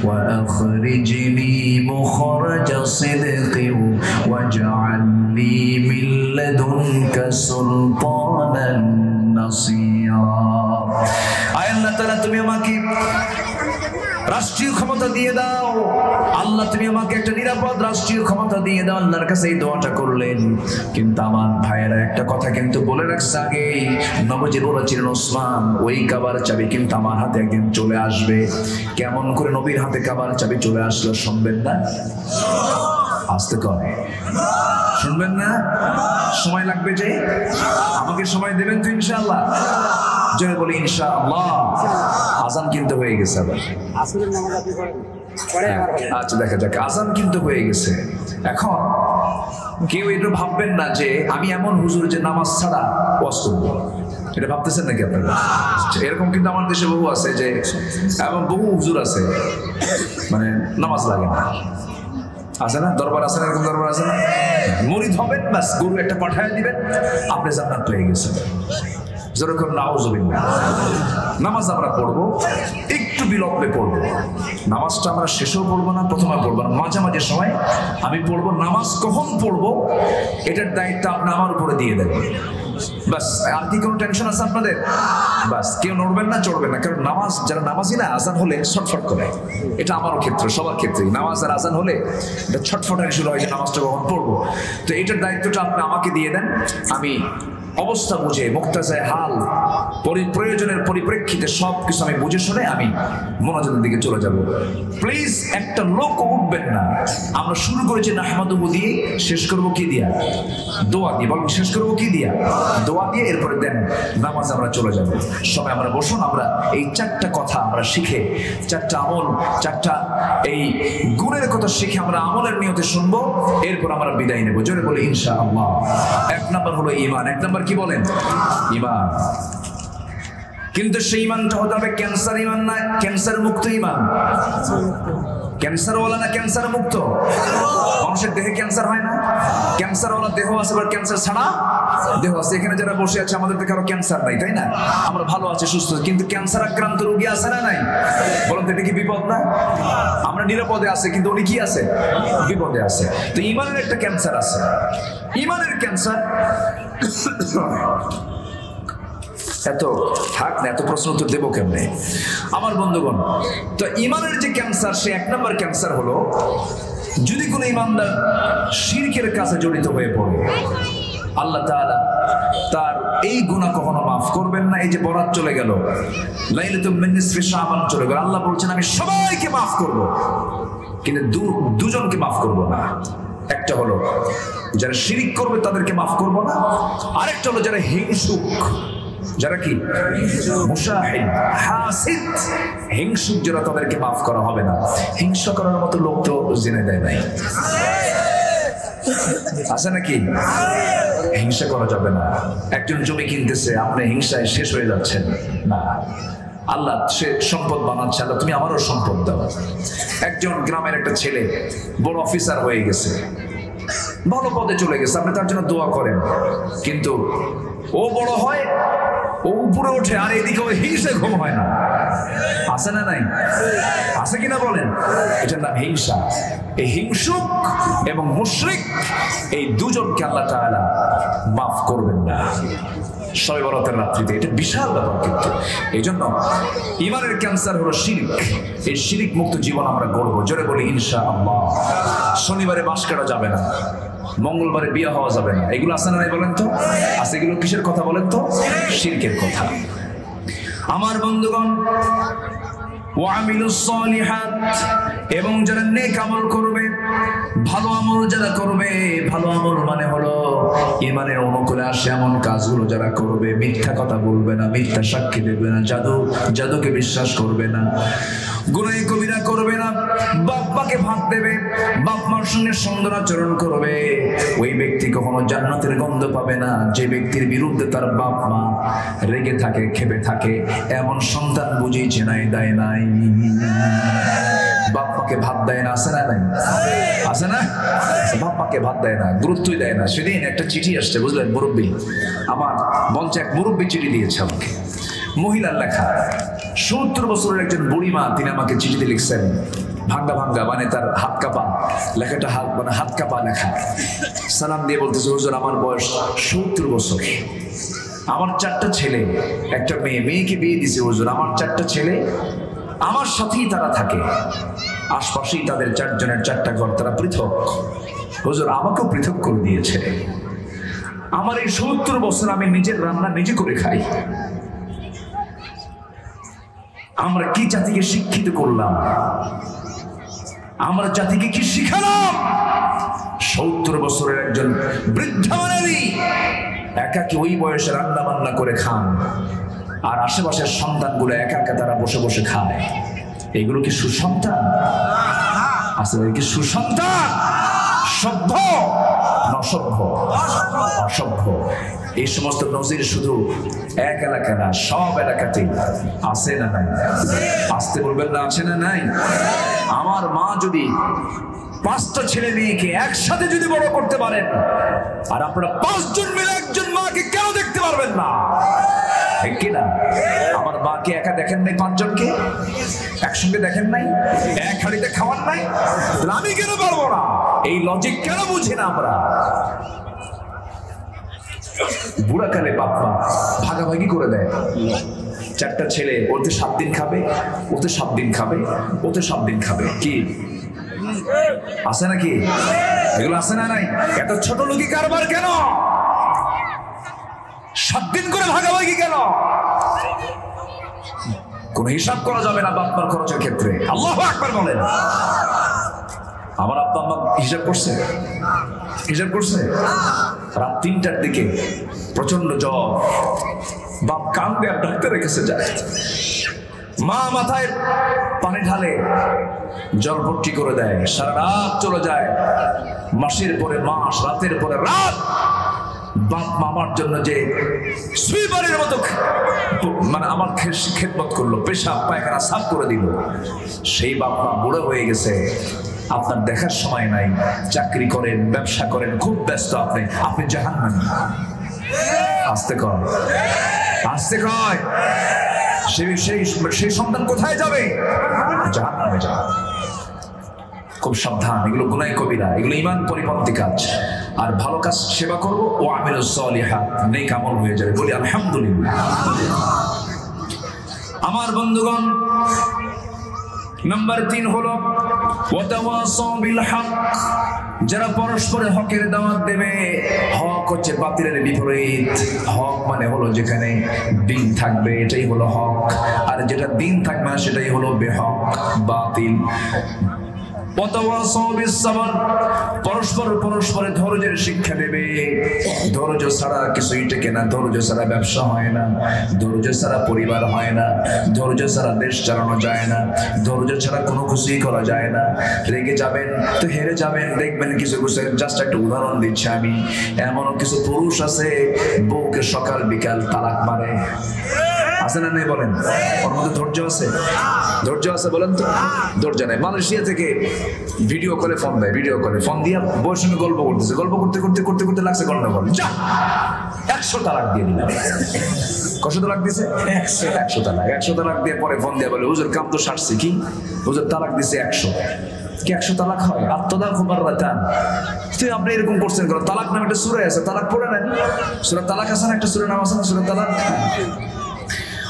ওয়া আখরিজনি মুখরাজা সিদকিন ওয়াজআলনি মিন লাদুনকা সুলতানান নাসিরা। আয় আল্লাহ তাআলা, তুমি আমাকে রাষ্ট্রীয় ক্ষমতা দিয়ে দাও। আল্লাহ তুমি আমাকে একটা নিরাপদ রাষ্ট্রীয় ক্ষমতা দিয়ে দাও। আল্লাহর কাছে এই দোয়াটা করলেন। কিন্তু আমার ভাইয়েরা একটা কথা কিন্তু বলে রাখছে আগে, নবীজি বলেছিলেন ওসমান ওই কাবার চাবি কিন্তু আমার হাতে একদিন চলে আসবে। কেমন করে নবীর হাতে কাবার চাবি চলে আসলো শুনবেন না? আসতে কয় শুনবেন না? সময় লাগবে যে, আমাকে সময় দেবেন তো ইনশাআল্লাহ? জোরে বলি ইনশাআল্লাহ। আজান কিন্তু হয়ে গেছে আবার। আচ্ছা দেখা যাক, আজান কিন্তু হয়ে গেছে। এখন কেউ এটা ভাববেন না যে আমি এমন হুজুর যে নামাজ ছাড়া ওয়াজ করব, এটা ভাবতেছেন নাকি আপনারা? এরকম কিন্তু আমার দেশে বহু আছে, যে এবং বহু হুজুর আছে মানে নামাজ লাগে না, আছে না? দরবার আছে না? এরকম দরবার আছে না? মুরিদ হবেন, বাস গরু একটা পাঠায় দিবেন, আপনি জান্নাত পেয়ে গেছেন। যেরকম নাউজুবিল্লাহ। নামাজ আমরা পড়বো, একটু বিলম্বে পড়বো। নামাজটা আমরা শেষেও পড়বো না, প্রথমে পড়বো না, মাঝামাঝি সময় আমি পড়বো। নামাজ কখন পড়বো এটার দায়িত্ব আপনি আমার উপরে দিয়ে দেন, বাস। আর কি কোনো টেনশন আছে আপনাদের? বাস, কেউ নড়বেন না, চড়বেন না। কারণ নামাজ, যারা নামাজি না, আজান হলে ছটফট করে। এটা আমারও ক্ষেত্রে, সবার ক্ষেত্রেই। নামাজ আর আজান হলে এটা ছটফটানি শুরু হয় যে নামাজটা কখন পড়বো। তো এটার দায়িত্বটা আপনি আমাকে দিয়ে দেন। আমি অবস্থা বুঝে, মুক্তাজায় হাল, প্রয়োজনের পরিপ্রেক্ষিতে সবকিছু আমি বুঝে শুনে আমি মনোযোগের দিকে চলে যাব। প্লিজ একটা লোক উঠবেন না। আমরা শুরু করেছি নাহমাদুহু দিয়ে, শেষ করবো কি দিয়া? দোয়া দিয়ে। বলুন শেষ করবো কি দিয়া? দোয়া দিয়ে। এরপরে দেন নামাজ আমরা চলে যাব। সবাই আমরা বসুন, আমরা এই চারটা কথা আমরা শিখে, চারটা আমল, চারটা এই গুণের কথা শিখে আমরা আমলের নিয়তে শুনবো। এরপর আমরা বিদায় নেবো। জোরে বলে ইনশাআল্লাহ। এক নাম্বার হলো ঈমান। এক নাম্বার কি বলেন? ঈমান। কিন্তু সেই ঈমানটা হতে হবে ক্যান্সার ঈমান না, ক্যান্সার মুক্ত ঈমান। ক্যান্সারওয়ালা না ক্যান্সার মুক্ত? মানুষের দেহে ক্যান্সার হয় না? ক্যান্সারওয়ালা দেহ আছে, আবার ক্যান্সার ছাড়া দেহ আছে। এখানে যারা বসে আছে আমাদের তো কারো ক্যান্সার নাই, তাই না? আমরা ভালো আছি, সুস্থ। কিন্তু ক্যান্সার আক্রান্ত রোগী আছে না নাই? বলুন তো, এটা কি বিপদ না? আমরা নিরাপদে আছে, কিন্তু উনি কি আছে? বিপদে আছে। তো ঈমানের একটা ক্যান্সার আছে। ঈমানের ক্যান্সার এত থাক না, এত প্রশ্ন উত্তর দেবো কেমনে আমার বন্ধুগণ? তো ঈমানের যে ক্যান্সার, সে এক নম্বর ক্যান্সার হলো, যদি কোনো ঈমানদার শিরকের কাছে জড়িত হয়ে পড়ে, আল্লাহ তাআলা তার এই গুনাহ কখনো মাফ করবেন না। এই যে বরাত চলে গেল, লাইলাতুল মিন নিসফি শাবান চলে গেল, আল্লাহ বলছেন আমি সবাইকে মাফ করব, কিন্তু দুজনকে মাফ করব না। একটা হলো যারা শিরিক করবে তাদেরকে মাফ করব না, আরেকটা হলো যারা হিংসুক, যারা কি মুশাহিদ, হাসিদ, হিংসুক যারা, তাদেরকে মাফ করা হবে না। হিংসা করার মতো লোক তো জেনে দেয় নাই, আছে নাকি? হিংসা করা যাবে না। একজন জমি কিনতেছে, আপনি হিংসায় শেষ হয়ে যাচ্ছেন না। আল্লাহ সে সম্পদ বানাচ্ছে, আল্লাহ তুমি আমারও সম্পদ দাও। একজন গ্রামের একটা ছেলে বড় অফিসার হয়ে গেছে, ভালো পদে চলে গেছে, আপনি তার জন্য দোয়া করেন, কিন্তু ও বড় হয় ও উপরে ওঠে আর এদিকে ওই হিংসে ঘুম হয় না। আছে না নাই? আছে কিনা বলেন? এটার নাম হিংসা। এই হিংসুক এবং মুশরিক এই দুজনকে আল্লাহ তাআলা মাফ করবেন না শবে বরাতের রাত্রিতে। এটা বিশাল ব্যাপার কিন্তু। এই জন্য ইমানের ক্যান্সার হলো শিরক। এই শিরক মুক্ত জীবন আমরা গড়বো। জোরে বলি ইনশাআল্লাহ। শনিবারে বাস কাটা যাবে না, মঙ্গলবারে বিয়ে হওয়া যাবে না, এগুলো আছে না নাই বলেন তো? আছে। এগুলো কিসের কথা বলেন তো? শিরকের কথা। আমার বন্ধুগণ, ওয়ামিলুস সলিহাত, এবং যারা নেক আমল করবে, ভালো আমল যারা করবে, ভালো আমল মানে হলো ইমানের অনুকূলে আসে এমন কাজগুলো যারা করবে। মিথ্যা কথা বলবে না, মিথ্যা সাক্ষী দেবে না, জাদুকে বিশ্বাস করবে না, গুনাহ কবিরা করবে না, বাপ মাকে ভাত দেবে, বাপ মার সঙ্গে সুন্দর আচরণ করবে। ওই ব্যক্তি কখনো জান্নাতের গন্ধ পাবে না। যে ব্যক্তির বিরুদ্ধে তার বাপ মা রেগে থাকে, ক্ষেপে থাকে, এমন সন্তান বুঝি চেনাই দেয় নাই। বাপ মাকে ভাত দেয় না, আছে না নাই? আছে না? বাপ মাকে ভাত দেয় না, গুরুত্বই দেয় না। সেদিন একটা চিঠি আসছে, বুঝলেন, মুরব্বী আমার মঞ্চে এক মুরব্বী চিঠি দিয়েছে আমাকে, মহিলার লেখা। ৭০ বছরের একজন বুড়িমা, তিনি আমাকে চিঠিতে লিখছেন, ভাঙ্গা ভাঙ্গা, মানে তার হাত কাঁপা লেখাটা, হাত কাঁপা লেখা। সালাম দিয়ে বলতেছে, হুজুর আমার বয়স ৭০ বছর, আমার 4টা ছেলে, একটা মেয়ে, মেয়েকে বিয়ে দিছে হুজুর। আমার 4টা ছেলে, আমার সাথেই তারা থাকে, আশপাশেই তাদের 4 জনের 4টা ঘর, তারা পৃথক। হুজুর আমাকেও পৃথক করে দিয়েছে। আমার এই ৭০ বছর আমি নিজের রান্না নিজে করে খাই। আমরা কি জাতিকে শিক্ষিত করলাম? আমরা জাতিকে কি শিখালাম? ৭০ বছরের একজন বৃদ্ধা নারী একাকি ওই বয়সে রান্না বান্না করে খান, আর আশেপাশের সন্তানগুলো একা একা তারা বসে বসে খায়। এগুলো কি সুসন্তান? আসলে কি সুসন্তান? সভ্য না অসভ্য? অসভ্য। এই সমস্ত নজির শুধু এক এলাকা না, সব এলাকাতেই আছে না নাই? আসতে বলবেন না, আছে না নাই? আমার মা যদি 5টা ছেলে মেয়েকে একসাথে যদি বড় করতে পারেন, আর আপনারা 5 জন মিলে একজন মাকে কেন দেখতে পারবেন না? ঠিক কিনা? আমার মাকে একা দেখেন নাই, 5 জনকে একসঙ্গে দেখেন নাই, এক হাড়িতে খাওয়ান নাই, আমি কেন পারবো না? এই লজিক কেন বুঝি না আমরা? বুড়াকালে বাপ মা ভাগাভাগি করে দেয়। 4টা ছেলে, ওতে 7 দিন খাবে, ওতে 7 দিন খাবে, ওতে 7 দিন খাবে। কি আছে নাকি? এগুলো আছে না নাই? এত ছোট লোকি কারবার কেন? 7 দিন করে ভাগাভাগি কেন? কোন হিসাব করা যাবে না বাপ মার খরচের ক্ষেত্রে। আল্লাহু আকবার বলেন। আমার আব্বা আম্মা হিসাব করছে, হিসাব করছে। রাত 3টার দিকে প্রচন্ড জ্বর, বাপ কান্দে আর ডাক্তারের কাছে যায়, মা মাথায় পানি ঢালে, জল ভর্তি করে দেয়, সারা রাত চলে যায়, মাসের পরে মাস, রাতের পরে রাত। বাপ মামার জন্য যে সুইপারের মতো মানে আমার খেদমত করলো, পেশাব পায়খানা সাফ করে দিল, সেই বাপ মা বুড়ো হয়ে গেছে। আপনার দেখার সময় নাই, চাকরি করেন, ব্যবসা করেন, খুব ব্যস্ত আপনি, আপনি জাহান্নামী। আস্তে কর, আস্তে কয়। সেই সন্তান কোথায় যাবে? জাহান্নামে যাবে। খুব সাবধান, এগুলো গুনাহ কবিরা, এগুলো ঈমান পরিপন্থী কাজ। আর ভালো কাজ সেবা করবো, ও আমিলুস সলিহাত, নেক আমল হয়ে যাবে। বলি আলহামদুলিল্লাহ। আমার বন্ধুগণ, নাম্বার 3 হলো ওয়াতাওয়াসাউ বিল হক। যারা পরস্পরে হকের দাওয়াত দেবে। হক হচ্ছে বাতিলের বিপরীত। হক মানে হলো যেখানে দিন থাকবে, এটাই হলো হক, আর যেটা দিন থাকবে না সেটাই হলো বেহক, বাতিল। পরস্পরে ধৈর্যের শিক্ষা দেবে। ধৈর্য ছাড়া কিছুই টেকে না, ধৈর্য ছাড়া ব্যবসা হয় না, ধৈর্য ছাড়া পরিবার হয় না, ধৈর্য ছাড়া দেশ চালানো যায় না, ধৈর্য ছাড়া কোনো কিছুই করা যায় না। রেগে যাবেন তো হেরে যাবেন, দেখবেন কিছু কিছু, জাস্ট একটা উদাহরণ দিচ্ছি আমি, এমনও কিছু পুরুষ আছে বউকে সকাল বিকাল তালাক মারে। আছে না নেই বলেন? ওর মধ্যে ধৈর্য আছে? ধৈর্য আছে বলেন তো? ধৈর্য নেই। মালয়েশিয়া থেকে ভিডিও কলে ফোন দেয়, ভিডিও কলে ফোন দিয়ে বউয়ের সঙ্গে গল্প করতেছে, গল্প করতে করতে করতে করতে লাগছে গন্ডগোল, যা 100 তালাক দিয়ে দিলাম। কত তালাক দিছে? 100 তালাক। 100 তালাক দিয়ে পরে ফোন দিয়ে বলে হুজুর কাম তো সারছে। কি হুজুর তালাক দিছে 100। কি 100 তালাক হয়? আত্মদাক মাররাতান। তুই আপনি এরকম করছেন কেন? তালাক নামে একটা সূরা আছে, তালাক পড়ে নেন। সূরা তালাক আছে না, একটা সূরা নাম আছে না সূরা তালাক।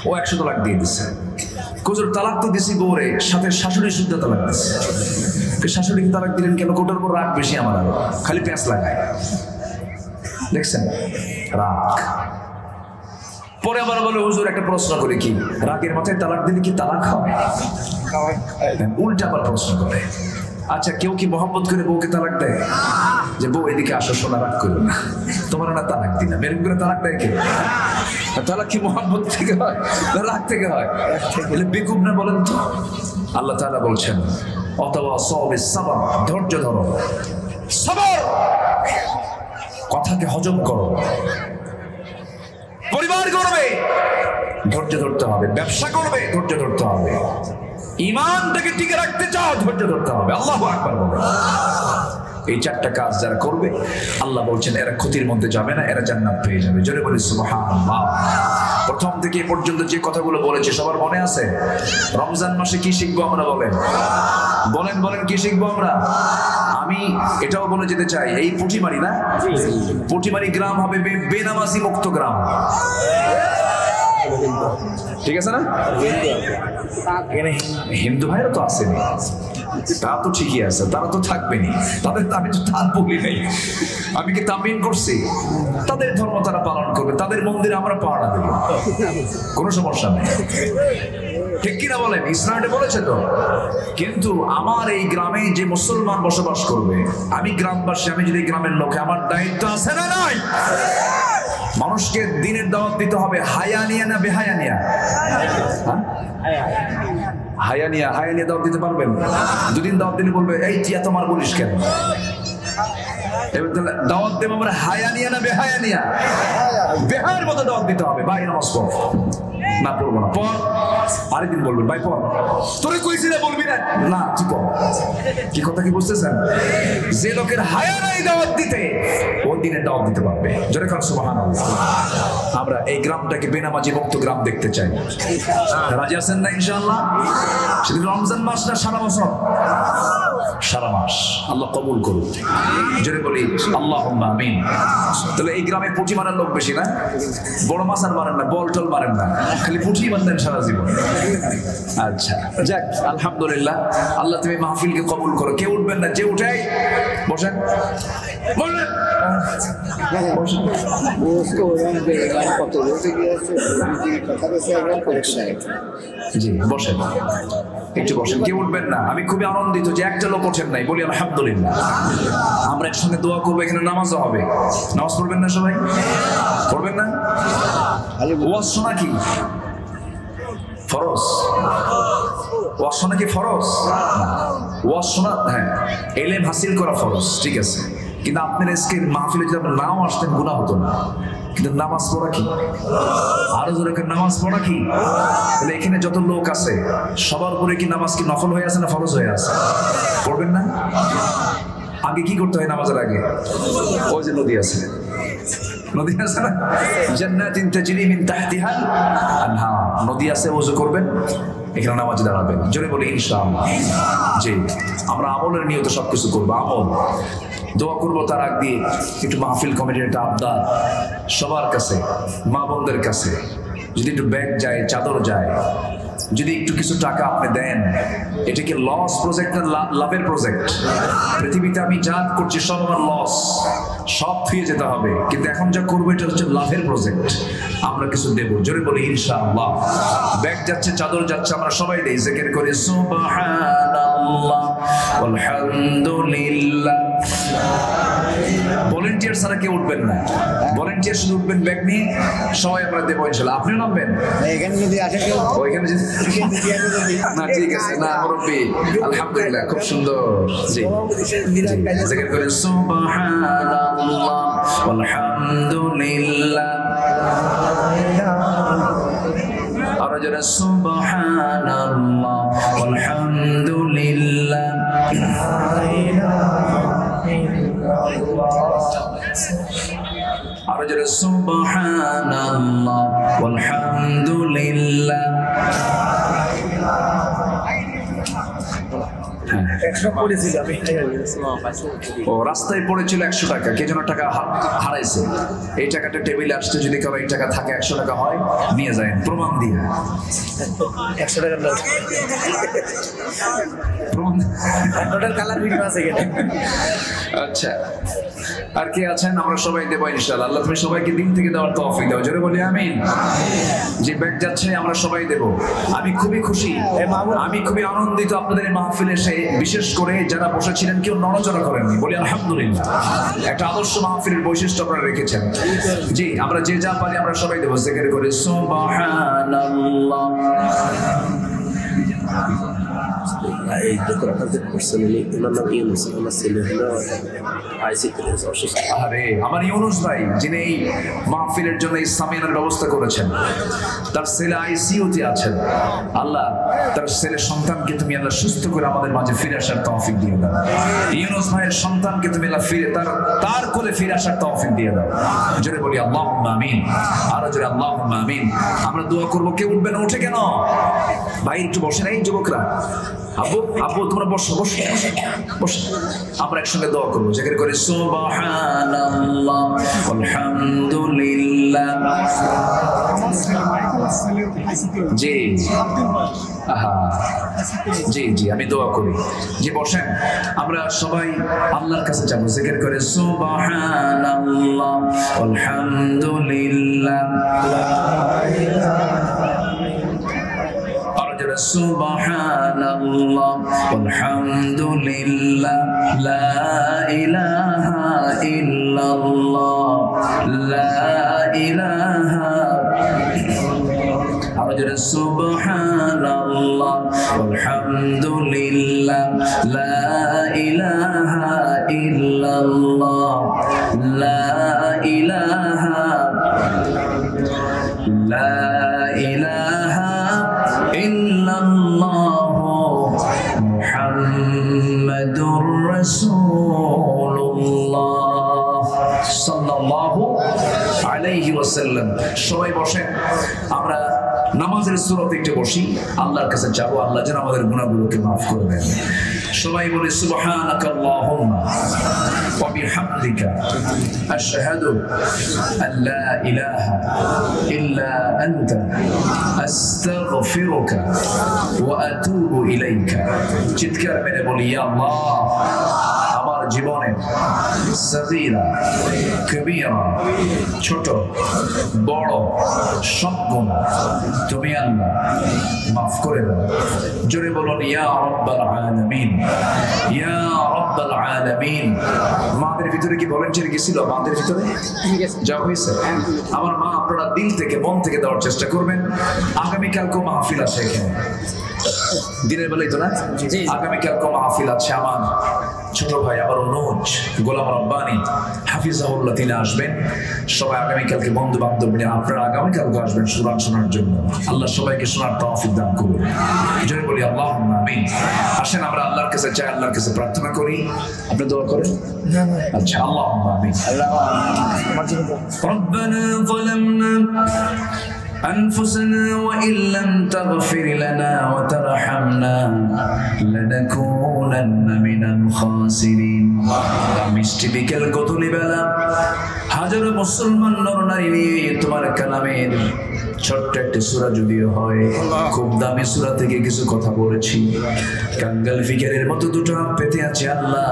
ও 100 তালাক দিয়ে দিছে। হুজুর তালাক তো দিছি বউরে, সাথে শাশুড়ি শুদ্ধ তালাক দিছে। শাশুড়িকে তালাক দিলেন কেন? কোটার উপর রাগ বেশি আমার, আরো খালি পেঁচ লাগায়। দেখছেন রাগ। পরে আবার বলে হুজুর একটা প্রশ্ন করে, কি রাগের মাথায় তালাক দিলে কি তালাক হয়? উল্টা আবার প্রশ্ন করে। আচ্ছা কেউ কি মহব্বত করে বউকে তালাক দেয়? যে বউ এদিকে আসো, সোনা রাগ করো না, তোমার না তালাক দিলাম, এরকম করে তালাক দেয় কেউ? তালাক কি মহব্বত থেকে হয় না রাগ থেকে হয়? বেকুব না বলেন তো? আল্লাহ তাআলা বলছেন অথবা সবে সাবর, ধৈর্য ধরো, সবর, কথাকে হজম করো। পরিবার করবে, ধৈর্য ধরতে হবে। ব্যবসা করবে, ধৈর্য ধরতে হবে। ঈমানটাকে টিকে রাখতে চাও, ধৈর্য ধরতে হবে। আল্লাহু আকবার বলে। এই 4টা কাজ যারা করবে, আল্লাহ বলছেন এরা ক্ষতির মধ্যে যাবে না, এরা জান্নাত পেয়ে যাবে। জোরে বলি সুবহানাল্লাহ। প্রথম থেকে এ পর্যন্ত যে কথাগুলো বলেছে সবার মনে আছে? রমজান মাসে কি শিখবো আমরা বলেন? বলেন বলেন কি শিখবো আমরা? আমি এটাও বলে যেতে চাই, এই পুঁটিমারি না, পুঁটিমারি গ্রাম হবে বেনামাজি মুক্ত গ্রাম। ঠিক আছে না? হিন্দু ভাইরা তো আসেনি, তা তো ঠিকই আছে, তারা তো থাকবেনি। তাদের আমি তো তার বলি নাই, আমি কি তামিন করছি? তাদের ধর্ম তারা পালন করবে, তাদের মন্দিরে আমরা পাহারা দেব, কোনো সমস্যা নেই। ঠিক কিনা বলেন? ইসলামে বলেছে তো। কিন্তু আমার এই গ্রামে যে মুসলমান বসবাস করবে, আমি গ্রামবাসী, আমি যদি গ্রামের লোকে, আমার দায়িত্ব আছে না নাই? মানুষকে দিনের দাওয়াত দিতে হবে। হায়ানিয়া না বেহায়ানিয়া? হায়ানিয়া। হায়ানিয়া দাওয়াত দিতে পারবেন? দুদিন দাওয়াত দিলে বলবে এই টিয়া তোমার বলিস কেন? দাওয়াত দেব আমরা হায়ানিয়া না বেহায়ানিয়া? বেহায়ের মতো দাওয়াত দিতে হবে। ভাই নামাজ পড়, না পড়বো না, পড়। আরেকদিন বলবেন ভাই পড়, তোরে কইছি না বলবি না, না তুই পড়। কি কথা কি বুঝতেছেন? যে লোকের হায়া নাই দাওয়াত দিতে, ও দিনে দাওয়াত দিতে পারবে। জোরে কার সুবহানাল্লাহ। আমরা এই গ্রামটাকে বেনামাজি মুক্ত গ্রাম দেখতে চাই। রাজি আছেন না ইনশাআল্লাহ? শুধু রমজান মাস না, সারা বছর? সারা মাস। আল্লাহ কবুল করুন। জোরে বলি আল্লাহুম্মা আমিন। তাহলে এই গ্রামে পুঁটি মারার লোক বেশি না? বড় মাছ আর মারেন না, বল টল মারেন না, খালি পুঁটি মারেন সারা জীবন। আচ্ছা যাক, আলহামদুলিল্লাহ। আল্লাহ তুমি মাহফিলকে কবুল করো। কেউ উঠবেন না, যে উঠে বসেন, বসেন, জি বসেন, একটু বসেন, কেউ উঠবেন না। আমি খুবই আনন্দিত যে একটা লোক ওঠেন নাই, বলি আলহামদুলিল্লাহ। আমরা একসঙ্গে দোয়া করবো, এখানে নামাজও হবে। নামাজ পড়বেন না সবাই? পড়বেন না? ওয়াজ শোনা কি ফরজ? ওয়াজ শোনা কি ফরজ? ওয়াজ শোনা, হ্যাঁ, ইলম হাসিল করা ফরজ, ঠিক আছে। কিন্তু আপনার আজকে মাহফিলে যদি আপনি নাও আসতেন গুনাহ হতো না। কিন্তু নামাজ পড়া কি? আরো জোরে নামাজ পড়া কি? তাহলে এখানে যত লোক আছে সবার উপরে কি নামাজ কি নফল হয়ে আছে না ফরজ হয়ে আছে? পড়বেন না? আগে কি করতে হয় নামাজের আগে? ওই যে নদী আছে, নদী আছে না, জান্নাতিন তাজরি মিন তাহতিহাল আনহার, নদী আছে, ওযু করবেন, এখানে নামাজে দাঁড়াবেন। জোরে বলি ইনশাআল্লাহ। জি, আমরা আমলের নিয়তে সবকিছু করবো। আমল দোয়া করবো, তার আগ দিয়ে একটু মাহফিল কমিটির একটা আবদার সবার কাছে, মা বোনদের কাছে, যদি একটু ব্যাগ যায়, চাদর যায়, যদি একটু কিছু টাকা আপনি দেন, এটা কি লস প্রজেক্ট না লাভের প্রজেক্ট? পৃথিবীতে আমি যা করছি সব আমার লস, সব ফিরে যেতে হবে, কিন্তু এখন যা করবো এটা হচ্ছে লাভের প্রজেক্ট। আমরা কিছু দেবো। জোরে বলি ইনশাআল্লাহ। ব্যাগ যাচ্ছে, চাদর যাচ্ছে, আমরা সবাই দেই, জিকির করি সুবহানাল্লাহ আলহামদুলিল্লাহ। ভলান্টিয়ার ছাড়া কেউ উঠবেন না, ভলান্টিয়ার শুধু উঠবেন ব্যাগ নিয়ে, সবাই আমরা দেবো ইনশাআল্লাহ। আপনিও নামবেন? এখানে যদি আসে কেউ, ওইখানে যদি না, ঠিক আছে, না মুরব্বি, আলহামদুলিল্লাহ, খুব সুন্দর। জি, জিকির করেন সুবহানাল্লাহ আলহামদুলিল্লাহ। আর যারা সুবহানাল্লাহ আলহামদুলিল্লাহ। আর আরো জোরে সুবহানাল্লাহ ওয়ালহামদুলিল্লাহ। ও রাস্তায় পড়েছিল 100 টাকা, কে যেন টাকা হারাইছে। এই টাকাটা টেবিলে আসছে, যদি কারো এই টাকা থাকে 100 টাকা হয় নিয়ে যায় প্রমাণ দিয়ে। 100 টাকার নোট প্রমাণ নোটের কালার ভিডিও আছে এখানে। আচ্ছা, আর কে আছেন? আমরা সবাই দেবো ইনশাআল্লাহ। আল্লাহ তুমি সবাইকে দিন থেকে দেওয়ার তৌফিক দাও, জোরে বলি আমিন। যে ব্যাগ যাচ্ছে আমরা সবাই দেব। আমি খুবই খুশি, আমি খুবই আনন্দিত আপনাদের এই মাহফিলে এসে, বিশেষ করে যারা বসেছিলেন কেউ নড়াচড়া করেননি, বলি আলহামদুলিল্লাহ। একটা আদর্শ মাহফিলের বৈশিষ্ট্য আপনারা রেখেছেন। জি, আমরা যে যা পারি আমরা সবাই দেবো। জিকির করে সুবহানাল্লাহ। এই ডেকোরেটর যে করছেন ওনার নাম ইউনুস, ওনার ছেলে হলো অসুস্থ। আরে আমার ইউনুস ভাই, যিনি এই মাহফিলের জন্য এই সামিয়ানার ব্যবস্থা করেছেন, তার ছেলে আইসিইউতে আছেন। আল্লাহ তার ছেলে সন্তানকে তুমি আল্লাহ সুস্থ করে আমাদের মাঝে ফিরে আসার তৌফিক দিয়ে দাও। ইউনুস ভাইয়ের সন্তানকে তুমি আল্লাহ ফিরে তার কোলে ফিরে আসার তৌফিক দিয়ে দাও। জোরে বলি আল্লাহুম্মা আমিন, আরো জোরে আল্লাহুম্মা আমিন। আমরা দোয়া করব, কেউ উঠবে না, উঠে কেন ভাই? একটু বসে নাই যুবকরা, আব্বু আব্বু তোমরা বসো বসো বসো, আমরা একসঙ্গে দোয়া করবো। জিকির করে সুবহানাল্লাহ আলহামদুলিল্লাহ। জি জি জি, আমি দোয়া করি। জি বসেন, আমরা সবাই আল্লাহর কাছে যাবো। জিকির করে সুবহানাল্লাহ আলহামদুলিল্লাহ। সুবহানাল্লাহ আলহামদুলিল্লাহ লা ইলাহা ইল্লাল্লাহ লা ইলাহা ইল্লাল্লাহ। সুবহানাল্লাহ আলহামদুলিল্লাহ লা ইলাহা ইল্লাল্লাহ লা ইলাহা লা ইলাহা ইল্লাল্লাহ মুহাম্মাদুর রাসূলুল্লাহ সাল্লাল্লাহু আলাইহি ওয়াসাল্লাম। সবাই বসেন, আমরা নামাজের সুরতে একটু বসি, আল্লাহর কাছে যাবো, আল্লাহ যেন আমাদের গুনাহগুলোকে মাফ করে দেন। সবাই বলে সুবহানাকা আল্লাহুম্মা ওয়া বিহামদিকা আশহাদু আল্লা ইলাহা ইল্লা আনতা আস্তাগফিরুকা ওয়া আতুবু ইলাইকা। চিৎকার মেরে বলি ইয়া আল্লাহ, আমার জীবনে সগীরা কবিরা, ছোট বড় সব গুনাহ তুমি আল্লাহ মাফ করে দাও। জোরে বলুন ইয়া রাব্বাল আলামিন, ইয়া রাব্বাল আলামিন। মাদের ভিতরে কি ভলেন্টিয়ার গেছিল? মাদের ভিতরে যা হয়েছে, আমার মা আপনারা দিল থেকে মন থেকে দেওয়ার চেষ্টা করবেন। আগামীকালকে মাহফিল আছে এখানে, দিনের বেলায় তো না, আগামীকালকে মাহফিল আছে। আমার ছোট ভাই আমার অনুজ গোলাম রব্বানি হাফিজাহুল্লাহ তিনি আসবেন। সবাই আগামীকালকে বন্ধু বান্ধব নিয়ে আপনারা আগামীকালকে আসবেন সুরান শোনার জন্য। আল্লাহ সবাইকে শোনার তৌফিক দান করুন। জয় বলি আল্লাহুম্মা আমিন। আসেন আমরা আল্লাহর কাছে চাই, আল্লাহর কাছে প্রার্থনা করি। আপনি দোয়া করেন। আচ্ছা, আল্লাহুম্মা আমিন। রব্বানা যালামনা أنفسنا وإن لم تغفر لنا وترحمنا لنكونن من الخاسرين। মিষ্টি বিকেল গধূলি বেলা হাজারো মুসলমান নরনারী নিয়ে তোমার কালামের ছোট্ট একটা সূরা যদিও হয়, খুব দামি সূরা থেকে কিছু কথা বলেছি। কাঙ্গাল ফিকিরের মতো দুটো হাত পেতে আছে। আল্লাহ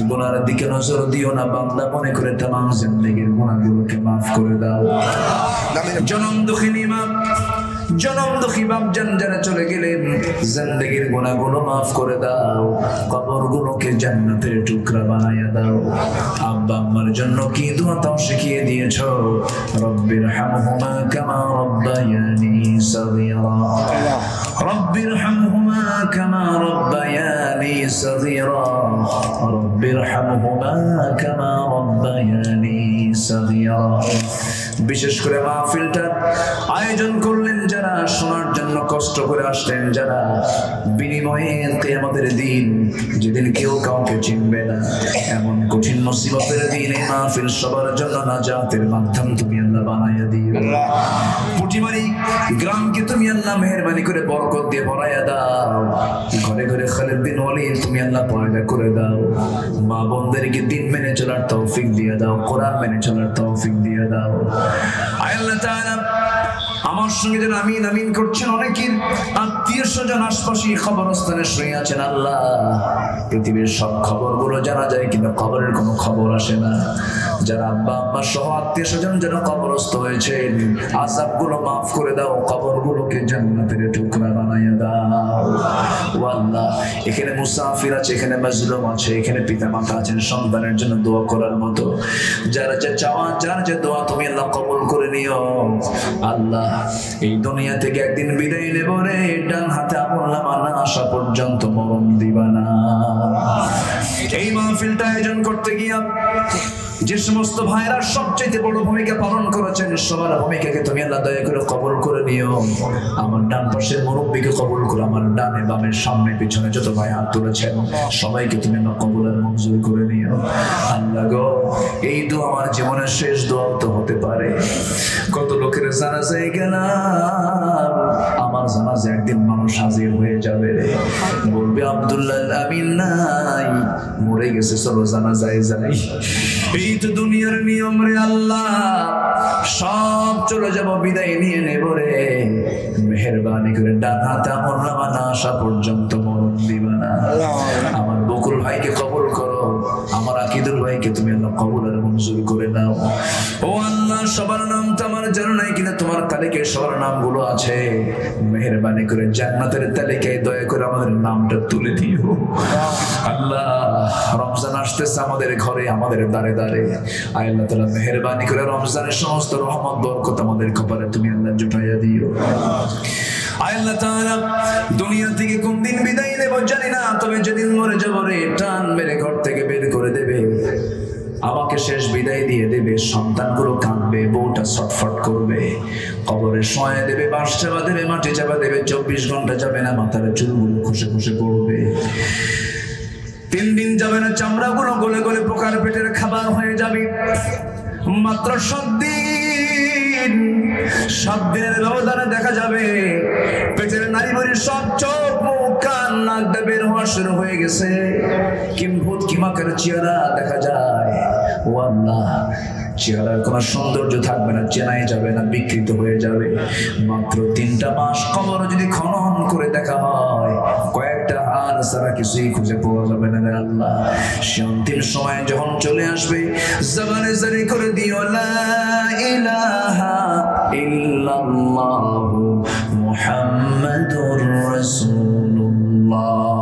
গুনার দিকে নজর দিও না, বান্দা মনে করে তামাম জিন্দেগির গুনাহগুলোকে মাফ করে দাও। জনম দুঃখিনী মা, জনম দুঃখী বাপজান যারা চলে গেলেন, জিন্দেগির গুনাহগুলো মাফ করে দাও, কবরগুলোকে জান্নাতের টুকরা বানায়া দাও। আব্বা আম্মার জন্য কি দোয়া তাও শিখিয়ে দিয়েছো। রব্বির হামহুমা কামা রব্বায়ানি সগীরা, রব্বির হামহুমা কামা রব্বায়ানি সগীরা, রব্বির হামহুমা কামা রব্বায়ানি সগীরা। বিশেষ করে মাহফিলটার আয়োজন করলেন যারা, শোনার জন্য কষ্ট করে আসলেন যারা, বিনিময়ে কিয়ামতের দিন যেদিন কেউ কাউকে চিনবে না, এমন কঠিন মুসিবতের দিনে মাহফিল সবার জন্য নাজাতের মাধ্যম তুমি আল্লাহ বানাইয়া দিও। পুটিমারি গ্রামকে তুমি আল্লাহ মেহেরবানি করে বরকত দিয়ে ভরাইয়া দাও। ঘরে ঘরে খালিদ বিন ওয়ালিদ তুমি আল্লাহ পয়দা করে দাও। মা বোনদেরকে দিন মেনে চলার তৌফিক দিয়ে দাও, কোরআন মেনে চলার তৌফিক দিয়ে দাও। আল্লাহ তাআলা আমার সঙ্গে যেন আমিন আমিন করছেন অনেকের আত্মীয় স্বজন আশপাশে খবরস্থানে শুয়ে আছেন। আল্লাহ পৃথিবীর সব খবরগুলো জানা যায় কিন্তু খবরের কোনো খবর আসে না। যারা আব্বা আম্মা সহ আত্মীয় স্বজন যারা কবরস্থ হয়েছেন, আযাবগুলো মাফ করে দাও, কবরগুলোকে জান্নাতের টুকরা বানাইয়া দাও। ও আল্লাহ, এখানে মুসাফির আছে, এখানে মাজলুম আছে, এখানে পিতা মাতা আছেন সন্তানের জন্য দোয়া করার মতো, যারা যা চাওয়া যার যে দোয়া তুমি আল্লাহ কবুল করে নিও। আল্লাহ এই দুনিয়া থেকে একদিন বিদায় নেব রে, ডান হাতে আমল নামা না আসা পর্যন্ত মরণ দিবা না। এই মাহফিলটা আয়োজন করতে গিয়া যে সমস্ত ভাইরা সবচেয়ে বড় ভূমিকা পালন করেছেন, সবার ভূমিকাকে তুমি আল্লাহ দয়া করে কবুল করে নিও। আমার ডান পাশের মুরব্বীকে কবুল করো, আমার ডানে বামের সামনে পিছনে যত ভাই হাত তুলেছেন সবাইকে তুমি আল্লাহ কবুলের মঞ্জুর করে নিও। আল্লাহ গো, এই দোয়া আমার জীবনের শেষ দোয়াও তো হতে পারে। কত লোকের জানাজায় গেলাম, আমার জানাজায় একদিন মানুষ হাজির হয়ে যাবে, বলবে আব্দুল্লাহ আমিন নাই, মরে গেছে, চলো জানাজায় যাই। এই তো দুনিয়ার নিয়ম রে আল্লাহ, সব চলে যাব, বিদায় নিয়ে নেব রে। মেহেরবানি করে ডান হাতে আমল নামা না আসা পর্যন্ত মরণ দিবা না। আমার বকুল ভাইকে কবুল করো, আমার আকিদুল ভাইকে তুমি আল্লাহ কবুলের মঞ্জুর করে দাও। ও আল্লাহ, সবার নাম তো আমার জানা নাই কিন্তু তোমার তালিকায় সবার নামগুলো আছে, মেহেরবানি করে জান্নাতের তালিকায় দয়া করে আমাদের নামটা তুলে দিও। আল্লাহ, রমজান আসতেছে আমাদের ঘরে, আমাদের দ্বারে দ্বারে, আল্লাহ তাআলা মেহেরবানি করে রমজানের সমস্ত রহমত বরকত আমাদের কপালে তুমি আল্লাহ জুটাইয়া দিও। আল্লাহ তাআলা দুনিয়া থেকে কোন দিন বিদায় নেব জানি না, তবে যেদিন মরে যাব রে, টান মেরে ঘর থেকে বের করে দেবে, আমাকে শেষ বিদায় দিয়ে দেবে, সন্তানগুলো কাঁদবে, বউটা ছটফট করবে, কবরে শোয়া দেবে, বাঁশ চাপা দেবে, মাটি চাপা দেবে, 24 ঘন্টা যাবে না মাথার চুলগুলো খসে খসে পড়বে, 3 দিন যাবে না চামড়াগুলো গলে গলে পোকার পেটের খাবার হয়ে যাবে। মাত্র 7 দিন, 7 দিনের ব্যবধানে দেখা যাবে পেটের নারীবরী সব চোখ মুখ কান নাক দিয়ে বের হওয়া শুরু হয়ে গেছে, কিম্ভূত কিমাকের চেহারা দেখা যায়। ও আল্লাহ, চেহারার কোনো সৌন্দর্য থাকবে না, চেনাই যাবে না, বিকৃত হয়ে যাবে। মাত্র 3টা মাস কবর যদি খনন করে দেখা হয়, কয়েকটা হাড় ছাড়া কিছুই খুঁজে পাওয়া যাবে না রে আল্লাহ। সে অন্তিম সময় যখন চলে আসবে, জবানে জারি করে দিও লা ইলাহা ইল্লাল্লাহু মুহাম্মাদুর রাসূলুল্লাহ।